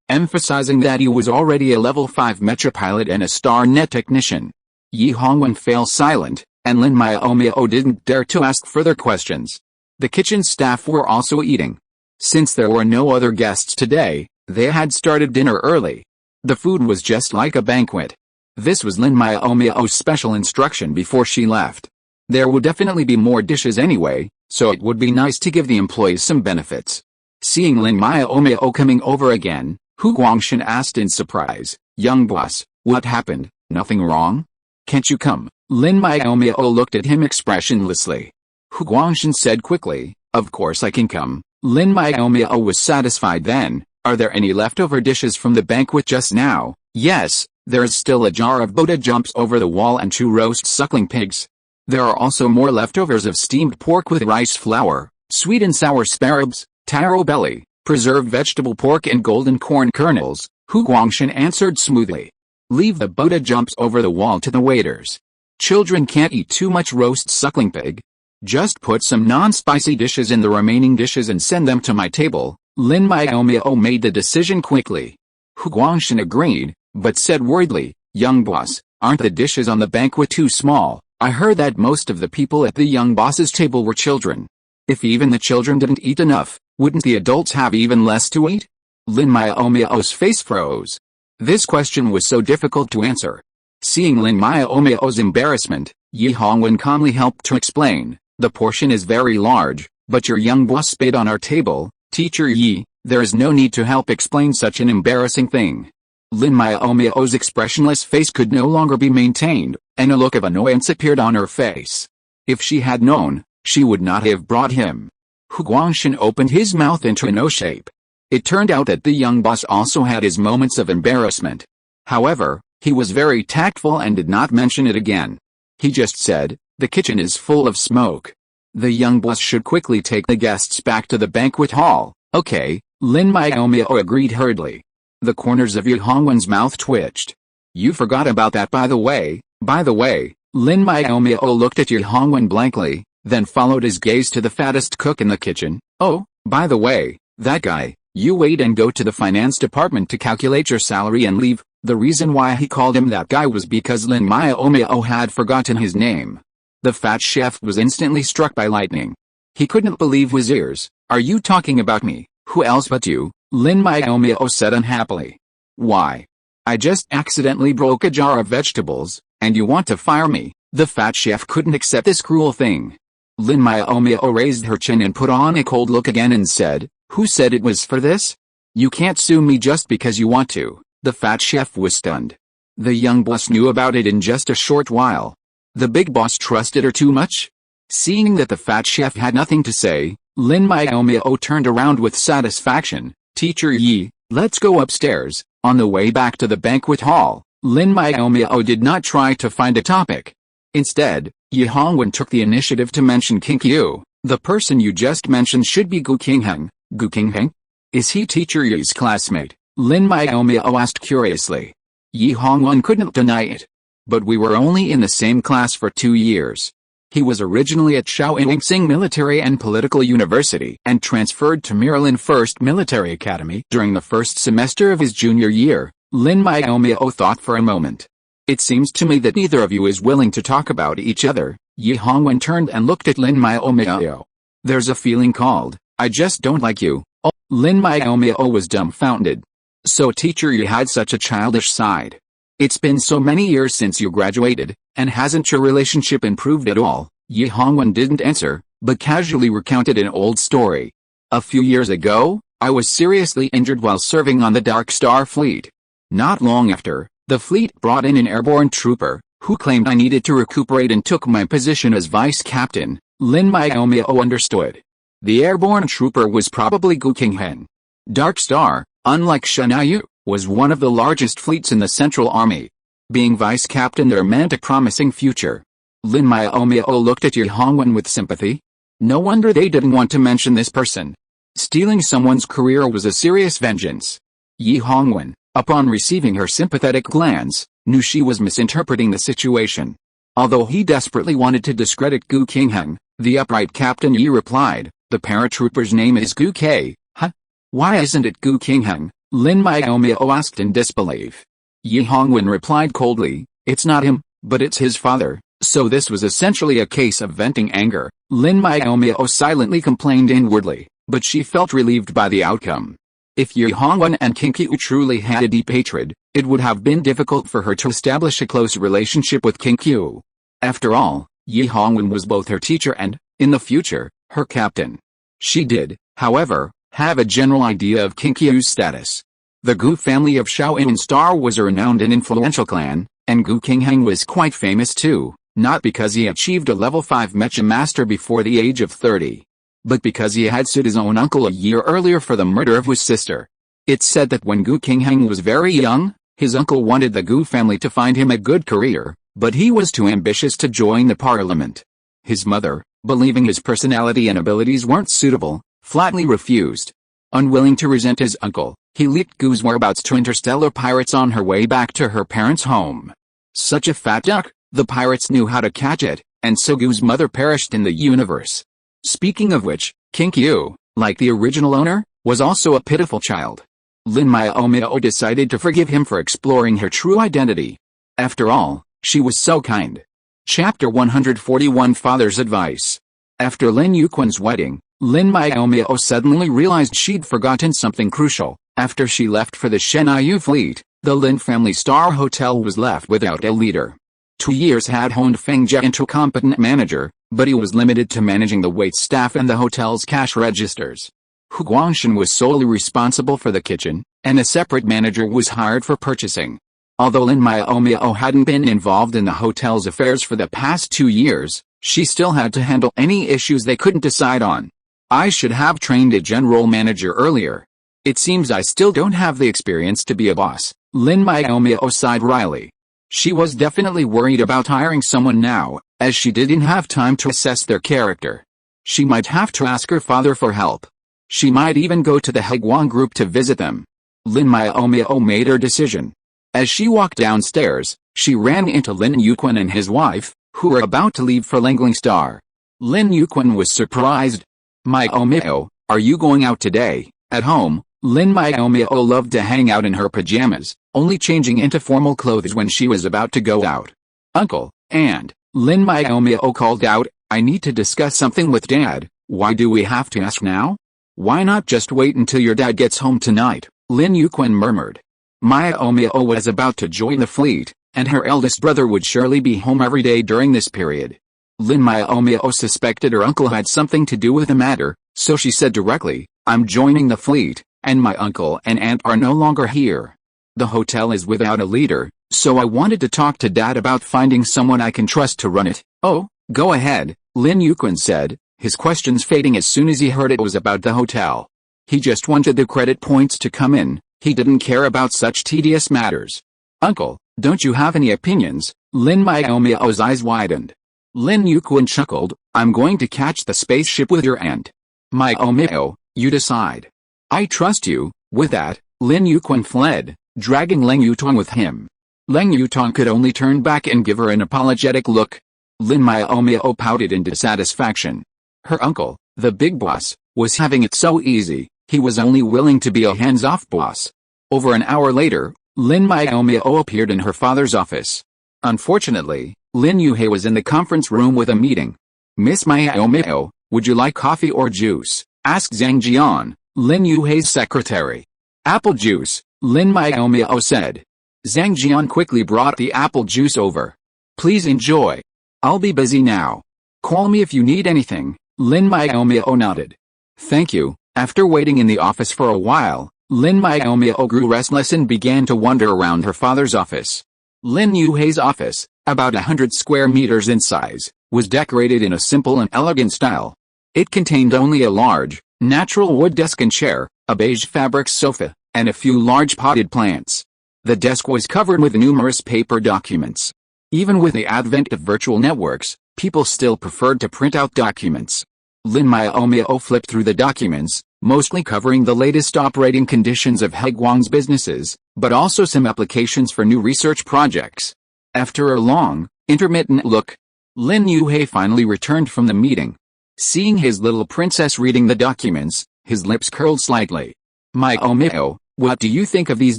[SPEAKER 1] emphasizing that he was already a level 5 mecha pilot and a star net technician. Yi Hongwen fell silent, and Lin Miaomiao didn't dare to ask further questions. The kitchen staff were also eating. Since there were no other guests today, they had started dinner early. The food was just like a banquet. This was Lin Miaomiao's special instruction before she left. There would definitely be more dishes anyway, so it would be nice to give the employees some benefits. Seeing Lin Miaomiao coming over again, Hu Guangshan asked in surprise, "Young boss, what happened? Nothing wrong? Can't you come?" Lin Miaomiao looked at him expressionlessly. Hu Guangshan said quickly, "Of course I can come." Lin Miaomiao was satisfied then. "Are there any leftover dishes from the banquet just now?" "Yes, there is still a jar of boda jumps over the wall and 2 roast suckling pigs. There are also more leftovers of steamed pork with rice flour, sweet and sour sparrows, taro belly, preserved vegetable pork and golden corn kernels," Hu Guangshan answered smoothly. "Leave the boda jumps over the wall to the waiters. Children can't eat too much roast suckling pig. Just put some non-spicy dishes in the remaining dishes and send them to my table." Lin Miaomiao made the decision quickly. Hu Guangshan agreed, but said worriedly, "Young boss, aren't the dishes on the banquet too small? I heard that most of the people at the young boss's table were children. If even the children didn't eat enough, wouldn't the adults have even less to eat?" Lin Miaomiao's face froze. This question was so difficult to answer. Seeing Lin Miaomiao's embarrassment, Yi Hongwen calmly helped to explain, "The portion is very large, but your young boss spit on our table. Teacher Yi, there is no need to help explain such an embarrassing thing." Lin Miaomiao's expressionless face could no longer be maintained, and a look of annoyance appeared on her face. If she had known, she would not have brought him. Hu Guangshan opened his mouth into an O shape. It turned out that the young boss also had his moments of embarrassment. However, he was very tactful and did not mention it again. He just said, "The kitchen is full of smoke. The young boss should quickly take the guests back to the banquet hall." "Okay," Lin Miaomiao agreed hurriedly. The corners of Yi Hongwen's mouth twitched. "You forgot about that by the way." Lin Miaomiao looked at Yi Hongwen blankly, then followed his gaze to the fattest cook in the kitchen. "Oh, by the way, that guy, you wait and go to the finance department to calculate your salary and leave." The reason why he called him that guy was because Lin Miaomiao had forgotten his name. The fat chef was instantly struck by lightning. He couldn't believe his ears. "Are you talking about me? Who else but you?" Lin Miaomiao said unhappily. "Why? I just accidentally broke a jar of vegetables, and you want to fire me?" The fat chef couldn't accept this cruel thing. Lin Miaomiao raised her chin and put on a cold look again and said, "Who said it was for this? You can't sue me just because you want to." The fat chef was stunned. The young boss knew about it in just a short while. The big boss trusted her too much? Seeing that the fat chef had nothing to say, Lin Miaomiao turned around with satisfaction. "Teacher Yi, let's go upstairs." On the way back to the banquet hall, Lin Miaomiao did not try to find a topic. Instead, Yi Hongwen took the initiative to mention Kinkyu. "The person you just mentioned should be Gu Qingheng." "Gu Qingheng? Is he Teacher Yi's classmate?" Lin Miaomiao asked curiously. Yi Hongwen couldn't deny it. But we were only in the same class for 2 years. He was originally at Shaoxing Military and Political University and transferred to Maryland First Military Academy during the first semester of his junior year. Lin Miaomiao thought for a moment. It seems to me that neither of you is willing to talk about each other. Yi Hongwen turned and looked at Lin Miaomiao. There's a feeling called, I just don't like you. Oh, Lin Miaomiao was dumbfounded. So teacher, you had such a childish side. It's been so many years since you graduated, and hasn't your relationship improved at all? Yi Hongwen didn't answer, but casually recounted an old story. A few years ago, I was seriously injured while serving on the Dark Star fleet. Not long after, the fleet brought in an airborne trooper, who claimed I needed to recuperate and took my position as vice captain. Lin Miaomiao understood. The airborne trooper was probably Gu Qinghen. Dark Star, unlike Shenai, was one of the largest fleets in the Central Army. Being vice captain there meant a promising future. Lin Miaomiao looked at Yi Hongwen with sympathy. No wonder they didn't want to mention this person. Stealing someone's career was a serious vengeance. Yi Hongwen, upon receiving her sympathetic glance, knew she was misinterpreting the situation. Although he desperately wanted to discredit Gu Qinghen, the upright Captain Yi replied, the paratrooper's name is Gu K. Huh? Why isn't it Gu Qinghen? Lin Miaomiao asked in disbelief. Yi Hongwen replied coldly, it's not him, but it's his father. So this was essentially a case of venting anger. Lin Miaomiao silently complained inwardly, but she felt relieved by the outcome. If Yi Hongwen and Qinkyu truly had a deep hatred, it would have been difficult for her to establish a close relationship with Qinkyu. After all, Yi Hongwen was both her teacher and, in the future, her captain. She did, however, have a general idea of Kinkyu's status. The Gu family of Shaoxing Star was a renowned and influential clan, and Gu Qinghen was quite famous too, not because he achieved a level 5 mecha master before the age of 30, but because he had sued his own uncle a year earlier for the murder of his sister. It's said that when Gu Qinghen was very young, his uncle wanted the Gu family to find him a good career, but he was too ambitious to join the parliament. His mother, believing his personality and abilities weren't suitable, flatly refused. Unwilling to resent his uncle, he leaked Gu's whereabouts to interstellar pirates on her way back to her parents' home. Such a fat duck, the pirates knew how to catch it, and so Gu's mother perished in the universe. Speaking of which, Qinkyu, like the original owner, was also a pitiful child. Lin Miaomiao decided to forgive him for exploring her true identity. After all, she was so kind. Chapter 141 Father's Advice. After Lin Yuquan's wedding, Lin Miaomiao suddenly realized she'd forgotten something crucial. After she left for the Shenai fleet, the Lin family star hotel was left without a leader. 2 years had honed Feng Jie into competent manager, but he was limited to managing the wait staff and the hotel's cash registers. Hu Guangshan was solely responsible for the kitchen, and a separate manager was hired for purchasing. Although Lin Miaomiao hadn't been involved in the hotel's affairs for the past 2 years, she still had to handle any issues they couldn't decide on. I should have trained a general manager earlier. It seems I still don't have the experience to be a boss. Lin Miaomiao sighed wryly. She was definitely worried about hiring someone now, as she didn't have time to assess their character. She might have to ask her father for help. She might even go to the Heguang group to visit them. Lin Miaomiao made her decision. As she walked downstairs, she ran into Lin Yuquan and his wife, who were about to leave for Langling Star. Lin Yuquan was surprised. Miaomiao, are you going out today? At home, Lin Miaomiao loved to hang out in her pajamas, only changing into formal clothes when she was about to go out. Uncle, and Lin Miaomiao called out, I need to discuss something with Dad. Why do we have to ask now? Why not just wait until your dad gets home tonight? Lin Yuquan murmured. Miaomiao was about to join the fleet, and her eldest brother would surely be home every day during this period. Lin Miaomiao suspected her uncle had something to do with the matter, so she said directly, I'm joining the fleet, and my uncle and aunt are no longer here. The hotel is without a leader, so I wanted to talk to Dad about finding someone I can trust to run it. Oh, go ahead, Lin Yuquan said, his questions fading as soon as he heard it was about the hotel. He just wanted the credit points to come in, he didn't care about such tedious matters. Uncle, don't you have any opinions? Lin Miaomiao's eyes widened. Lin Yuquan chuckled, I'm going to catch the spaceship with your aunt. Miaomiao, you decide. I trust you. With that, Lin Yuquan fled, dragging Leng Yutong with him. Leng Yutong could only turn back and give her an apologetic look. Lin Miaomiao pouted in dissatisfaction. Her uncle, the big boss, was having it so easy, he was only willing to be a hands-off boss. Over an hour later, Lin Miaomiao appeared in her father's office. Unfortunately, Lin Yuhei was in the conference room with a meeting. "Miss Miaomiao, would you like coffee or juice?" asked Zhang Jian, Lin Yuhei's secretary. "Apple juice," Lin Miaomiao said. Zhang Jian quickly brought the apple juice over. "Please enjoy. I'll be busy now. Call me if you need anything," Lin Miaomiao nodded. "Thank you." After waiting in the office for a while, Lin Miaomiao grew restless and began to wander around her father's office. Lin Yuhei's office, about 100 square meters in size, was decorated in a simple and elegant style. It contained only a large, natural wood desk and chair, a beige fabric sofa, and a few large potted plants. The desk was covered with numerous paper documents. Even with the advent of virtual networks, people still preferred to print out documents. Lin Miaomiao flipped through the documents, mostly covering the latest operating conditions of Heguang's businesses, but also some applications for new research projects. After a long, intermittent look, Lin Yuhei finally returned from the meeting. Seeing his little princess reading the documents, his lips curled slightly. "Miaomiao, what do you think of these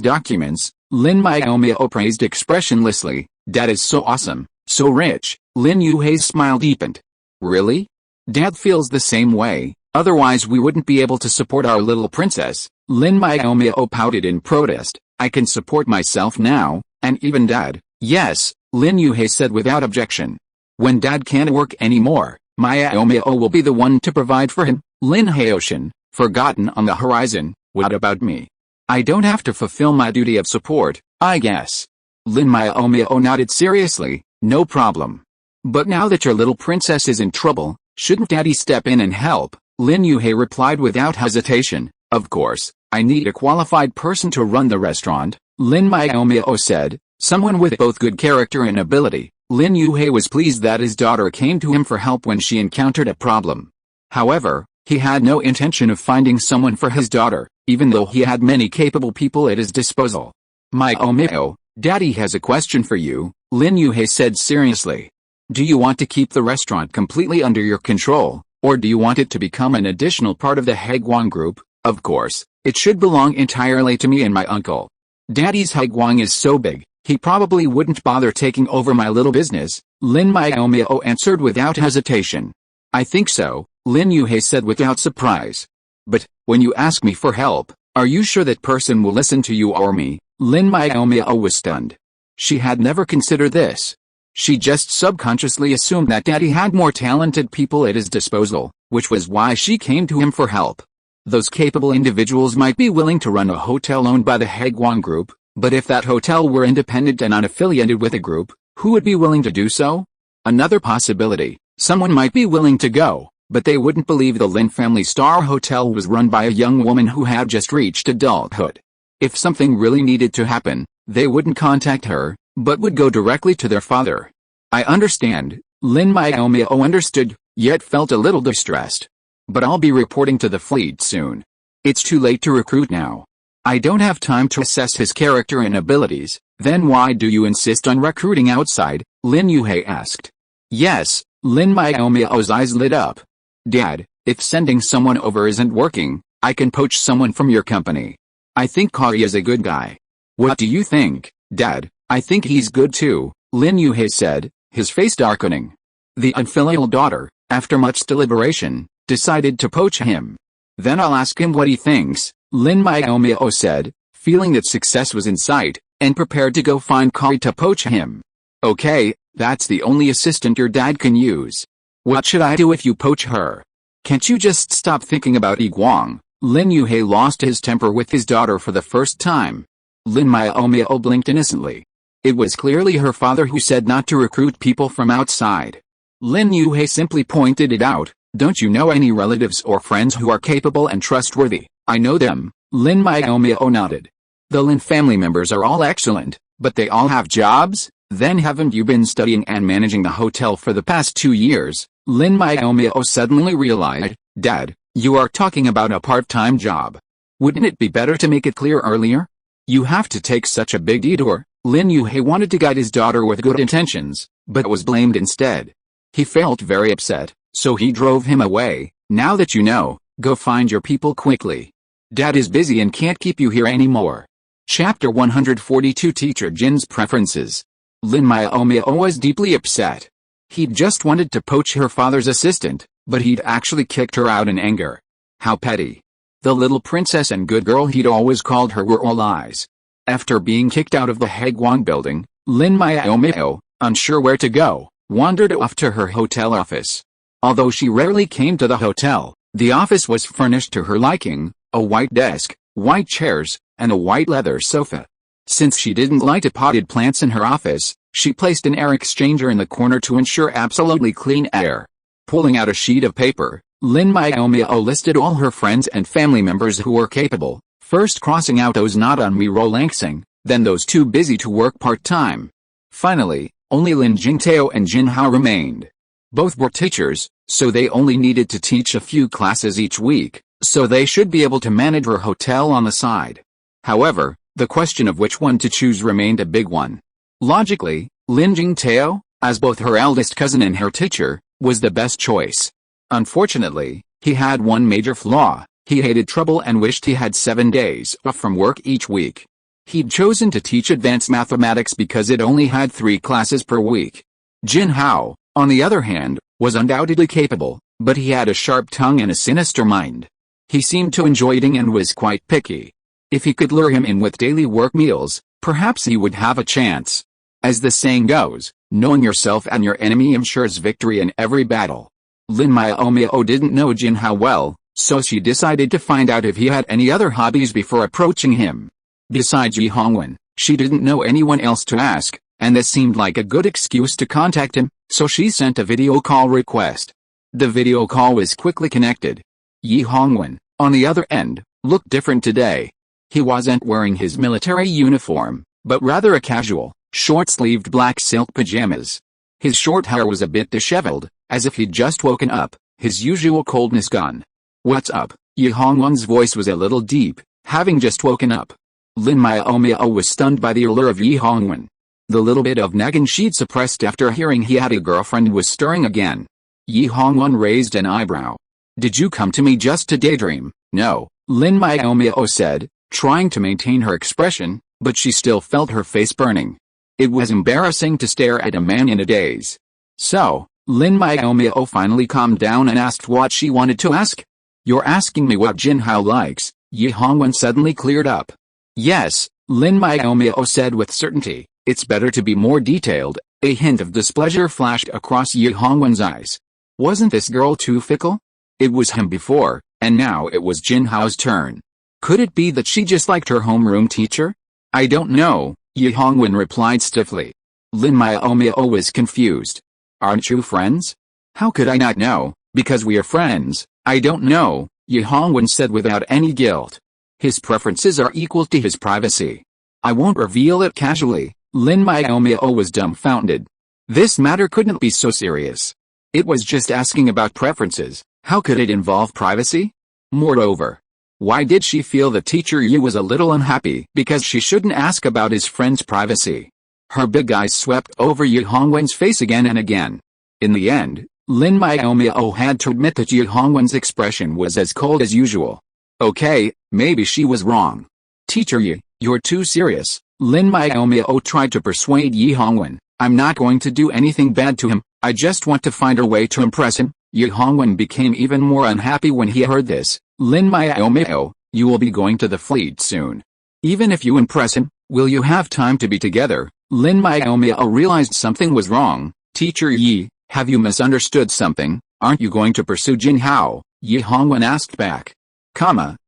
[SPEAKER 1] documents?" Lin Miaomiao praised expressionlessly. "Dad is so awesome, so rich." Lin Yuhei's smile deepened. "Really? Dad feels the same way, otherwise we wouldn't be able to support our little princess." Lin Miaomiao pouted in protest. "I can support myself now, and even Dad." "Yes," Lin Yuhei said without objection. "When Dad can't work anymore, Miaomiao will be the one to provide for him." Lin Haoshan, forgotten on the horizon. "What about me? I don't have to fulfill my duty of support, I guess." Lin Miaomiao nodded seriously. "No problem. But now that your little princess is in trouble, shouldn't Daddy step in and help?" Lin Yuhei replied without hesitation. "Of course, I need a qualified person to run the restaurant," Lin Miaomiao said, "someone with both good character and ability." Lin Yuhei was pleased that his daughter came to him for help when she encountered a problem. However, he had no intention of finding someone for his daughter, even though he had many capable people at his disposal. "Miaomiao, Daddy has a question for you," Lin Yuhei said seriously. "Do you want to keep the restaurant completely under your control, or do you want it to become an additional part of the Heguang group?" "Of course, it should belong entirely to me and my uncle. Daddy's Heguang is so big, he probably wouldn't bother taking over my little business," Lin Miaomiao answered without hesitation. "I think so," Lin Yuhei said without surprise. "But, when you ask me for help, are you sure that person will listen to you or me?" Lin Miaomiao was stunned. She had never considered this. She just subconsciously assumed that Daddy had more talented people at his disposal, which was why she came to him for help. Those capable individuals might be willing to run a hotel owned by the Heguang Group, but if that hotel were independent and unaffiliated with a group, who would be willing to do so? Another possibility, someone might be willing to go, but they wouldn't believe the Lin family star hotel was run by a young woman who had just reached adulthood. If something really needed to happen, they wouldn't contact her, but would go directly to their father. "I understand," Lin Miaomiao understood, yet felt a little distressed. "But I'll be reporting to the fleet soon. It's too late to recruit now. I don't have time to assess his character and abilities." "Then why do you insist on recruiting outside?" Lin Yuhei asked. "Yes," Lin Miaomiao's eyes lit up. "Dad, if sending someone over isn't working, I can poach someone from your company. I think Kari is a good guy." "What do you think, Dad?" "I think he's good too," Lin Yuhei said, his face darkening. The unfilial daughter, after much deliberation, decided to poach him. "Then I'll ask him what he thinks," Lin Miaomiao said, feeling that success was in sight, and prepared to go find Kari to poach him. "Okay, that's the only assistant your dad can use. What should I do if you poach her? Can't you just stop thinking about Yiguang?" Lin Yuhei lost his temper with his daughter for the first time. Lin Miaomiao blinked innocently. It was clearly her father who said not to recruit people from outside. Lin Yuhei simply pointed it out. "Don't you know any relatives or friends who are capable and trustworthy?" "I know them," Lin Miaomiao nodded. "The Lin family members are all excellent, but they all have jobs?" "Then haven't you been studying and managing the hotel for the past 2 years?" Lin Miaomiao suddenly realized. "Dad, you are talking about a part-time job. Wouldn't it be better to make it clear earlier? You have to take such a big detour. Lin Yin wanted to guide his daughter with good intentions, but was blamed instead. He felt very upset, so he drove him away. Now that you know, go find your people quickly. Dad is busy and can't keep you here anymore. Chapter 142 Teacher Jin's Preferences. Lin Miaomiao was deeply upset. He'd just wanted to poach her father's assistant, but he'd actually kicked her out in anger. How petty. The little princess and good girl he'd always called her were all eyes. After being kicked out of the Hegwang building, Lin Miaomiao, unsure where to go, wandered off to her hotel office. Although she rarely came to the hotel, the office was furnished to her liking: a white desk, white chairs, and a white leather sofa. Since she didn't like potted plants in her office, she placed an air exchanger in the corner to ensure absolutely clean air. Pulling out a sheet of paper, Lin Miaomiao listed all her friends and family members who were capable, first crossing out those not on relaxing, then those too busy to work part-time. Finally, only Lin Jingtao and Jin Hao remained. Both were teachers, so they only needed to teach a few classes each week, so they should be able to manage her hotel on the side. However, the question of which one to choose remained a big one. Logically, Lin Jingtao, as both her eldest cousin and her teacher, was the best choice. Unfortunately, he had one major flaw: he hated trouble and wished he had 7 days off from work each week. He'd chosen to teach advanced mathematics because it only had 3 classes per week. Jin Hao, on the other hand, was undoubtedly capable, but he had a sharp tongue and a sinister mind. He seemed to enjoy eating and was quite picky. If he could lure him in with daily work meals, perhaps he would have a chance. As the saying goes, knowing yourself and your enemy ensures victory in every battle. Lin Miaomiao didn't know Jin Hao well, so she decided to find out if he had any other hobbies before approaching him. Besides Yi Hongwen, she didn't know anyone else to ask, and this seemed like a good excuse to contact him, so she sent a video call request. The video call was quickly connected. Yi Hongwen, on the other end, looked different today. He wasn't wearing his military uniform, but rather a casual, short-sleeved black silk pajamas. His short hair was a bit disheveled, as if he'd just woken up, his usual coldness gone. "What's up?" Yi Hongwen's voice was a little deep, having just woken up. Lin Miaomiao was stunned by the allure of Yi Hongwen. The little bit of nagging she'd suppressed after hearing he had a girlfriend was stirring again. Yi Hongwen raised an eyebrow. "Did you come to me just to daydream?" "No," Lin Miaomiao said, trying to maintain her expression, but she still felt her face burning. It was embarrassing to stare at a man in a daze. So, Lin Miaomiao finally calmed down and asked what she wanted to ask. "You're asking me what Jin Hao likes?" Yi Hongwen suddenly cleared up. "Yes," Lin Miaomiao said with certainty. "It's better to be more detailed." A hint of displeasure flashed across Yi Hongwen's eyes. Wasn't this girl too fickle? It was him before, and now it was Jin Hao's turn. Could it be that she just liked her homeroom teacher? "I don't know," Yi Hongwen replied stiffly. Lin Miaomiao was confused. "Aren't you friends?" "How could I not know? Because we are friends." "I don't know," Yi Hongwen said without any guilt. His preferences are equal to his privacy. "I won't reveal it casually." Lin Miaomiao was dumbfounded. This matter couldn't be so serious. It was just asking about preferences. How could it involve privacy? Moreover, why did she feel that Teacher Yi was a little unhappy because she shouldn't ask about his friend's privacy? Her big eyes swept over Yi Hongwen's face again and again. In the end, Lin Miaomiao had to admit that Yi Hongwen's expression was as cold as usual. Okay, maybe she was wrong. "Teacher Yi, you're too serious." Lin Miaomiao tried to persuade Yi Hongwen. "I'm not going to do anything bad to him, I just want to find a way to impress him." Yi Hongwen became even more unhappy when he heard this. "Lin Miaomiao, you will be going to the fleet soon. Even if you impress him, will you have time to be together?" Lin Miaomiao realized something was wrong. "Teacher Yi, have you misunderstood something? Aren't you going to pursue Jin Hao?" Yi Hongwen asked back.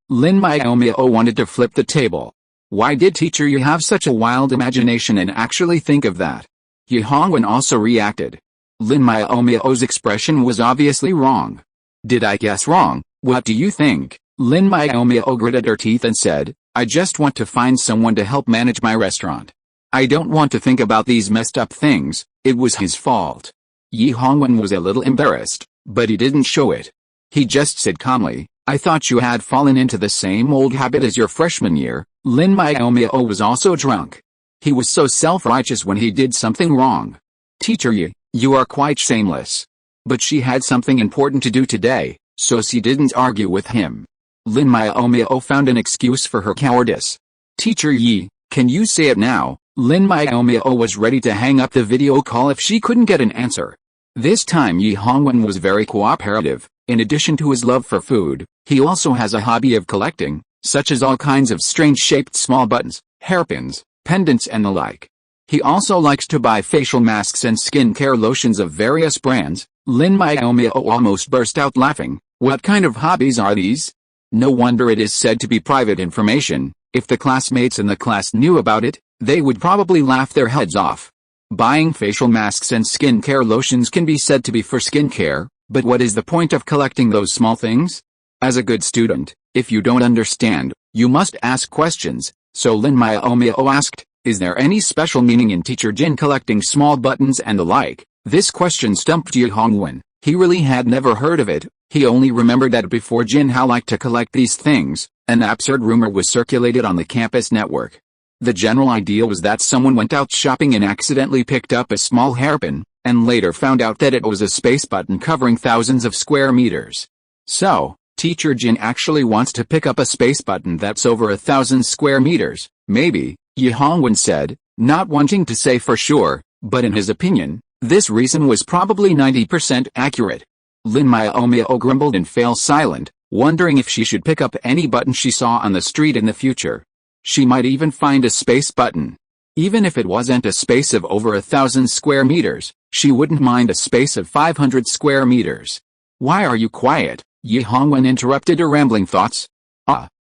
[SPEAKER 1] Lin Miaomiao wanted to flip the table. Why did Teacher Yi have such a wild imagination and actually think of that? Yi Hongwen also reacted. Lin Miaomiao's expression was obviously wrong. "Did I guess wrong? What do you think?" Lin Miaomiao gritted her teeth and said, "I just want to find someone to help manage my restaurant. I don't want to think about these messed up things, it was his fault." Yi Hongwen was a little embarrassed, but he didn't show it. He just said calmly, I thought you had fallen into the same old habit as your freshman year. Lin Miaomiao was also drunk. He was so self-righteous when he did something wrong. Teacher Yi, you are quite shameless. But she had something important to do today, so she didn't argue with him. Lin Miaomiao found an excuse for her cowardice. Teacher Yi, can you say it now? Lin Miaomiao was ready to hang up the video call if she couldn't get an answer. This time Yi Hongwen was very cooperative. In addition to his love for food, he also has a hobby of collecting, such as all kinds of strange-shaped small buttons, hairpins, pendants and the like. He also likes to buy facial masks and skincare lotions of various brands. Lin Miaomiao almost burst out laughing. What kind of hobbies are these? No wonder it is said to be private information. If the classmates in the class knew about it, they would probably laugh their heads off. Buying facial masks and skincare lotions can be said to be for skincare, but what is the point of collecting those small things? As a good student, if you don't understand, you must ask questions. So Lin Miaomiao asked, is there any special meaning in Teacher Jin collecting small buttons and the like? This question stumped Yi Hongwen. He really had never heard of it. He only remembered that before Jin Hao liked to collect these things, an absurd rumor was circulated on the campus network. The general idea was that someone went out shopping and accidentally picked up a small hairpin, and later found out that it was a space button covering thousands of square meters. So, Teacher Jin actually wants to pick up a space button that's over 1,000 square meters, maybe, Yi Hongwen said, not wanting to say for sure, but in his opinion, this reason was probably 90% accurate. Lin Miaomiao grumbled and fell silent, wondering if she should pick up any button she saw on the street in the future. She might even find a space button. Even if it wasn't a space of over 1,000 square meters, she wouldn't mind a space of 500 square meters. Why are you quiet? Yi Hongwen interrupted her rambling thoughts.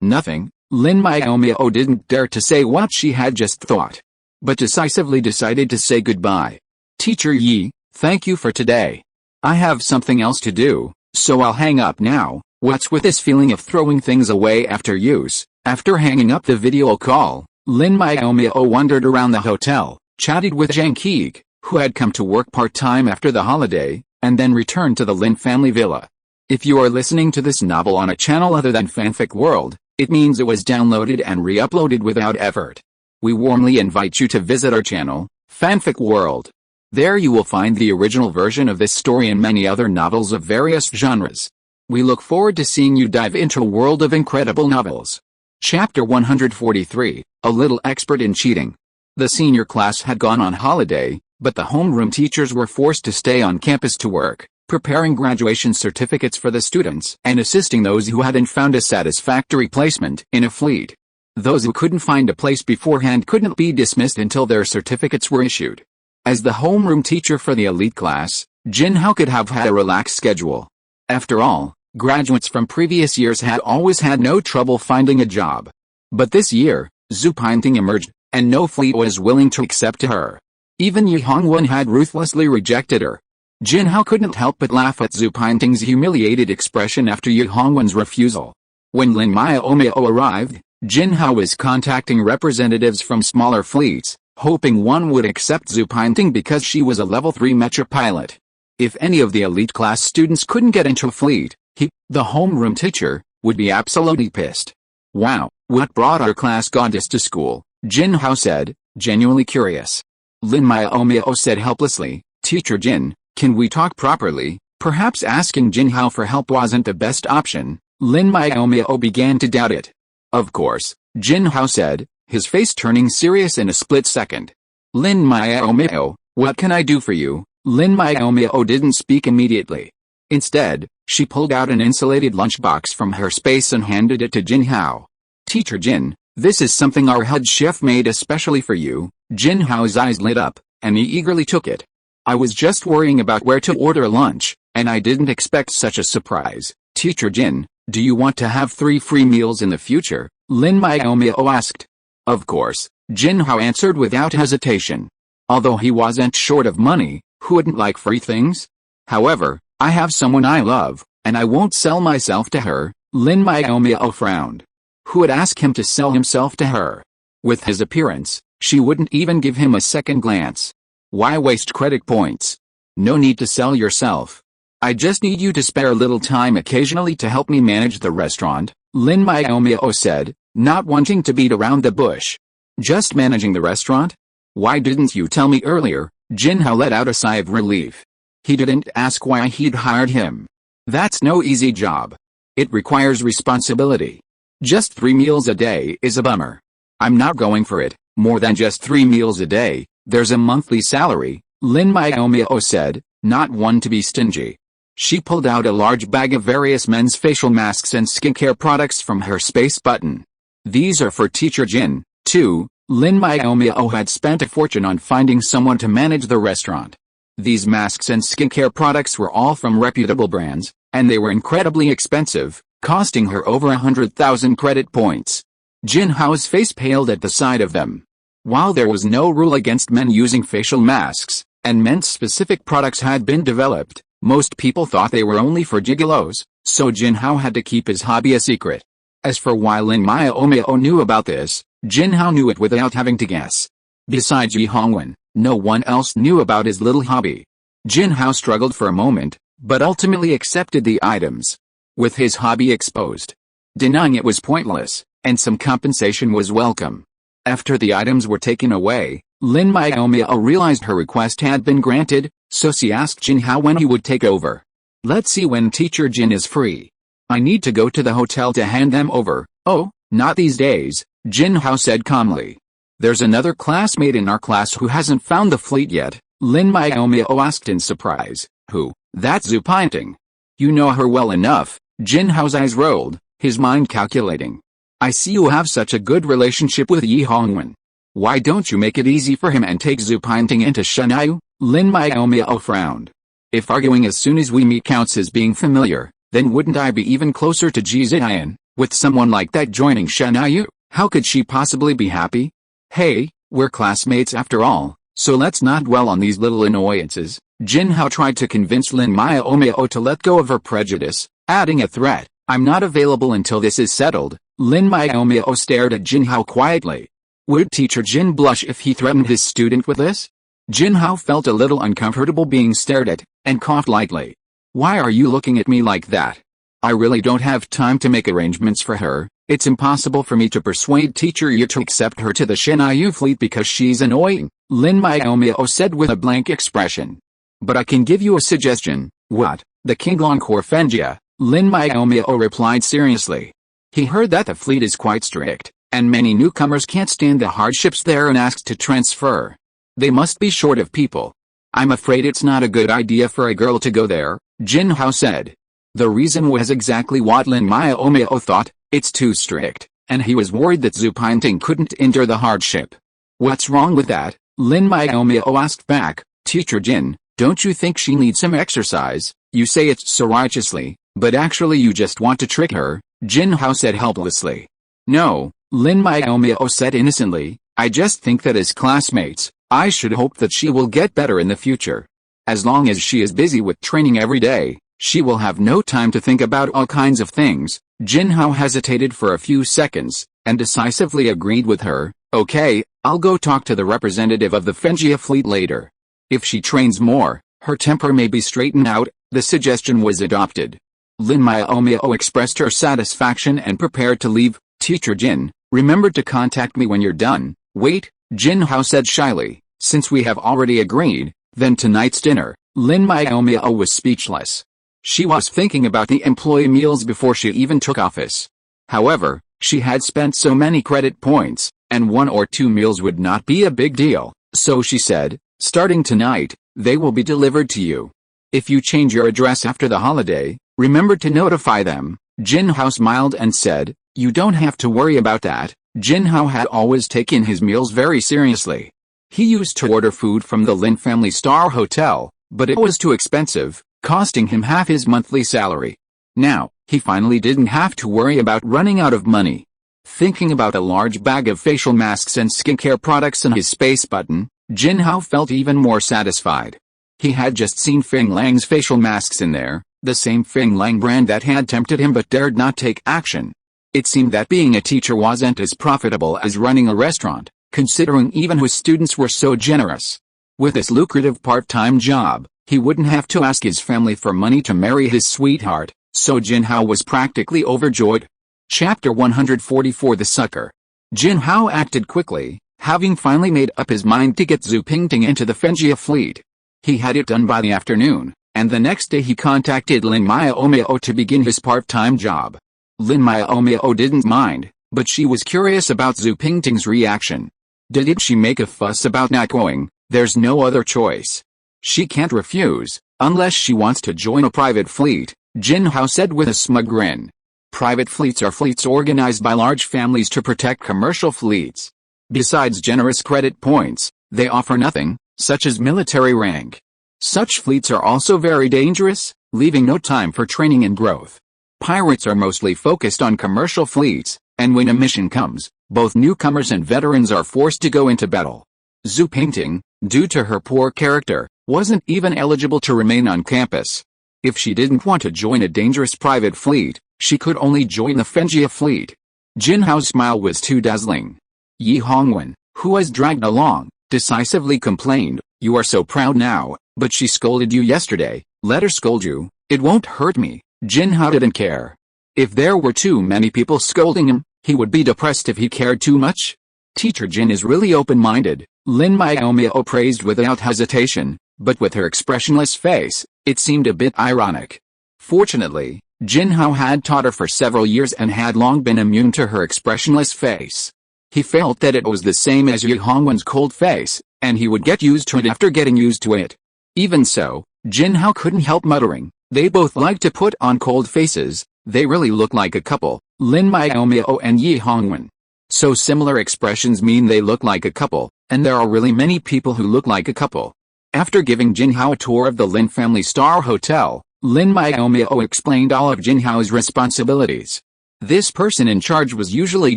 [SPEAKER 1] Nothing. Lin Miaomiao didn't dare to say what she had just thought, but decisively decided to say goodbye. Teacher Yi, thank you for today. I have something else to do, so I'll hang up now. What's with this feeling of throwing things away after use? After hanging up the video call, Lin Miaomiao wandered around the hotel, chatted with Zhang Keeg, who had come to work part-time after the holiday, and then returned to the Lin family villa. If you are listening to this novel on a channel other than Fanfic World, it means it was downloaded and re-uploaded without effort. We warmly invite you to visit our channel, Fanfic World. There you will find the original version of this story and many other novels of various genres. We look forward to seeing you dive into a world of incredible novels. Chapter 143, A Little Expert in Cheating. The senior class had gone on holiday, but the homeroom teachers were forced to stay on campus to work, preparing graduation certificates for the students and assisting those who hadn't found a satisfactory placement in a fleet. Those who couldn't find a place beforehand couldn't be dismissed until their certificates were issued. As the homeroom teacher for the elite class, Jin Hao could have had a relaxed schedule. After all, graduates from previous years had always had no trouble finding a job. But this year, Zhu Pingting emerged, and no fleet was willing to accept her. Even Yi Hongwen had ruthlessly rejected her. Jin Hao couldn't help but laugh at Zhu Pingting's humiliated expression after Yi Hongwen's refusal. When Lin Miaomiao arrived, Jin Hao was contacting representatives from smaller fleets, hoping one would accept Zhu Pingting because she was a level 3 mecha pilot. If any of the elite class students couldn't get into a fleet, he, the homeroom teacher, would be absolutely pissed. Wow, what brought our class goddess to school? Jin Hao said, genuinely curious. Lin Miaomiao said helplessly, Teacher Jin, can we talk properly? Perhaps asking Jin Hao for help wasn't the best option. Lin Miaomiao began to doubt it. Of course, Jin Hao said, his face turning serious in a split second. Lin Miaomiao, what can I do for you? Lin Miaomiao didn't speak immediately. Instead, she pulled out an insulated lunchbox from her space and handed it to Jin Hao. Teacher Jin, this is something our head chef made especially for you. Jin Hao's eyes lit up, and he eagerly took it. I was just worrying about where to order lunch, and I didn't expect such a surprise. Teacher Jin, do you want to have 3 free meals in the future? Lin Miaomiao asked. Of course, Jin Hao answered without hesitation. Although he wasn't short of money, who wouldn't like free things? However, I have someone I love, and I won't sell myself to her. Lin Miaomiao frowned. Who would ask him to sell himself to her? With his appearance, she wouldn't even give him a second glance. Why waste credit points? No need to sell yourself. I just need you to spare a little time occasionally to help me manage the restaurant, Lin Miaomiao said, not wanting to beat around the bush. Just managing the restaurant? Why didn't you tell me earlier? Jin Hao let out a sigh of relief. He didn't ask why he'd hired him. That's no easy job. It requires responsibility. Just 3 meals a day is a bummer. I'm not going for it. More than just 3 meals a day, there's a monthly salary, Lin Miaomiao said, not one to be stingy. She pulled out a large bag of various men's facial masks and skincare products from her space button. These are for Teacher Jin, too. Lin Miaomiao had spent a fortune on finding someone to manage the restaurant. These masks and skincare products were all from reputable brands, and they were incredibly expensive, costing her over 100,000 credit points. Jin Hao's face paled at the sight of them. While there was no rule against men using facial masks, and men's-specific products had been developed, most people thought they were only for gigolos, so Jin Hao had to keep his hobby a secret. As for why Lin Miaomiao knew about this, Jin Hao knew it without having to guess. Besides Yi Hongwen, no one else knew about his little hobby. Jin Hao struggled for a moment, but ultimately accepted the items. With his hobby exposed, denying it was pointless, and some compensation was welcome. After the items were taken away, Lin Miaomiao realized her request had been granted, so she asked Jin Hao when he would take over. Let's see when Teacher Jin is free. I need to go to the hotel to hand them over. Oh, not these days, Jin Hao said calmly. There's another classmate in our class who hasn't found the fleet yet, Lin Miaomiao asked in surprise. Who? That's Zhu Painting. You know her well enough. Jin Hao's eyes rolled, his mind calculating. I see you have such a good relationship with Yi Hongwen. Why don't you make it easy for him and take Zhu Painting into Shenai? Lin Miaomiao frowned. If arguing as soon as we meet counts as being familiar, then wouldn't I be even closer to Ji Ziyan? With someone like that joining Shenai, how could she possibly be happy? Hey, we're classmates after all, so let's not dwell on these little annoyances. Jin Hao tried to convince Lin Miaomiao to let go of her prejudice, adding a threat. I'm not available until this is settled. Lin Miaomiao stared at Jin Hao quietly. Would Teacher Jin blush if he threatened his student with this? Jin Hao felt a little uncomfortable being stared at, and coughed lightly. Why are you looking at me like that? I really don't have time to make arrangements for her. It's impossible for me to persuade Teacher Yi to accept her to the Shenai fleet because she's annoying, Lin Miaomiao said with a blank expression. But I can give you a suggestion. What? The Qinglong Fenjia, Lin Miaomiao replied seriously. He heard that the fleet is quite strict, and many newcomers can't stand the hardships there and asked to transfer. They must be short of people. I'm afraid it's not a good idea for a girl to go there, Jin Hao said. The reason was exactly what Lin Miaomiao thought. It's too strict, and he was worried that Zhu Painting couldn't endure the hardship. What's wrong with that? Lin Miaomiao asked back. Teacher Jin, don't you think she needs some exercise? You say it so righteously, but actually you just want to trick her, Jin Hao said helplessly. No, Lin Miaomiao said innocently, I just think that as classmates, I should hope that she will get better in the future. As long as she is busy with training every day, she will have no time to think about all kinds of things. Jin Hao hesitated for a few seconds, and decisively agreed with her. Okay, I'll go talk to the representative of the Fenjia fleet later. If she trains more, her temper may be straightened out. The suggestion was adopted. Lin Miaomiao expressed her satisfaction and prepared to leave. Teacher Jin, remember to contact me when you're done. Wait, Jin Hao said shyly. Since we have already agreed, then tonight's dinner. Lin Miaomiao was speechless. She was thinking about the employee meals before she even took office. However, she had spent so many credit points, and 1 or 2 meals would not be a big deal, so she said, starting tonight, they will be delivered to you. If you change your address after the holiday, remember to notify them. Jin Hao smiled and said, you don't have to worry about that. Jin Hao had always taken his meals very seriously. He used to order food from the Lin family star hotel, but it was too expensive, costing him half his monthly salary. Now, he finally didn't have to worry about running out of money. Thinking about a large bag of facial masks and skincare products in his space button, Jin Hao felt even more satisfied. He had just seen Feng Lang's facial masks in there, the same Feng Lang brand that had tempted him but dared not take action. It seemed that being a teacher wasn't as profitable as running a restaurant, considering even his students were so generous. With this lucrative part-time job, He wouldn't have to ask his family for money to marry his sweetheart, so Jin Hao was practically overjoyed. Chapter 144 The Sucker. Jin Hao acted quickly, having finally made up his mind to get Zhu Pingting into the Fengjia fleet. He had it done by the afternoon, and the next day he contacted Lin Miaomiao to begin his part-time job. Lin Miaomiao didn't mind, but she was curious about Zhu Pingting's reaction. Did she make a fuss about not going? There's no other choice. She can't refuse, unless she wants to join a private fleet, Jin Hao said with a smug grin. Private fleets are fleets organized by large families to protect commercial fleets. Besides generous credit points, they offer nothing, such as military rank. Such fleets are also very dangerous, leaving no time for training and growth. Pirates are mostly focused on commercial fleets, and when a mission comes, both newcomers and veterans are forced to go into battle. Zhu Pingting, due to her poor character, wasn't even eligible to remain on campus. If she didn't want to join a dangerous private fleet, she could only join the Fengjia fleet. Jin Hao's smile was too dazzling. Yi Hongwen, who was dragged along, decisively complained, "You are so proud now, but she scolded you yesterday. Let her scold you, it won't hurt me." Jin Hao didn't care. If there were too many people scolding him, he would be depressed if he cared too much. Teacher Jin is really open-minded, Lin Miaomiao praised without hesitation, but with her expressionless face, it seemed a bit ironic. Fortunately, Jin Hao had taught her for several years and had long been immune to her expressionless face. He felt that it was the same as Yi Hongwen's cold face, and he would get used to it after getting used to it. Even so, Jin Hao couldn't help muttering, "They both like to put on cold faces, they really look like a couple, Lin Miaomiao and Yi Hongwen." So similar expressions mean they look like a couple, and there are really many people who look like a couple. After giving Jin Hao a tour of the Lin family star hotel, Lin Miaomiao explained all of Jin Hao's responsibilities. This person in charge was usually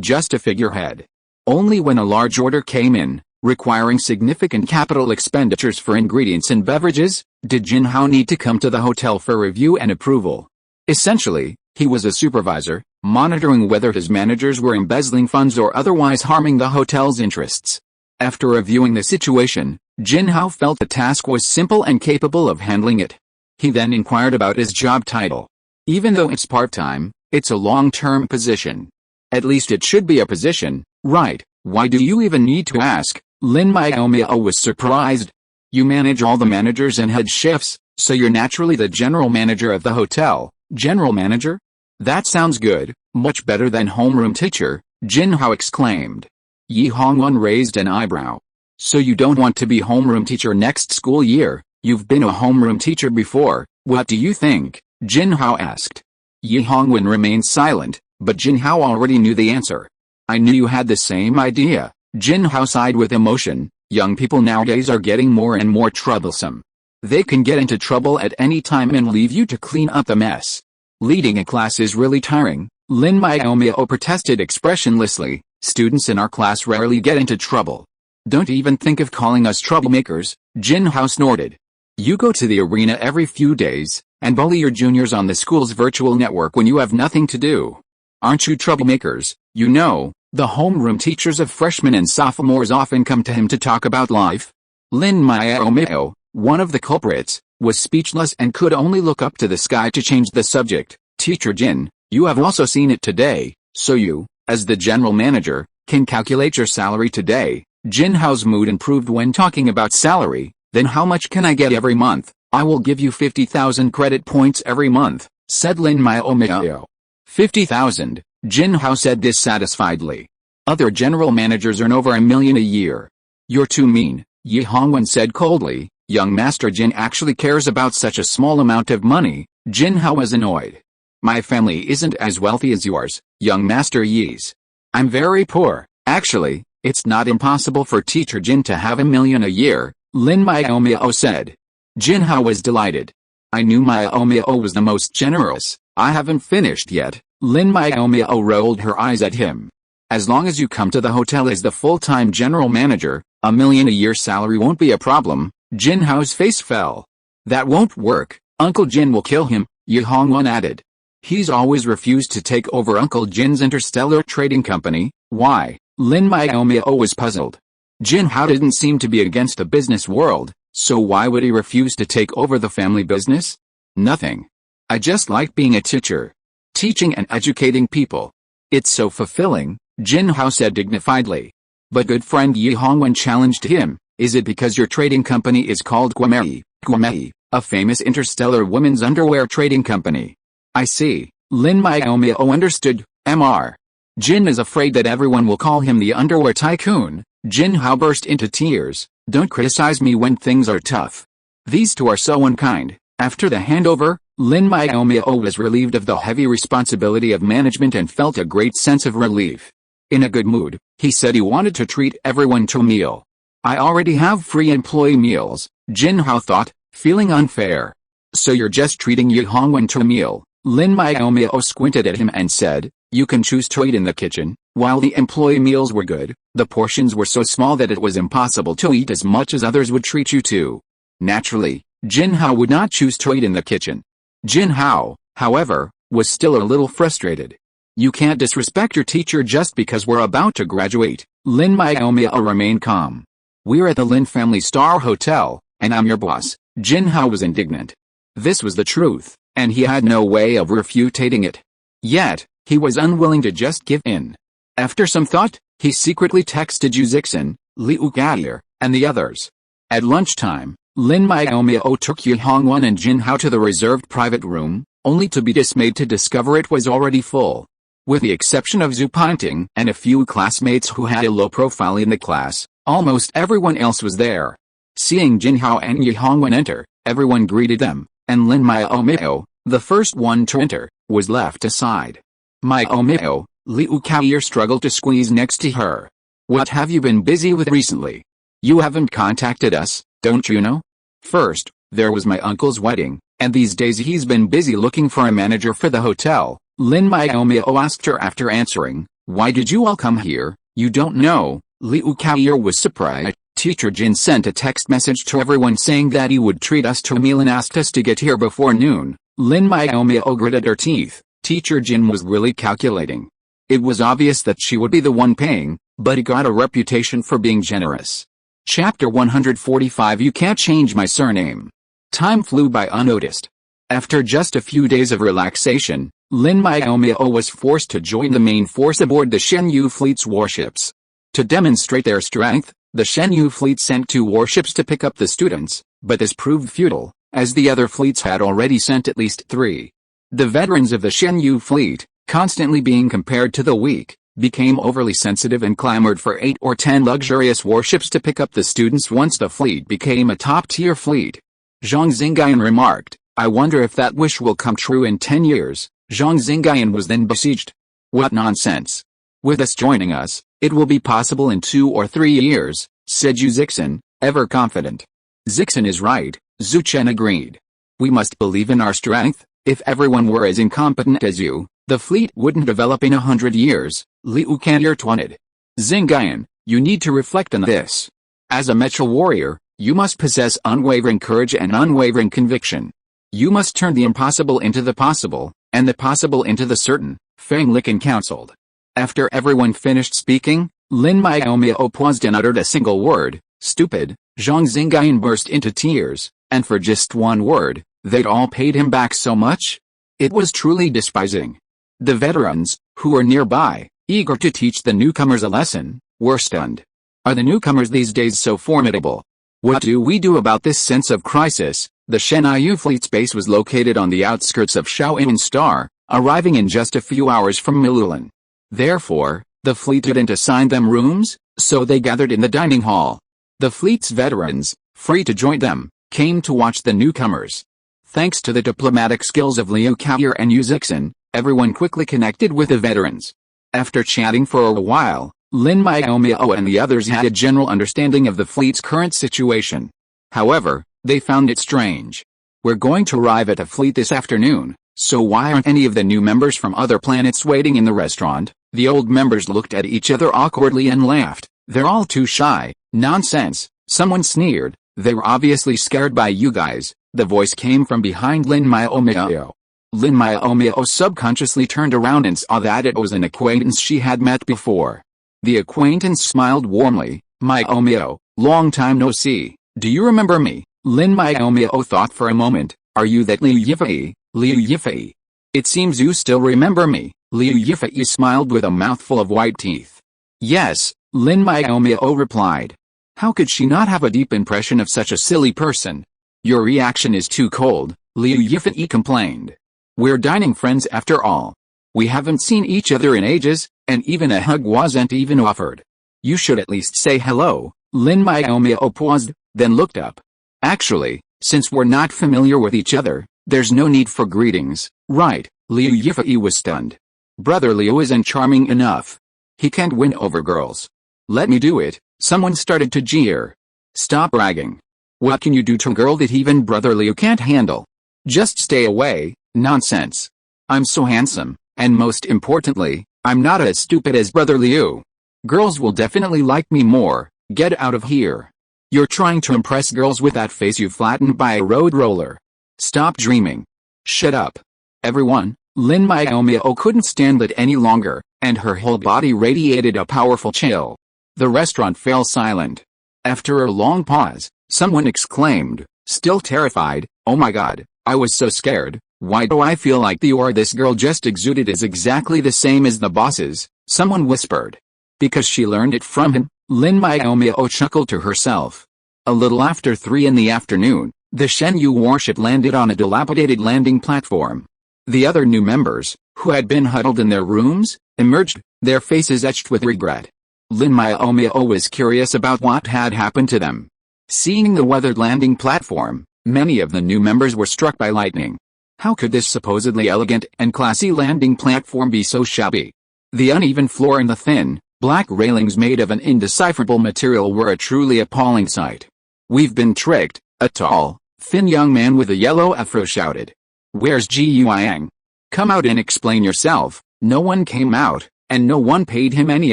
[SPEAKER 1] just a figurehead. Only when a large order came in, requiring significant capital expenditures for ingredients and beverages, did Jin Hao need to come to the hotel for review and approval. Essentially, he was a supervisor, monitoring whether his managers were embezzling funds or otherwise harming the hotel's interests. After reviewing the situation, Jin Hao felt the task was simple and capable of handling it. He then inquired about his job title. Even though it's part-time, it's a long-term position. At least it should be a position, right? Why do you even need to ask? Lin Miaomiao was surprised. You manage all the managers and head chefs, so you're naturally the general manager of the hotel. General manager? That sounds good, much better than homeroom teacher, Jin Hao exclaimed. Yi Hongwen raised an eyebrow. So you don't want to be homeroom teacher next school year? You've been a homeroom teacher before, what do you think? Jin Hao asked. Yi Hongwen remained silent, but Jin Hao already knew the answer. I knew you had the same idea. Jin Hao sighed with emotion. Young people nowadays are getting more and more troublesome. They can get into trouble at any time and leave you to clean up the mess. Leading a class is really tiring, Lin Miaomiao protested expressionlessly. Students in our class rarely get into trouble. Don't even think of calling us troublemakers, Jin Hao snorted. You go to the arena every few days, and bully your juniors on the school's virtual network when you have nothing to do. Aren't you troublemakers? You know, the homeroom teachers of freshmen and sophomores often come to him to talk about life. Lin Miaomiao, one of the culprits, was speechless and could only look up to the sky to change the subject. Teacher Jin, you have also seen it today, so you, as the general manager, can calculate your salary today. Jin Hao's mood improved when talking about salary. Then how much can I get every month? I will give you 50,000 credit points every month, said Lin Miaomiao. 50,000, Jin Hao said dissatisfiedly. Other general managers earn over $1 million a year. You're too mean, Yi Hongwen said coldly. Young Master Jin actually cares about such a small amount of money. Jin Hao was annoyed. My family isn't as wealthy as yours, young Master Yi's. I'm very poor. Actually, it's not impossible for Teacher Jin to have $1 million a year, Lin Miaomiao said. Jin Hao was delighted. I knew Miaomiao was the most generous. I haven't finished yet. Lin Miaomiao rolled her eyes at him. As long as you come to the hotel as the full-time general manager, $1 million a year salary won't be a problem. Jin Hao's face fell. That won't work. Uncle Jin will kill him, Yi Hongwen added. He's always refused to take over Uncle Jin's Interstellar Trading Company. Why? Lin Miaomiao was puzzled. Jin Hao didn't seem to be against the business world, So why would he refuse to take over the family business? Nothing. I just like being a teacher. Teaching and educating people. It's so fulfilling, Jin Hao said dignifiedly. But good friend Yi Hongwen challenged him, is it because your trading company is called Guamei, a famous interstellar women's underwear trading company? I see. Lin Miaomiao understood, Mr. Jin is afraid that everyone will call him the underwear tycoon. Jin Hao burst into tears. Don't criticize me when things are tough. These two are so unkind. After the handover, Lin Miaomiao was relieved of the heavy responsibility of management and felt a great sense of relief. In a good mood, he said he wanted to treat everyone to a meal. I already have free employee meals, Jin Hao thought, feeling unfair. So you're just treating Yi Hongwen to a meal? Lin Miaomiao squinted at him and said, you can choose to eat in the kitchen. While the employee meals were good, the portions were so small that it was impossible to eat as much as others would treat you to. Naturally, Jin Hao would not choose to eat in the kitchen. Jin Hao, however, was still a little frustrated. You can't disrespect your teacher just because we're about to graduate. Lin Miaomiao remained calm. We're at the Lin Family Star Hotel, and I'm your boss. Jin Hao was indignant. This was the truth, and he had no way of refuting it. Yet, he was unwilling to just give in. After some thought, he secretly texted Yu Zixin, Liu Kaier, and the others. At lunchtime, Lin Miaomiao took Yi Hongwen and Jin Hao to the reserved private room, only to be dismayed to discover it was already full. With the exception of Zhu Ponting and a few classmates who had a low profile in the class, almost everyone else was there. Seeing Jin Hao and Yi Hongwen enter, everyone greeted them, and Lin Miaomiao, the first one to enter, was left aside. Miaomiao, Liu Kaier struggled to squeeze next to her. What have you been busy with recently? You haven't contacted us, don't you know? First, there was my uncle's wedding, and these days he's been busy looking for a manager for the hotel. Lin Miaomiao asked her after answering, why did you all come here? You don't know. Liu Kaier was surprised. Teacher Jin sent a text message to everyone saying that he would treat us to a meal and asked us to get here before noon. Lin Miaomiao gritted her teeth. Teacher Jin was really calculating. It was obvious that she would be the one paying, but he got a reputation for being generous. Chapter 145 You Can't Change My Surname. Time flew by unnoticed. After just a few days of relaxation, Lin Miaomiao was forced to join the main force aboard the Shenyu fleet's warships. To demonstrate their strength, the Shenyu fleet sent 2 warships to pick up the students, but this proved futile, as the other fleets had already sent at least 3. The veterans of the Shenyu fleet, constantly being compared to the weak, became overly sensitive and clamored for 8 or 10 luxurious warships to pick up the students once the fleet became a top-tier fleet. Zhang Xingyan remarked, I wonder if that wish will come true in 10 years. Zhang Xingyan was then besieged. What nonsense. With us joining us, it will be possible in 2 or 3 years, said Yu Zixin, ever confident. Zixin is right, Zhu Chen agreed. We must believe in our strength. If everyone were as incompetent as you, the fleet wouldn't develop in 100 years, Liu Kaier taunted. Xingyan, you need to reflect on this. As a mecha warrior, you must possess unwavering courage and unwavering conviction. You must turn the impossible into the possible, and the possible into the certain, Fang Licken counseled. After everyone finished speaking, Lin Miaomiao paused and uttered a single word, stupid. Zhang Xingyan burst into tears, and for just one word, they'd all paid him back so much? It was truly despising. The veterans, who were nearby, eager to teach the newcomers a lesson, were stunned. Are the newcomers these days so formidable? What do we do about this sense of crisis? The Shenyu fleet's base was located on the outskirts of Shaoyin Star, arriving in just a few hours from Milulan. Therefore, the fleet didn't assign them rooms, so they gathered in the dining hall. The fleet's veterans, free to join them, came to watch the newcomers. Thanks to the diplomatic skills of Liu Kaier and Yu Zixin, everyone quickly connected with the veterans. After chatting for a while, Lin Miaomiao and the others had a general understanding of the fleet's current situation. However, they found it strange. We're going to arrive at the fleet this afternoon, so why aren't any of the new members from other planets waiting in the restaurant? The old members looked at each other awkwardly and laughed. They're all too shy. Nonsense, someone sneered. They were obviously scared by you guys. The voice came from behind Lin Miaomiao. Lin Miaomiao subconsciously turned around and saw that it was an acquaintance she had met before. The acquaintance smiled warmly. Miaomiao, long time no see. Do you remember me? Lin Miaomiao thought for a moment. Are you that Liu Yifei? Liu Yifei. It seems you still remember me. Liu Yifei smiled with a mouthful of white teeth. Yes, Lin Miaomiao replied. How could she not have a deep impression of such a silly person? Your reaction is too cold, Liu Yifei complained. We're dining friends after all. We haven't seen each other in ages, and even a hug wasn't even offered. You should at least say hello. Lin Miaomiao paused, then looked up. Actually, since we're not familiar with each other, there's no need for greetings, right? Liu Yifei was stunned. Brother Liu isn't charming enough. He can't win over girls. Let me do it, someone started to jeer. Stop bragging. What can you do to a girl that even Brother Liu can't handle? Just stay away, nonsense. I'm so handsome, and most importantly, I'm not as stupid as Brother Liu. Girls will definitely like me more. Get out of here. You're trying to impress girls with that face you flattened by a road roller. Stop dreaming. Shut up. Everyone. Lin Miaomiao couldn't stand it any longer, and her whole body radiated a powerful chill. The restaurant fell silent. After a long pause, someone exclaimed, still terrified, "Oh my god, I was so scared. Why do I feel like the aura this girl just exuded is exactly the same as the boss's?" Someone whispered. Because she learned it from him, Lin Miaomiao chuckled to herself. A little after 3 in the afternoon, the Shenyu warship landed on a dilapidated landing platform. The other new members, who had been huddled in their rooms, emerged, their faces etched with regret. Lin Miaomiao was curious about what had happened to them. Seeing the weathered landing platform, many of the new members were struck by lightning. How could this supposedly elegant and classy landing platform be so shabby? The uneven floor and the thin, black railings made of an indecipherable material were a truly appalling sight. We've been tricked, a tall, thin young man with a yellow afro shouted. Where's Ji Yuang? Come out and explain yourself. No one came out, and no one paid him any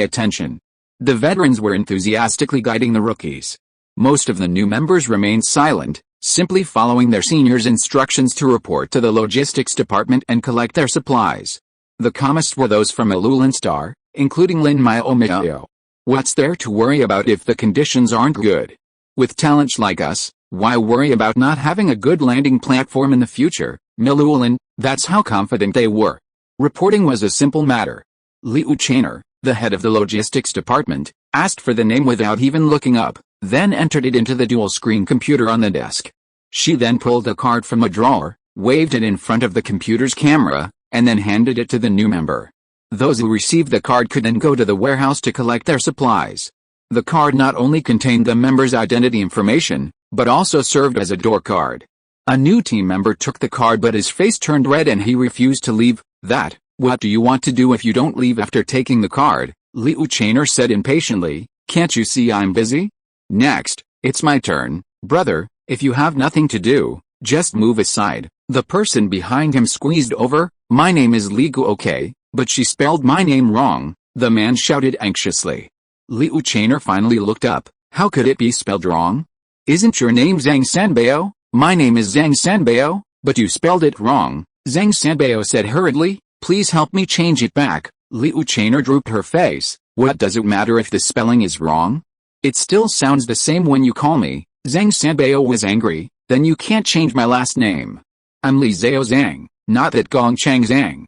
[SPEAKER 1] attention. The veterans were enthusiastically guiding the rookies. Most of the new members remained silent, simply following their seniors' instructions to report to the logistics department and collect their supplies. The calmest were those from Alulan Star, including Lin Miaomiao. What's there to worry about if the conditions aren't good? With talents like us, why worry about not having a good landing platform in the future? Milulan, that's how confident they were. Reporting was a simple matter. Liu Chainer, the head of the logistics department, asked for the name without even looking up, then entered it into the dual-screen computer on the desk. She then pulled a card from a drawer, waved it in front of the computer's camera, and then handed it to the new member. Those who received the card could then go to the warehouse to collect their supplies. The card not only contained the member's identity information, but also served as a door card. A new team member took the card but his face turned red and he refused to leave. What do you want to do if you don't leave after taking the card? Liu Chainer said impatiently, can't you see I'm busy? Next, it's my turn, brother, if you have nothing to do, just move aside. The person behind him squeezed over, my name is Li Gu, okay, but she spelled my name wrong, the man shouted anxiously. Liu Chainer finally looked up, how could it be spelled wrong? Isn't your name Zhang Sanbao? My name is Zhang Sanbao, but you spelled it wrong, Zhang Sanbao said hurriedly, please help me change it back. Liu Chainer drooped her face, what does it matter if the spelling is wrong? It still sounds the same when you call me. Zhang Sanbao was angry, then you can't change my last name. I'm Li Zhao Zhang, not that Gong Chang Zhang.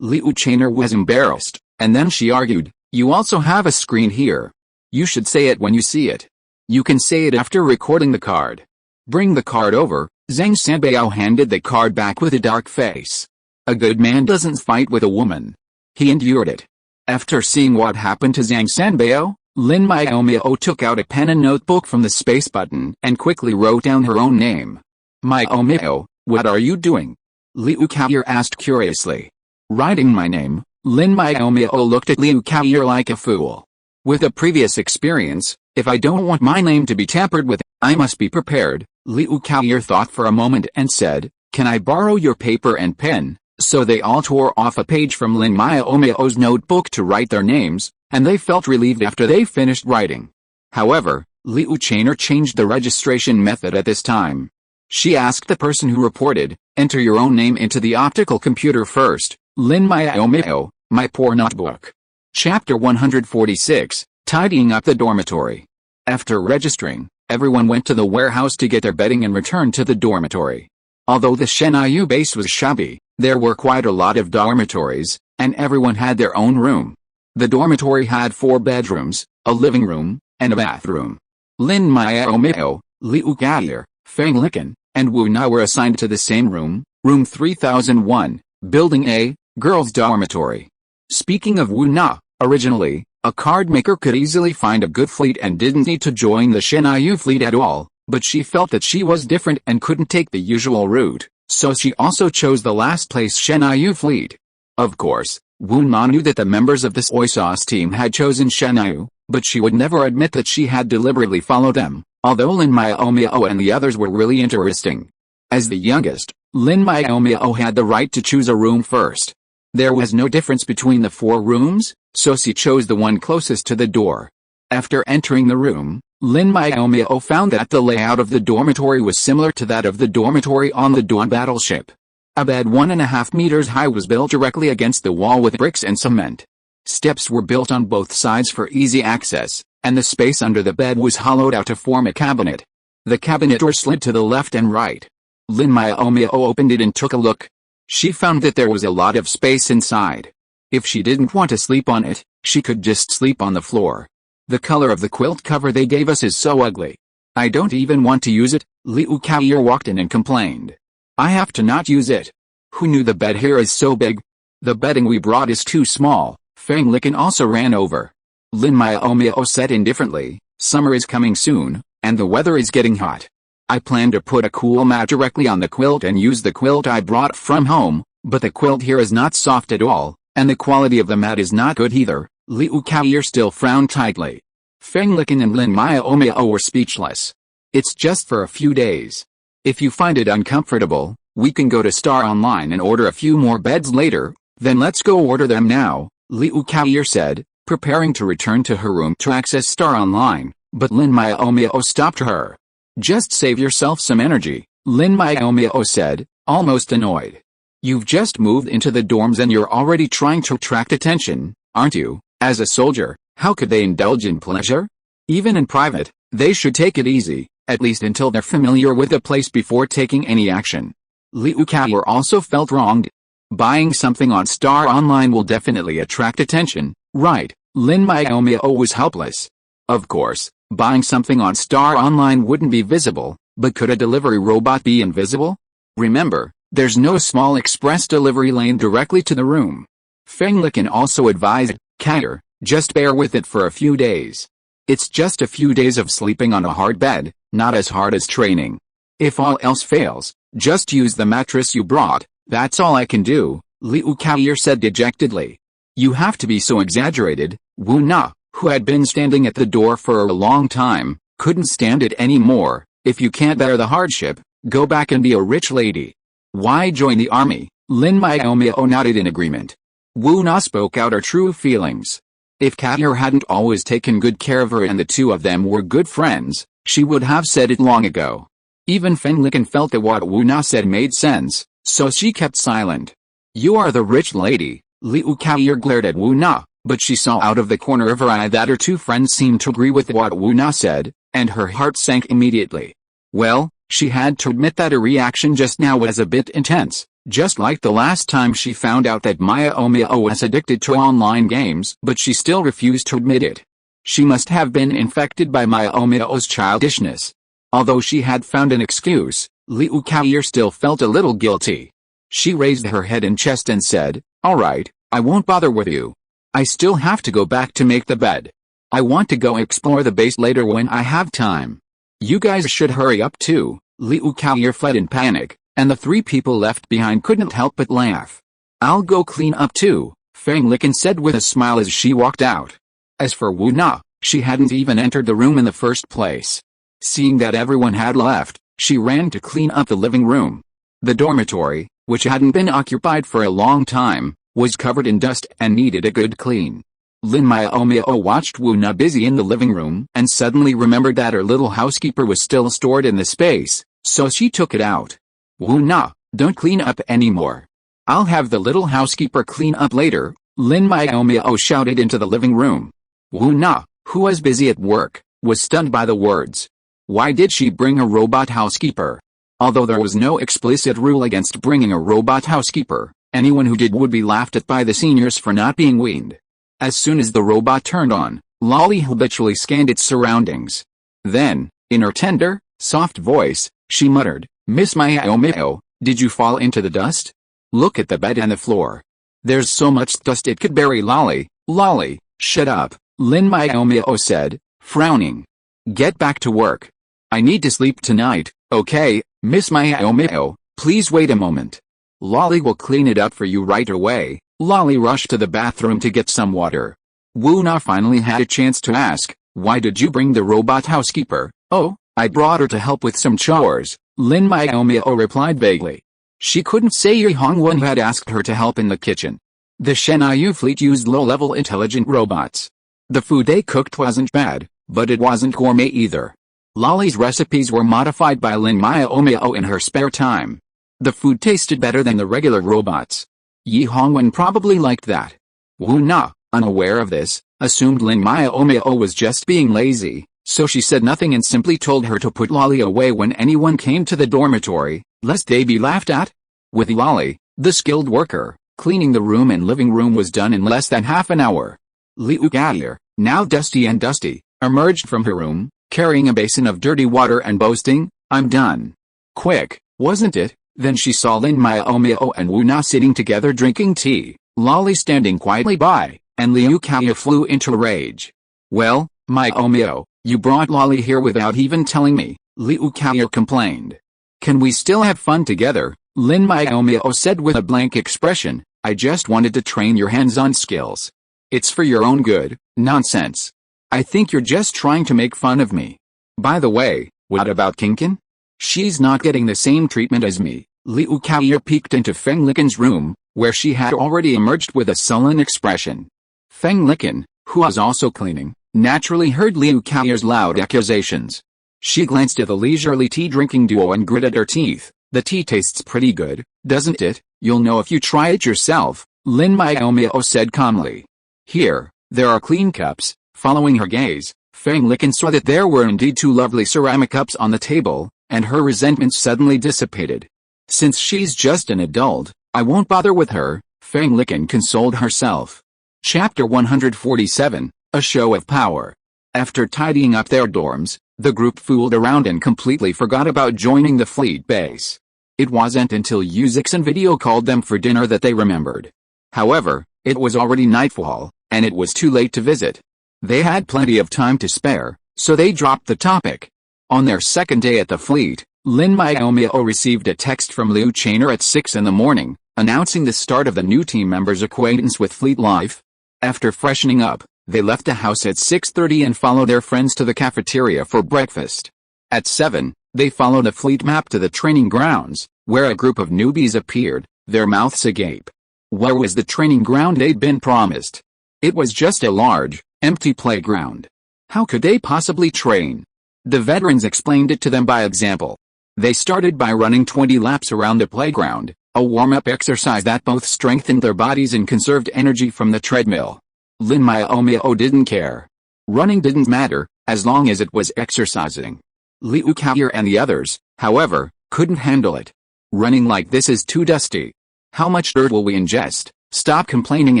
[SPEAKER 1] Liu Chainer was embarrassed, and then she argued, you also have a screen here. You should say it when you see it. You can say it after recording the card. Bring the card over. Zhang Sanbao handed the card back with a dark face. A good man doesn't fight with a woman. He endured it. After seeing what happened to Zhang Sanbao, Lin Miaomiao took out a pen and notebook from the space button and quickly wrote down her own name. Miaomiao, what are you doing? Liu Kaoyer asked curiously. Writing my name. Lin Miaomiao looked at Liu Kaoyer like a fool. With a previous experience, if I don't want my name to be tampered with, I must be prepared. Liu Kaoyer thought for a moment and said, can I borrow your paper and pen? So they all tore off a page from Lin Miaomiao's notebook to write their names, and they felt relieved after they finished writing. However, Liu Chainer changed the registration method at this time. She asked the person who reported, enter your own name into the optical computer first. Lin Miaomiao, my poor notebook. Chapter 146, Tidying Up the Dormitory. After registering, everyone went to the warehouse to get their bedding and returned to the dormitory. Although the SYNOPSIS base was shabby, there were quite a lot of dormitories, and everyone had their own room. The dormitory had 4 bedrooms, a living room, and a bathroom. Lin Miaomiao, Liu Kaier, Feng Liken, and Wu Na were assigned to the same room, room 3001, Building A, girls' dormitory. Speaking of Wu Na, originally, a card maker could easily find a good fleet and didn't need to join the SYNOPSIS fleet at all, but she felt that she was different and couldn't take the usual route, so she also chose the last place SYNOPSIS fleet. Of course, Wu Na knew that the members of the soy sauce team had chosen SYNOPSIS, but she would never admit that she had deliberately followed them, although Lin Miaomiao and the others were really interesting. As the youngest, Lin Miaomiao had the right to choose a room first. There was no difference between the 4 rooms, so she chose the one closest to the door. After entering the room, Lin Miaomiao found that the layout of the dormitory was similar to that of the dormitory on the Dawn battleship. A bed 1.5 meters high was built directly against the wall with bricks and cement. Steps were built on both sides for easy access, and the space under the bed was hollowed out to form a cabinet. The cabinet door slid to the left and right. Lin Miaomiao opened it and took a look. She found that there was a lot of space inside. If she didn't want to sleep on it, she could just sleep on the floor. The color of the quilt cover they gave us is so ugly. I don't even want to use it, Liu Kaier walked in and complained. I have to not use it. Who knew the bed here is so big? The bedding we brought is too small, Feng Liken also ran over. Lin Miaomiao said indifferently, summer is coming soon, and the weather is getting hot. I plan to put a cool mat directly on the quilt and use the quilt I brought from home, but the quilt here is not soft at all, and the quality of the mat is not good either. Liu Kaier still frowned tightly. Feng Liken and Lin Miaomiao were speechless. It's just for a few days. If you find it uncomfortable, we can go to Star Online and order a few more beds later, then let's go order them now, Liu Kaier said, preparing to return to her room to access Star Online, but Lin Miaomiao stopped her. Just save yourself some energy, Lin Miaomiao said, almost annoyed. You've just moved into the dorms and you're already trying to attract attention, aren't you? As a soldier, how could they indulge in pleasure? Even in private, they should take it easy, at least until they're familiar with the place before taking any action. Liu Kaier also felt wronged. Buying something on Star Online will definitely attract attention, right? Lin Miaomiao was helpless. Of course, buying something on Star Online wouldn't be visible, but could a delivery robot be invisible? Remember, there's no small express delivery lane directly to the room. Feng Liken also advised, Kaier, just bear with it for a few days. It's just a few days of sleeping on a hard bed, not as hard as training. If all else fails, just use the mattress you brought, that's all I can do, Liu Kaier said dejectedly. You have to be so exaggerated. Wu Na, who had been standing at the door for a long time, couldn't stand it anymore. If you can't bear the hardship, go back and be a rich lady. Why join the army? Lin Miaomiao nodded in agreement. Wu Na spoke out her true feelings. If Kaier hadn't always taken good care of her and the two of them were good friends, she would have said it long ago. Even Feng Liken felt that what Wu Na said made sense, so she kept silent. You are the rich lady, Liu Kaier glared at Wu Na, but she saw out of the corner of her eye that her two friends seemed to agree with what Wu Na said, and her heart sank immediately. Well, she had to admit that her reaction just now was a bit intense, just like the last time she found out that Miaomiao was addicted to online games, but she still refused to admit it. She must have been infected by Miaomiao's childishness. Although she had found an excuse, Liu Kaier still felt a little guilty. She raised her head and chest and said, all right, I won't bother with you. I still have to go back to make the bed. I want to go explore the base later when I have time. You guys should hurry up too. Liu Kaier fled in panic, and the 3 people left behind couldn't help but laugh. I'll go clean up too, Feng Liken said with a smile as she walked out. As for Wu Na, she hadn't even entered the room in the first place. Seeing that everyone had left, she ran to clean up the living room. The dormitory, which hadn't been occupied for a long time, was covered in dust and needed a good clean. Lin Miaomiao watched Wu Na busy in the living room and suddenly remembered that her little housekeeper was still stored in the space, so she took it out. Wu Na, don't clean up anymore. I'll have the little housekeeper clean up later, Lin Miaomiao shouted into the living room. Wu Na, who was busy at work, was stunned by the words. Why did she bring a robot housekeeper? Although there was no explicit rule against bringing a robot housekeeper, anyone who did would be laughed at by the seniors for not being weaned. As soon as the robot turned on, Lolly habitually scanned its surroundings. Then, in her tender, soft voice, she muttered, "Miss Miaomiao, did you fall into the dust? Look at the bed and the floor. There's so much dust it could bury Lolly." "Lolly, shut up," Lin Miaomiao said, frowning. "Get back to work. I need to sleep tonight." "Okay, Miss Miaomiao, please wait a moment. Lolly will clean it up for you right away." Lolly rushed to the bathroom to get some water. Wu Na finally had a chance to ask, "Why did you bring the robot housekeeper?" "Oh, I brought her to help with some chores," Lin Miaomiao replied vaguely. She couldn't say Yi Hongwen had asked her to help in the kitchen. The Shenyu fleet used low-level intelligent robots. The food they cooked wasn't bad, but it wasn't gourmet either. Lolly's recipes were modified by Lin Miaomiao in her spare time. The food tasted better than the regular robots. Yi Hongwen probably liked that. Wu Na, unaware of this, assumed Lin Miaomiao was just being lazy, so she said nothing and simply told her to put Lolly away when anyone came to the dormitory, lest they be laughed at. With Lolly, the skilled worker, cleaning the room and living room was done in less than half an hour. Liu Kaoyu, now dusty, emerged from her room, carrying a basin of dirty water and boasting, "I'm done." Quick, wasn't it? Then she saw Lin Miaomiao and Wu Na sitting together drinking tea, Lolly standing quietly by, and Liu Kaoyu flew into a rage. "Well, Miaomiao, you brought Lolly here without even telling me," Liu Kaoyu complained. "Can we still have fun together?" Lin Miaomiao said with a blank expression. "I just wanted to train your hands-on skills. It's for your own good." "Nonsense. I think you're just trying to make fun of me. By the way, what about Kinkin? She's not getting the same treatment as me." Liu Kaoyu peeked into Feng Liken's room, where she had already emerged with a sullen expression. Feng Liken, who was also cleaning, naturally heard Liu Kaoyu's loud accusations. She glanced at the leisurely tea-drinking duo and gritted her teeth. "The tea tastes pretty good, doesn't it? You'll know if you try it yourself," Lin Miaomiao said calmly. "Here, there are clean cups." Following her gaze, Feng Liken saw that there were indeed two lovely ceramic cups on the table, and her resentment suddenly dissipated. "Since she's just an adult, I won't bother with her," Feng Liken consoled herself. Chapter 147, A Show of Power. After tidying up their dorms, the group fooled around and completely forgot about joining the fleet base. It wasn't until Yuzixon video called them for dinner that they remembered. However, it was already nightfall, and it was too late to visit. They had plenty of time to spare, so they dropped the topic. On their second day at the fleet, Lin Miaomiao received a text from Liu Chainer at 6 in the morning, announcing the start of the new team members' acquaintance with fleet life. After freshening up, they left the house at 6:30 and followed their friends to the cafeteria for breakfast. At 7, they followed a fleet map to the training grounds, where a group of newbies appeared, their mouths agape. Where was the training ground they'd been promised? It was just a large, empty playground. How could they possibly train? The veterans explained it to them by example. They started by running 20 laps around the playground, a warm-up exercise that both strengthened their bodies and conserved energy from the treadmill. Lin Miaomiao didn't care. Running didn't matter, as long as it was exercising. Liu Kaoyu and the others, however, couldn't handle it. "Running like this is too dusty. How much dirt will we ingest? Stop complaining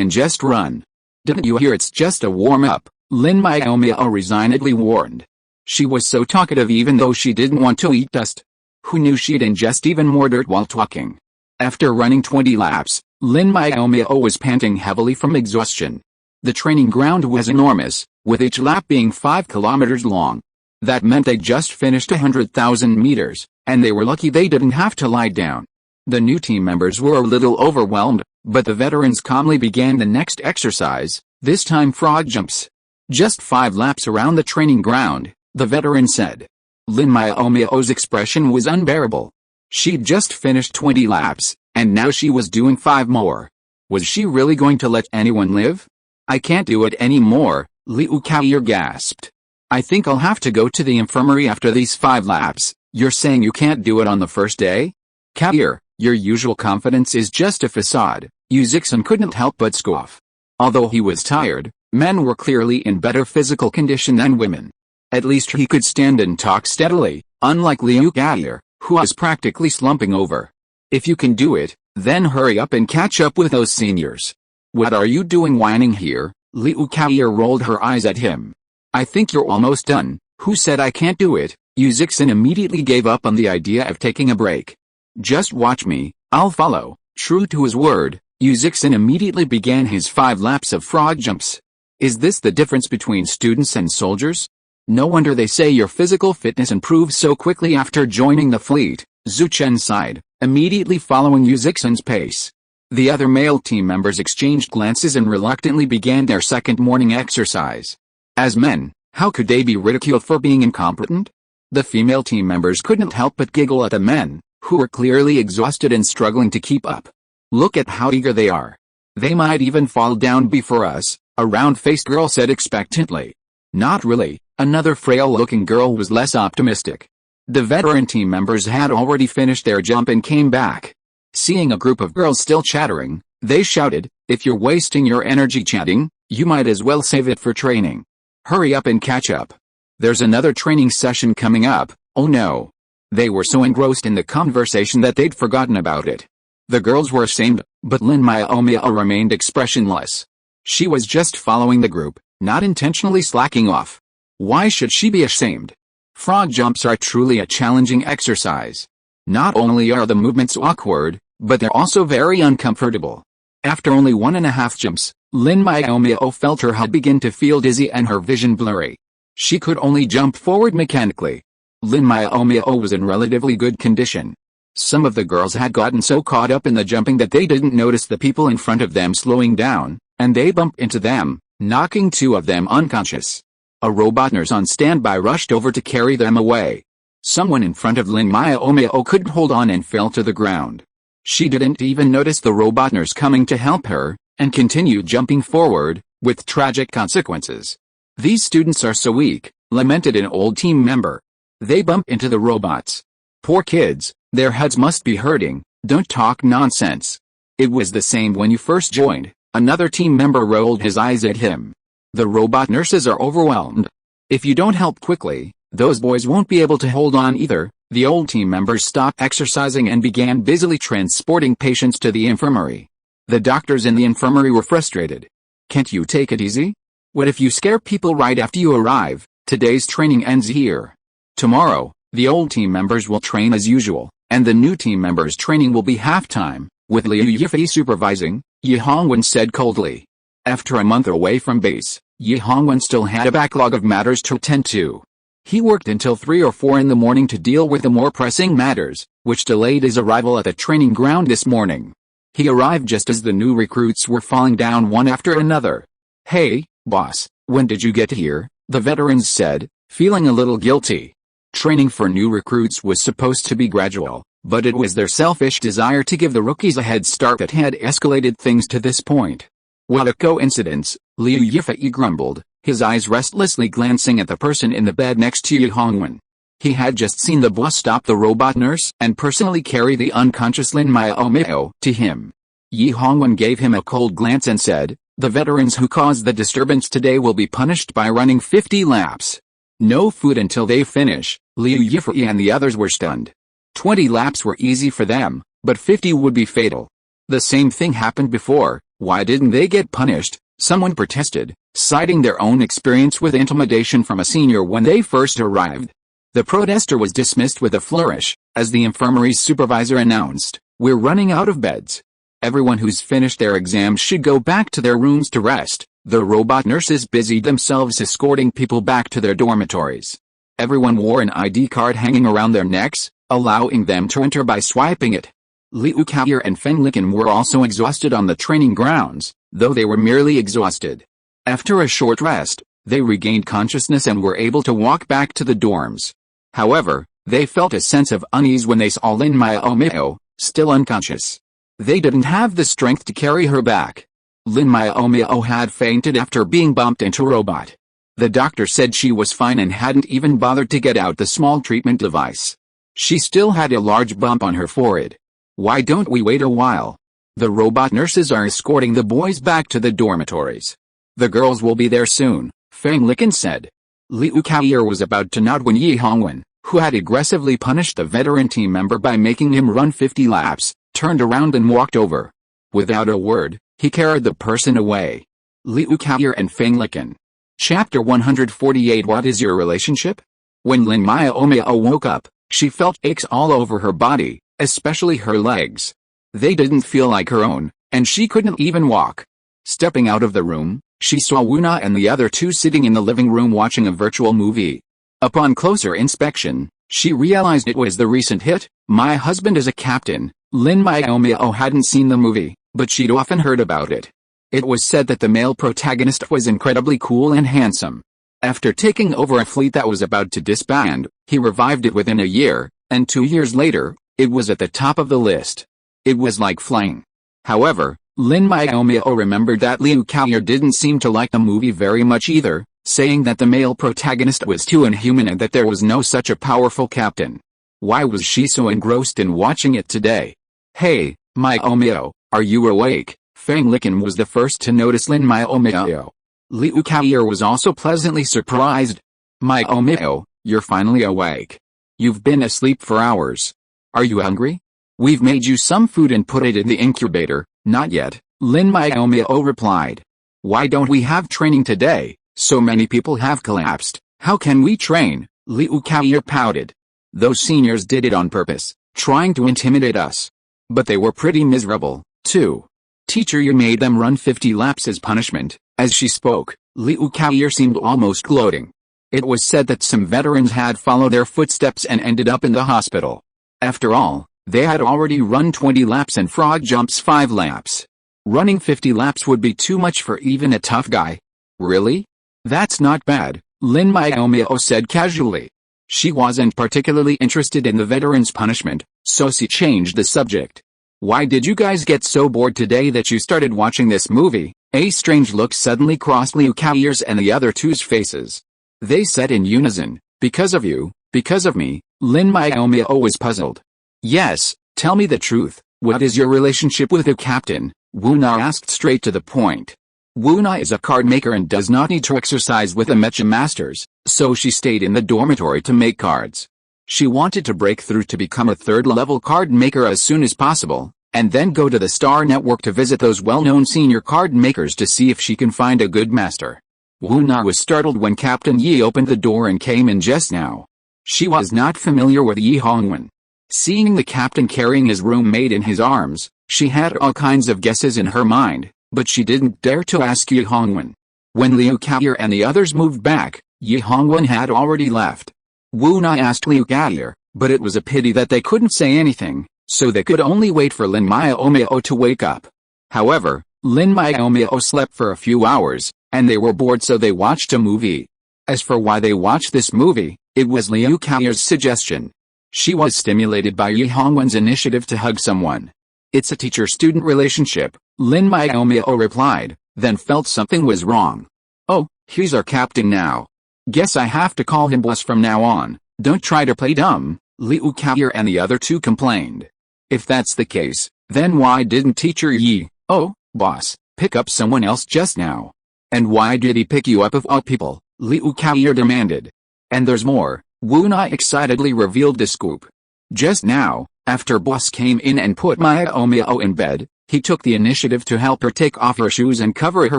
[SPEAKER 1] and just run." "Didn't you hear it's just a warm-up?" Lin Miaomiao resignedly warned. She was so talkative even though she didn't want to eat dust. Who knew she'd ingest even more dirt while talking? After running 20 laps, Lin Miaomiao was panting heavily from exhaustion. The training ground was enormous, with each lap being 5 kilometers long. That meant they just finished 100,000 meters, and they were lucky they didn't have to lie down. The new team members were a little overwhelmed, but the veterans calmly began the next exercise, this time frog jumps. "Just 5 laps around the training ground," the veteran said. Lin Miaomiao's expression was unbearable. She'd just finished 20 laps, and now she was doing 5 more. Was she really going to let anyone live? "I can't do it anymore," Liu Kaoyu gasped. "I think I'll have to go to the infirmary after these 5 laps. "You're saying you can't do it on the first day? Kaoyu, your usual confidence is just a facade," Yuzixon couldn't help but scoff. Although he was tired, men were clearly in better physical condition than women. At least he could stand and talk steadily, unlike Liu Gaier, who was practically slumping over. If you can do it, then hurry up and catch up with those seniors. What are you doing whining here? Liu Gaier rolled her eyes at him. I think you're almost done. Who said I can't do it? Yu Zixin immediately gave up on the idea of taking a break. Just watch me, I'll follow. True to his word, Yu Zixin immediately began his 5 laps of frog jumps. Is this the difference between students and soldiers? No wonder they say your physical fitness improves so quickly after joining the fleet, Zhu Chen sighed, immediately following Yu Zixin's pace. The other male team members exchanged glances and reluctantly began their second morning exercise. As men, how could they be ridiculed for being incompetent? The female team members couldn't help but giggle at the men, who were clearly exhausted and struggling to keep up. Look at how eager they are. They might even fall down before us, a round-faced girl said expectantly. Not really, another frail-looking girl was less optimistic. The veteran team members had already finished their jump and came back. Seeing a group of girls still chattering, they shouted, if you're wasting your energy chatting, you might as well save it for training. Hurry up and catch up. There's another training session coming up, oh no. They were so engrossed in the conversation that they'd forgotten about it. The girls were ashamed, but Lin Miaomiao remained expressionless. She was just following the group, not intentionally slacking off. Why should she be ashamed? Frog jumps are truly a challenging exercise. Not only are the movements awkward, but they're also very uncomfortable. After only 1.5 jumps, Lin Miaomiao felt her head begin to feel dizzy and her vision blurry. She could only jump forward mechanically. Lin Miaomiao was in relatively good condition. Some of the girls had gotten so caught up in the jumping that they didn't notice the people in front of them slowing down, and they bumped into them, knocking 2 of them unconscious. A robot nurse on standby rushed over to carry them away. Someone in front of Lin Miaomiao couldn't hold on and fell to the ground. She didn't even notice the robot nurse coming to help her, and continued jumping forward, with tragic consequences. These students are so weak, lamented an old team member. They bump into the robots. Poor kids, their heads must be hurting, don't talk nonsense. It was the same when you first joined, another team member rolled his eyes at him. The robot nurses are overwhelmed. If you don't help quickly, those boys won't be able to hold on either. The old team members stopped exercising and began busily transporting patients to the infirmary. The doctors in the infirmary were frustrated. Can't you take it easy? What if you scare people right after you arrive? Today's training ends here. Tomorrow, the old team members will train as usual, and the new team members' training will be half-time, with Liu Yifei supervising, Yi Hongwen said coldly. After a month away from base, Yi Hongwen still had a backlog of matters to attend to. He worked until 3 or 4 in the morning to deal with the more pressing matters, which delayed his arrival at the training ground this morning. He arrived just as the new recruits were falling down one after another. Hey, boss, when did you get here? The veterans said, feeling a little guilty. Training for new recruits was supposed to be gradual, but it was their selfish desire to give the rookies a head start that had escalated things to this point. What a coincidence, Liu Yifei grumbled, his eyes restlessly glancing at the person in the bed next to Yi Hongwen. He had just seen the boss stop the robot nurse and personally carry the unconscious Lin Miaomiao to him. Yi Hongwen gave him a cold glance and said, the veterans who caused the disturbance today will be punished by running 50 laps. No food until they finish. Liu Yifei and the others were stunned. 20 laps were easy for them, but 50 would be fatal. The same thing happened before, why didn't they get punished? Someone protested, citing their own experience with intimidation from a senior when they first arrived. The protester was dismissed with a flourish, as the infirmary's supervisor announced, we're running out of beds. Everyone who's finished their exams should go back to their rooms to rest. The robot nurses busied themselves escorting people back to their dormitories. Everyone wore an ID card hanging around their necks, allowing them to enter by swiping it. Liu Gaier and Feng Liken were also exhausted on the training grounds, though they were merely exhausted. After a short rest, they regained consciousness and were able to walk back to the dorms. However, they felt a sense of unease when they saw Lin Miaomiao, still unconscious. They didn't have the strength to carry her back. Lin Miaomiao had fainted after being bumped into a robot. The doctor said she was fine and hadn't even bothered to get out the small treatment device. She still had a large bump on her forehead. Why don't we wait a while? The robot nurses are escorting the boys back to the dormitories. The girls will be there soon, Feng Liken said. Liu Kaoyer was about to nod when Yi Hongwen, who had aggressively punished the veteran team member by making him run 50 laps, turned around and walked over. Without a word, he carried the person away. Liu Kaoyer and Feng Liken. Chapter 148. What is your relationship? When Lin Miaomiao woke up, she felt aches all over her body, especially her legs. They didn't feel like her own, and she couldn't even walk. Stepping out of the room, she saw Wuna and the other two sitting in the living room watching a virtual movie. Upon closer inspection, she realized it was the recent hit, My Husband is a Captain. Lin Miaomiao hadn't seen the movie, but she'd often heard about it. It was said that the male protagonist was incredibly cool and handsome. After taking over a fleet that was about to disband, he revived it within a year, and 2 years later, it was at the top of the list. It was like flying. However, Lin Miaomiao remembered that Liu Kaoyer didn't seem to like the movie very much either, saying that the male protagonist was too inhuman and that there was no such a powerful captain. Why was she so engrossed in watching it today? Hey, Miaomiao, are you awake? Feng Liken was the first to notice Lin Miaomiao. Liu Kaoyer was also pleasantly surprised. Miaomiao, you're finally awake. You've been asleep for hours. Are you hungry? We've made you some food and put it in the incubator. Not yet, Lin Miaomiao replied. Why don't we have training today? So many people have collapsed. How can we train? Liu Kaoyer pouted. Those seniors did it on purpose, trying to intimidate us. But they were pretty miserable, too. Teacher, you made them run 50 laps as punishment. As she spoke, Liu Kaoyer seemed almost gloating. It was said that some veterans had followed their footsteps and ended up in the hospital. After all, they had already run 20 laps and frog jumps 5 laps. Running 50 laps would be too much for even a tough guy. Really? That's not bad, Lin Miaomiao said casually. She wasn't particularly interested in the veterans' punishment, so she changed the subject. Why did you guys get so bored today that you started watching this movie? A strange look suddenly crossed Liu Kaoyer's and the other two's faces. They said in unison, because of you, because of me. Lin Miaomiao was puzzled. Yes, tell me the truth, what is your relationship with the captain? Wuna asked straight to the point. Wuna is a card maker and does not need to exercise with the mecha masters, so she stayed in the dormitory to make cards. She wanted to break through to become a third-level card maker as soon as possible, and then go to the Star Network to visit those well-known senior card makers to see if she can find a good master. Wuna was startled when Captain Yi opened the door and came in just now. She was not familiar with Yi Hongwen. Seeing the captain carrying his roommate in his arms, she had all kinds of guesses in her mind, but she didn't dare to ask Yi Hongwen. When Liu Kaoyer and the others moved back, Yi Hongwen had already left. Wuna asked Liu Kaoyer, but it was a pity that they couldn't say anything, so they could only wait for Lin Miaomiao to wake up. However, Lin Miaomiao slept for a few hours, and they were bored so they watched a movie. As for why they watched this movie, it was Liu Kaoyer's suggestion. She was stimulated by Yi Hongwen's initiative to hug someone. It's a teacher-student relationship, Lin Miaomiao replied, then felt something was wrong. Oh, he's our captain now. Guess I have to call him boss from now on. Don't try to play dumb, Liu Kaoyer and the other two complained. If that's the case, then why didn't teacher Yi, oh, boss, pick up someone else just now? And why did he pick you up of all people? Liu Kaoyer demanded. And there's more, Wuna excitedly revealed the scoop. Just now, after boss came in and put Miaomiao in bed, he took the initiative to help her take off her shoes and cover her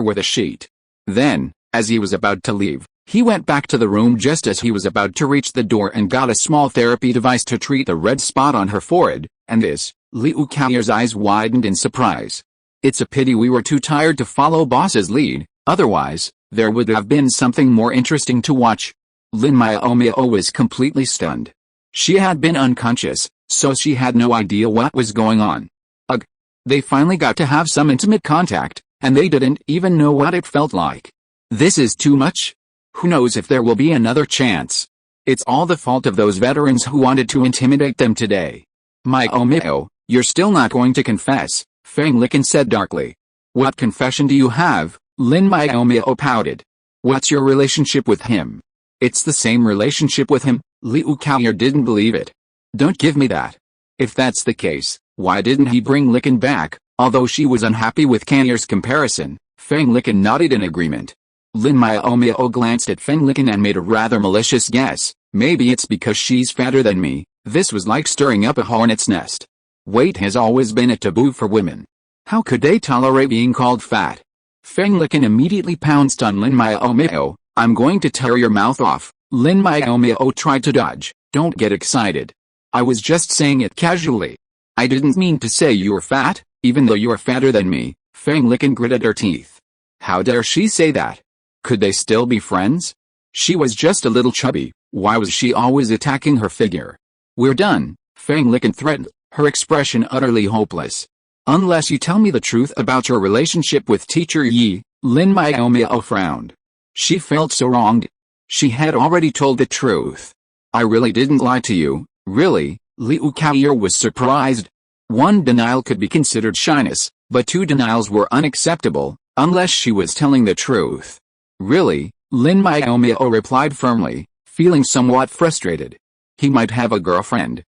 [SPEAKER 1] with a sheet. Then, as he was about to leave, he went back to the room just as he was about to reach the door and got a small therapy device to treat the red spot on her forehead, and this, Liu Kaoyer's eyes widened in surprise. It's a pity we were too tired to follow boss's lead, otherwise, there would have been something more interesting to watch. Lin Miaomiao was completely stunned. She had been unconscious, so she had no idea what was going on. Ugh. They finally got to have some intimate contact, and they didn't even know what it felt like. This is too much? Who knows if there will be another chance? It's all the fault of those veterans who wanted to intimidate them today. Miaomiao, you're still not going to confess, Feng Liken said darkly. What confession do you have? Lin Miaomiao pouted. What's your relationship with him? It's the same relationship with him, Liu Kaoyer didn't believe it. Don't give me that. If that's the case, why didn't he bring Liken back? Although she was unhappy with Kaoyer's comparison, Feng Liken nodded in agreement. Lin Miaomiao glanced at Feng Licken and made a rather malicious guess. Maybe it's because she's fatter than me. This was like stirring up a hornet's nest. Weight has always been a taboo for women. How could they tolerate being called fat? Feng Licken immediately pounced on Lin Miaomiao. I'm going to tear your mouth off. Lin Miaomiao tried to dodge. Don't get excited. I was just saying it casually. I didn't mean to say you were fat, even though you are fatter than me. Feng Licken gritted her teeth. How dare she say that? Could they still be friends? She was just a little chubby. Why was she always attacking her figure? We're done, Feng Licken threatened, her expression utterly hopeless. Unless you tell me the truth about your relationship with Teacher Yi. Lin Miaomiao frowned. She felt so wronged. She had already told the truth. I really didn't lie to you, really. Liu Kaoyer was surprised. One denial could be considered shyness, but two denials were unacceptable, unless she was telling the truth. Really? Lin Miaomiao replied firmly, feeling somewhat frustrated. He might have a girlfriend.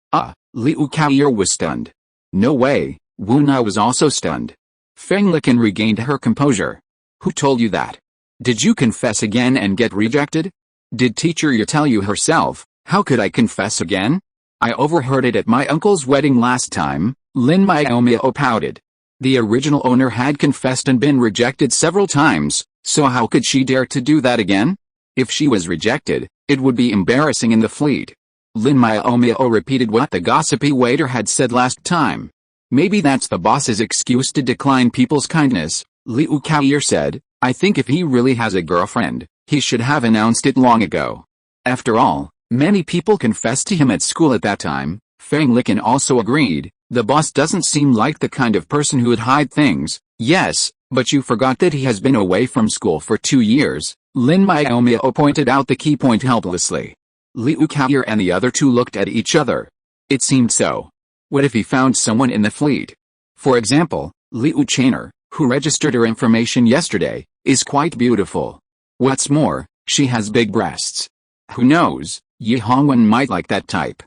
[SPEAKER 1] Liu Kaoyer was stunned. No way. Wu Na was also stunned. Feng Licken regained her composure. Who told you that? Did you confess again and get rejected? Did Teacher Yi tell you herself? How could I confess again? I overheard it at my uncle's wedding last time. Lin Miaomiao pouted. The original owner had confessed and been rejected several times, so how could she dare to do that again? If she was rejected, it would be embarrassing in the fleet. Lin Miaomiao repeated what the gossipy waiter had said last time. Maybe that's the boss's excuse to decline people's kindness, Liu Kaoyer said. I think if he really has a girlfriend, he should have announced it long ago. After all, many people confessed to him at school at that time. Feng Licken also agreed. The boss doesn't seem like the kind of person who would hide things. Yes, but you forgot that he has been away from school for 2 years. Lin Miaomiao pointed out the key point helplessly. Liu Kaoyer and the other two looked at each other. It seemed so. What if he found someone in the fleet? For example, Liu Chainer, who registered her information yesterday, is quite beautiful. What's more, she has big breasts. Who knows, Yi Hongwen might like that type.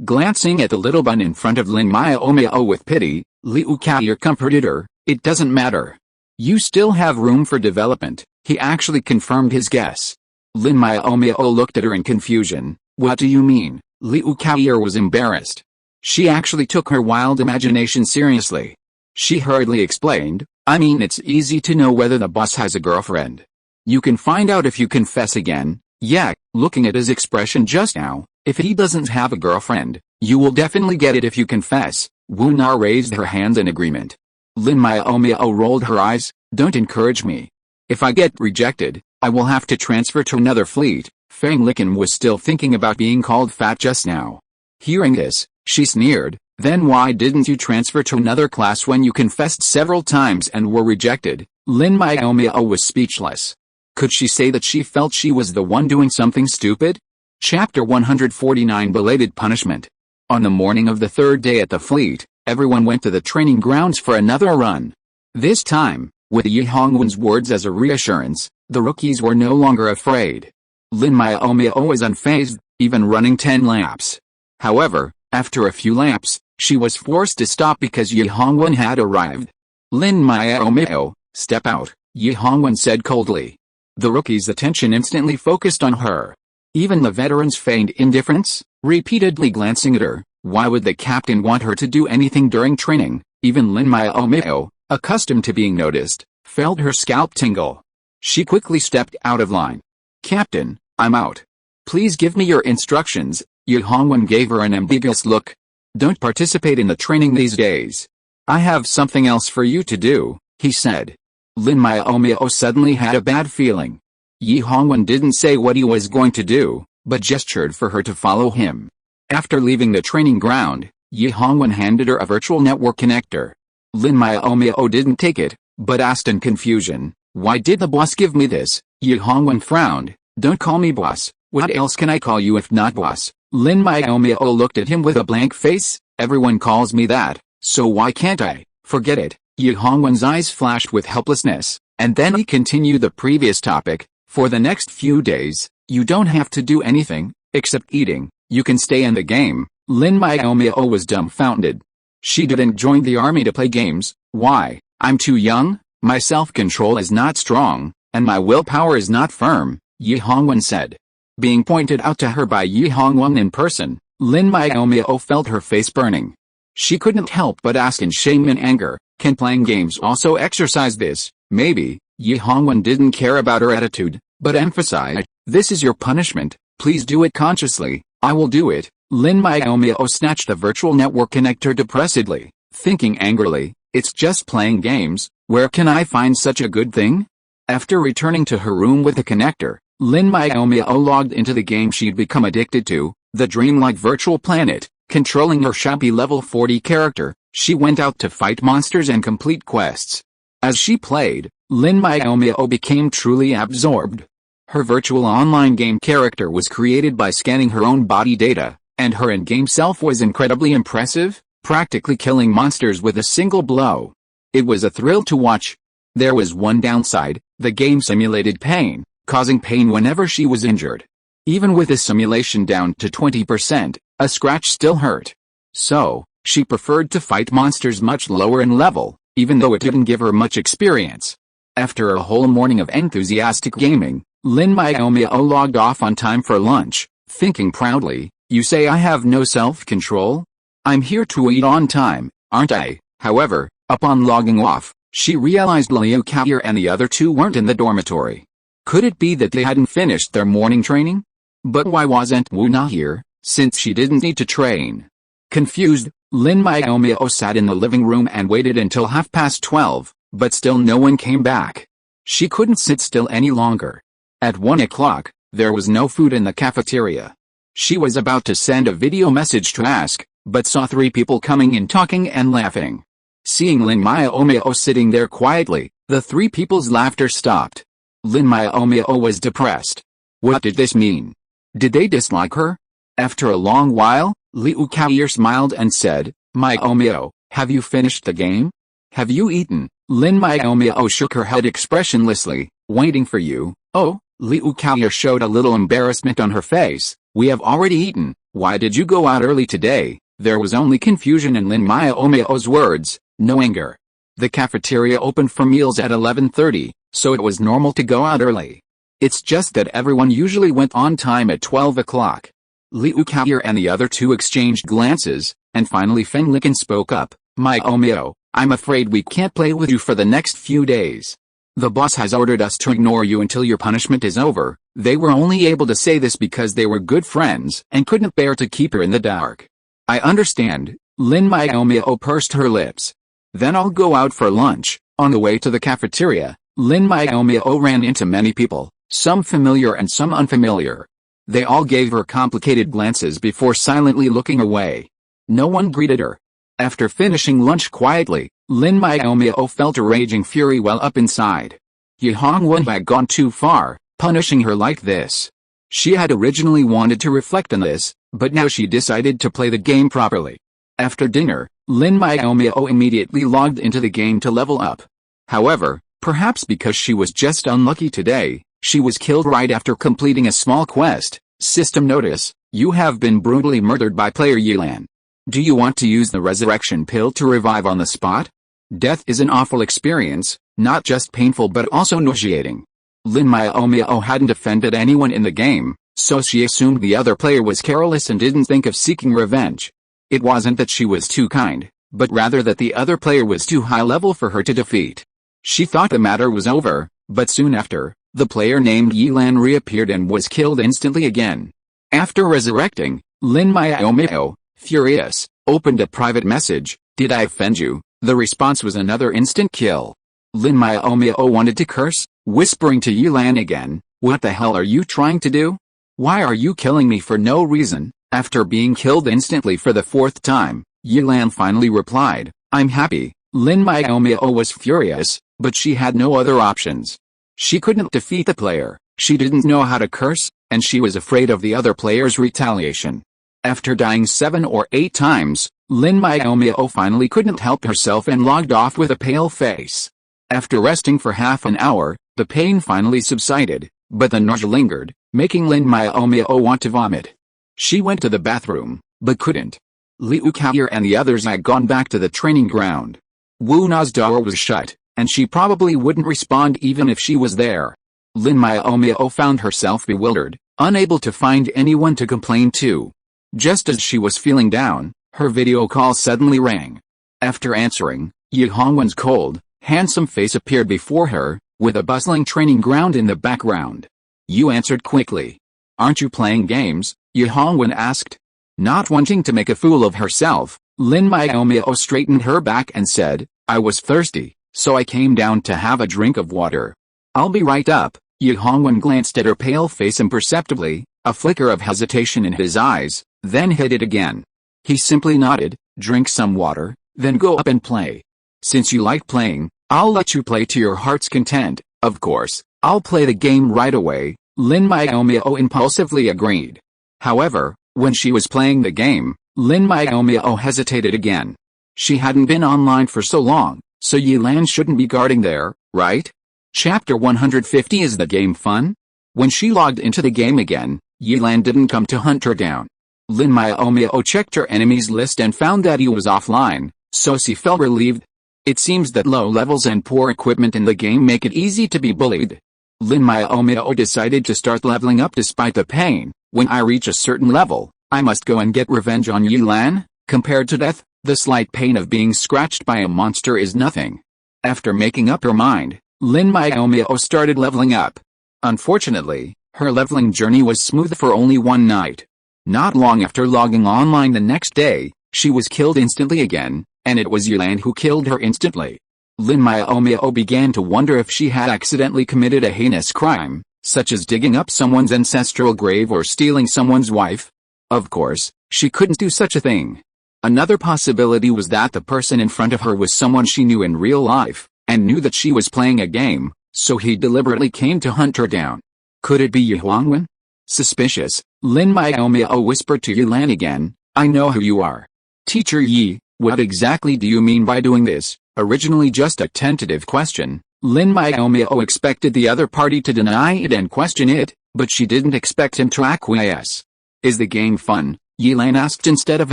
[SPEAKER 1] Glancing at the little bun in front of Lin Miaomiao with pity, Liu Kaoyer comforted her. It doesn't matter. You still have room for development. He actually confirmed his guess. Lin Miaomiao looked at her in confusion. What do you mean? Liu Kaoyer was embarrassed. She actually took her wild imagination seriously. She hurriedly explained, I mean, it's easy to know whether the boss has a girlfriend. You can find out if you confess again. Yeah, looking at his expression just now, if he doesn't have a girlfriend, you will definitely get it if you confess. Wu Na raised her hands in agreement. Lin Miaomiao rolled her eyes. Don't encourage me. If I get rejected, I will have to transfer to another fleet. Feng Licken was still thinking about being called fat just now. Hearing this, she sneered. Then why didn't you transfer to another class when you confessed several times and were rejected? Lin Miaomiao was speechless. Could she say that she felt she was the one doing something stupid? Chapter 149 Belated Punishment. On the morning of the third day at the fleet, everyone went to the training grounds for another run. This time, with Yi Hongwen's words as a reassurance, the rookies were no longer afraid. Lin Miaomiao was unfazed, even running 10 laps. However, after a few laps, she was forced to stop because Yi Hongwen had arrived. Lin Miaomiao, step out, Yi Hongwen said coldly. The rookie's attention instantly focused on her. Even the veterans feigned indifference, repeatedly glancing at her. Why would the captain want her to do anything during training? Even Lin Miaomiao, accustomed to being noticed, felt her scalp tingle. She quickly stepped out of line. Captain, I'm out. Please give me your instructions. Yi Hongwen gave her an ambiguous look. Don't participate in the training these days. I have something else for you to do, he said. Lin Miaomiao suddenly had a bad feeling. Yi Hongwen didn't say what he was going to do, but gestured for her to follow him. After leaving the training ground, Yi Hongwen handed her a virtual network connector. Lin Miaomiao didn't take it, but asked in confusion, why did the boss give me this? Yi Hongwen frowned. Don't call me boss. What else can I call you if not boss? Lin Miaomiao looked at him with a blank face. Everyone calls me that, so why can't I? Forget it. Yi Hongwen's eyes flashed with helplessness, and then he continued the previous topic. For the next few days, you don't have to do anything, except eating. You can stay in the game. Lin Miaomiao was dumbfounded. She didn't join the army to play games. Why? I'm too young? My self-control is not strong. and my willpower is not firm, Yi Hongwen said. Being pointed out to her by Yi Hongwen in person, Lin Miaomiao felt her face burning. She couldn't help but ask in shame and anger, can playing games also exercise this? Maybe. Yi Hongwen didn't care about her attitude, but emphasized, this is your punishment, please do it consciously. I will do it. Lin Miaomiao snatched the virtual network connector depressedly, thinking angrily, it's just playing games, where can I find such a good thing? After returning to her room with the connector, Lin Miaomiao logged into the game she'd become addicted to, the dreamlike virtual planet. Controlling her shabby level 40 character, she went out to fight monsters and complete quests. As she played, Lin Miaomiao became truly absorbed. Her virtual online game character was created by scanning her own body data, and her in-game self was incredibly impressive, practically killing monsters with a single blow. It was a thrill to watch. There was one downside, the game simulated pain, causing pain whenever she was injured. Even with the simulation down to 20%, a scratch still hurt. So, she preferred to fight monsters much lower in level, even though it didn't give her much experience. After a whole morning of enthusiastic gaming, Lin Miaomiao logged off on time for lunch, thinking proudly, you say I have no self-control? I'm here to eat on time, aren't I? However, upon logging off, she realized Liu Cao and the other two weren't in the dormitory. Could it be that they hadn't finished their morning training? But why wasn't Wu Na here, since she didn't need to train? Confused, Lin Miaomiao sat in the living room and waited until 12:30, but still no one came back. She couldn't sit still any longer. At 1 o'clock, there was no food in the cafeteria. She was about to send a video message to ask, but saw three people coming in talking and laughing. Seeing Lin Miaomiao sitting there quietly, the three people's laughter stopped. Lin Miaomiao was depressed. What did this mean? Did they dislike her? After a long while, Liu Cao smiled and said, Miaomiao, have you finished the game? Have you eaten? Lin Miaomiao shook her head expressionlessly, waiting for you. Oh, Liu Cao showed a little embarrassment on her face. We have already eaten. Why did you go out early today? There was only confusion in Lin Miaomiao's words, no anger. The cafeteria opened for meals at 11:30, so it was normal to go out early. It's just that everyone usually went on time at 12 o'clock. Liu Cao and the other two exchanged glances, and finally Feng Lican spoke up, Miaomiao, I'm afraid we can't play with you for the next few days. The boss has ordered us to ignore you until your punishment is over. They were only able to say this because they were good friends and couldn't bear to keep her in the dark. I understand. Lin Miaomiao pursed her lips. Then I'll go out for lunch. On the way to the cafeteria, Lin Miaomiao ran into many people, some familiar and some unfamiliar. They all gave her complicated glances before silently looking away. No one greeted her. After finishing lunch quietly, Lin Miaomiao felt a raging fury well up inside. Yi Hongwen had gone too far, punishing her like this. She had originally wanted to reflect on this, but now she decided to play the game properly. After dinner, Lin Miaomiao immediately logged into the game to level up. However, perhaps because she was just unlucky today, she was killed right after completing a small quest. System notice, you have been brutally murdered by player Yilan. Do you want to use the resurrection pill to revive on the spot? Death is an awful experience, not just painful but also nauseating. Lin Miaomiao hadn't offended anyone in the game, so she assumed the other player was careless and didn't think of seeking revenge. It wasn't that she was too kind, but rather that the other player was too high level for her to defeat. She thought the matter was over, but soon after, the player named Yilan reappeared and was killed instantly again. After resurrecting, Lin Miaomiao, furious, opened a private message, did I offend you? The response was another instant kill. Lin Miaomiao wanted to curse, whispering to Yilan again, what the hell are you trying to do? Why are you killing me for no reason? After being killed instantly for the fourth time, Yilan finally replied, I'm happy. Lin Miaomiao was furious, but she had no other options. She couldn't defeat the player, she didn't know how to curse, and she was afraid of the other player's retaliation. After dying 7 or 8 times, Lin Miaomiao finally couldn't help herself and logged off with a pale face. After resting for half an hour, the pain finally subsided, but the nausea lingered, making Lin Miaomiao want to vomit. She went to the bathroom, but couldn't. Liu Cao and the others had gone back to the training ground. Wu Na's door was shut, and she probably wouldn't respond even if she was there. Lin Miaomiao found herself bewildered, unable to find anyone to complain to. Just as she was feeling down, her video call suddenly rang. After answering, Yi Hongwen's cold, handsome face appeared before her, with a bustling training ground in the background. You answered quickly. Aren't you playing games? Yi Hongwen asked. Not wanting to make a fool of herself, Lin Miaomiao straightened her back and said, I was thirsty, so I came down to have a drink of water. I'll be right up. Yi Hongwen glanced at her pale face imperceptibly, a flicker of hesitation in his eyes, then hid it again. He simply nodded, drink some water, then go up and play. Since you like playing, I'll let you play to your heart's content. Of course, I'll play the game right away, Lin Miaomiao impulsively agreed. However, when she was playing the game, Lin Miaomiao hesitated again. She hadn't been online for so long, so Yilan shouldn't be guarding there, right? Chapter 150. Is the game fun? When she logged into the game again, Yilan didn't come to hunt her down. Lin Miaomiao checked her enemies list and found that he was offline, so she felt relieved. It seems that low levels and poor equipment in the game make it easy to be bullied. Lin Miaomiao decided to start leveling up despite the pain. When I reach a certain level, I must go and get revenge on Yilan. Compared to death, the slight pain of being scratched by a monster is nothing. After making up her mind, Lin Miaomiao started leveling up. Unfortunately, her leveling journey was smooth for only one night. Not long after logging online the next day, she was killed instantly again, and it was Yilan who killed her instantly. Lin Miaomiao began to wonder if she had accidentally committed a heinous crime, such as digging up someone's ancestral grave or stealing someone's wife. Of course, she couldn't do such a thing. Another possibility was that the person in front of her was someone she knew in real life, and knew that she was playing a game, so he deliberately came to hunt her down. Could it be Yi Hongwen? Suspicious, Lin Miaomiao whispered to Yilan again, I know who you are. Teacher Yi, what exactly do you mean by doing this? Originally just a tentative question, Lin Miaomiao expected the other party to deny it and question it, but she didn't expect him to acquiesce. Is the game fun? Yilan asked instead of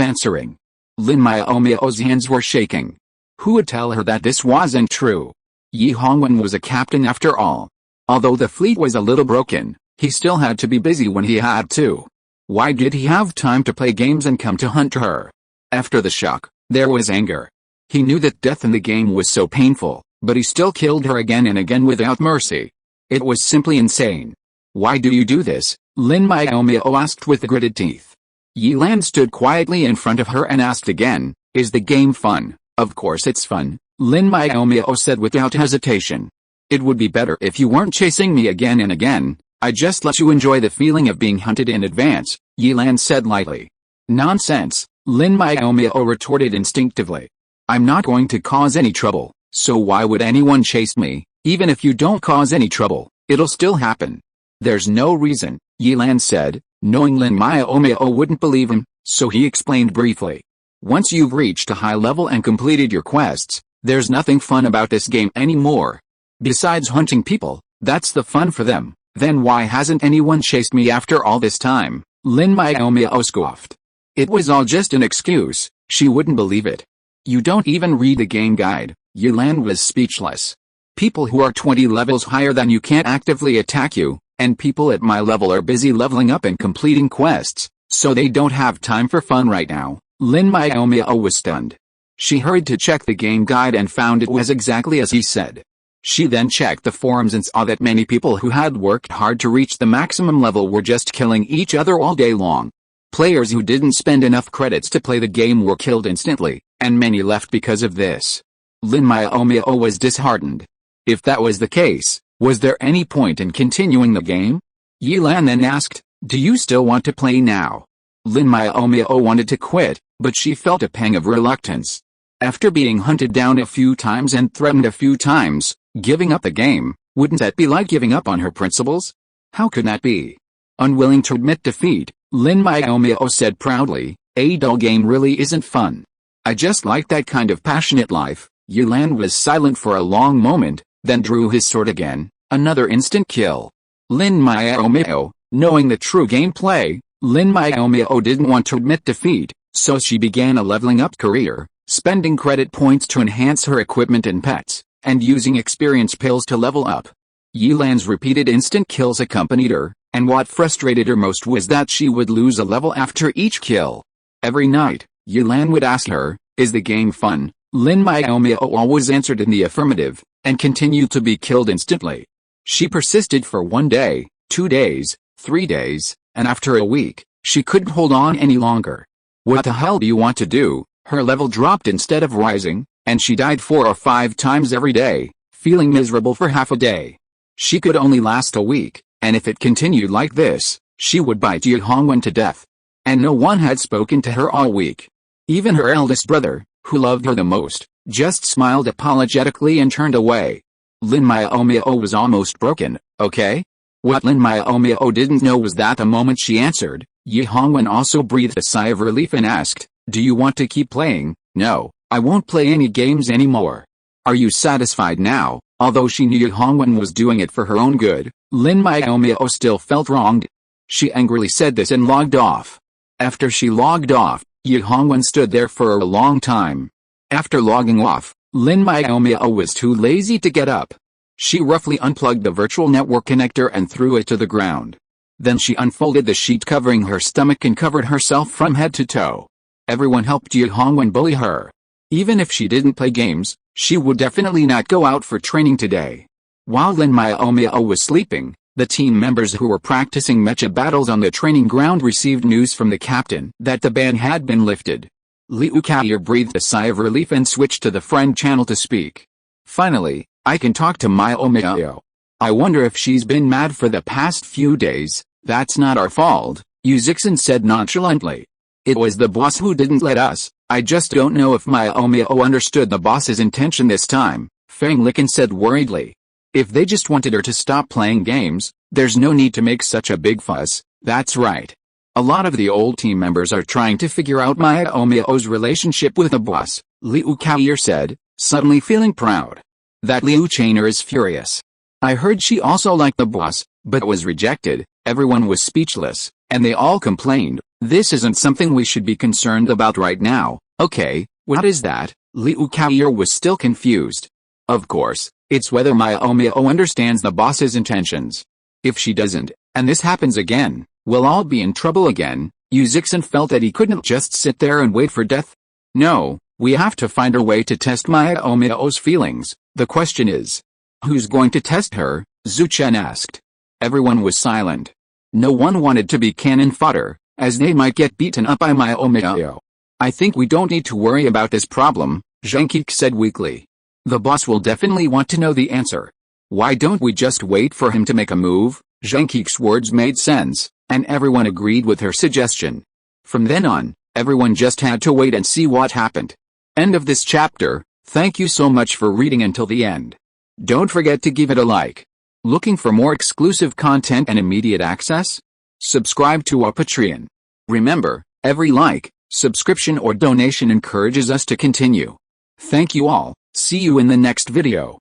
[SPEAKER 1] answering. Lin Miaomiao's hands were shaking. Who would tell her that this wasn't true? Yi Hongwen was a captain after all. Although the fleet was a little broken, he still had to be busy when he had to. Why did he have time to play games and come to hunt her? After the shock, there was anger. He knew that death in the game was so painful, but he still killed her again and again without mercy. It was simply insane. Why do you do this? Lin Miaomiao asked with gritted teeth. Yilan stood quietly in front of her and asked again, is the game fun? Of course it's fun, Lin Miaomiao said without hesitation. It would be better if you weren't chasing me again and again. I just let you enjoy the feeling of being hunted in advance, Yilan said lightly. Nonsense, Lin Miaomiao retorted instinctively. I'm not going to cause any trouble, so why would anyone chase me? Even if you don't cause any trouble, it'll still happen. There's no reason, Yilan said, knowing Lin Miaomiao wouldn't believe him, so he explained briefly. Once you've reached a high level and completed your quests, there's nothing fun about this game anymore. Besides hunting people, that's the fun for them. Then why hasn't anyone chased me after all this time? Lin Miaomiao scoffed. It was all just an excuse, she wouldn't believe it. You don't even read the game guide. Yilan was speechless. People who are 20 levels higher than you can't actively attack you, and people at my level are busy leveling up and completing quests, so they don't have time for fun right now. Lin Miaomiao was stunned. She hurried to check the game guide and found it was exactly as he said. She then checked the forums and saw that many people who had worked hard to reach the maximum level were just killing each other all day long. Players who didn't spend enough credits to play the game were killed instantly, and many left because of this. Lin Miaomiao was disheartened. If that was the case, was there any point in continuing the game? Yilan then asked, do you still want to play now? Lin Miaomiao wanted to quit, but she felt a pang of reluctance. After being hunted down a few times and threatened a few times, giving up the game, wouldn't that be like giving up on her principles? How could that be? Unwilling to admit defeat, Lin Miaomiao said proudly, a dull game really isn't fun. I just like that kind of passionate life. Yilan was silent for a long moment, then drew his sword again, another instant kill. Lin Miaomiao, knowing the true gameplay, Lin Miaomiao didn't want to admit defeat, so she began a leveling up career, spending credit points to enhance her equipment and pets, and using experience pills to level up. Yilan's repeated instant kills accompanied her, and what frustrated her most was that she would lose a level after each kill. Every night, Yilan would ask her, "Is the game fun?" Lin Miaomiao always answered in the affirmative, and continued to be killed instantly. She persisted for 1 day, 2 days, 3 days, and after a week, she couldn't hold on any longer. "What the hell do you want to do?" Her level dropped instead of rising, and she died 4 or 5 times every day, feeling miserable for half a day. She could only last a week, and if it continued like this, she would bite Ye Hongwen to death. And no one had spoken to her all week. Even her eldest brother, who loved her the most, just smiled apologetically and turned away. Lin Miaomiao was almost broken, okay? What Lin Miaomiao didn't know was that the moment she answered, Ye Hongwen also breathed a sigh of relief and asked, "Do you want to keep playing?" "No, I won't play any games anymore." "Are you satisfied now?" Although she knew Ye Hongwen was doing it for her own good, Lin Miaomiao still felt wronged. She angrily said this and logged off. After she logged off, Ye Hongwen stood there for a long time. After logging off, Lin Miaomiao was too lazy to get up. She roughly unplugged the virtual network connector and threw it to the ground. Then she unfolded the sheet covering her stomach and covered herself from head to toe. Everyone helped Ye Hongwen bully her. Even if she didn't play games, she would definitely not go out for training today. While Lin Miaomiao was sleeping, the team members who were practicing mecha battles on the training ground received news from the captain that the ban had been lifted. Liu Kaier breathed a sigh of relief and switched to the friend channel to speak. "Finally, I can talk to Miaomiao. I wonder if she's been mad for the past few days." "That's not our fault," Yu Zixin said nonchalantly. "It was the boss who didn't let us. I just don't know if Miaomiao understood the boss's intention this time," Fang Licken said worriedly. "If they just wanted her to stop playing games, there's no need to make such a big fuss." "That's right. A lot of the old team members are trying to figure out Miaomiao's relationship with the boss," Liu Kaier said, suddenly feeling proud. "That Liu Chainer is furious. I heard she also liked the boss, but was rejected." Everyone was speechless, and they all complained, "This isn't something we should be concerned about right now." "Okay, what is that?" Liu Kaier was still confused. "Of course, it's whether Miaomiao understands the boss's intentions. If she doesn't, and this happens again, we'll all be in trouble again." Yu Zixin felt that he couldn't just sit there and wait for death. "No, we have to find a way to test Miaomiao's feelings. The question is, who's going to test her?" Zhu Chen asked. Everyone was silent. No one wanted to be cannon fodder, as they might get beaten up by Miaomiao. "I think we don't need to worry about this problem," Zhang Keek said weakly. "The boss will definitely want to know the answer. Why don't we just wait for him to make a move?" Zhang Keek's words made sense, and everyone agreed with her suggestion. From then on, everyone just had to wait and see what happened. End of this chapter. Thank you so much for reading until the end. Don't forget to give it a like. Looking for more exclusive content and immediate access? Subscribe to our Patreon. Remember, every like, subscription or donation encourages us to continue. Thank you all. See you in the next video.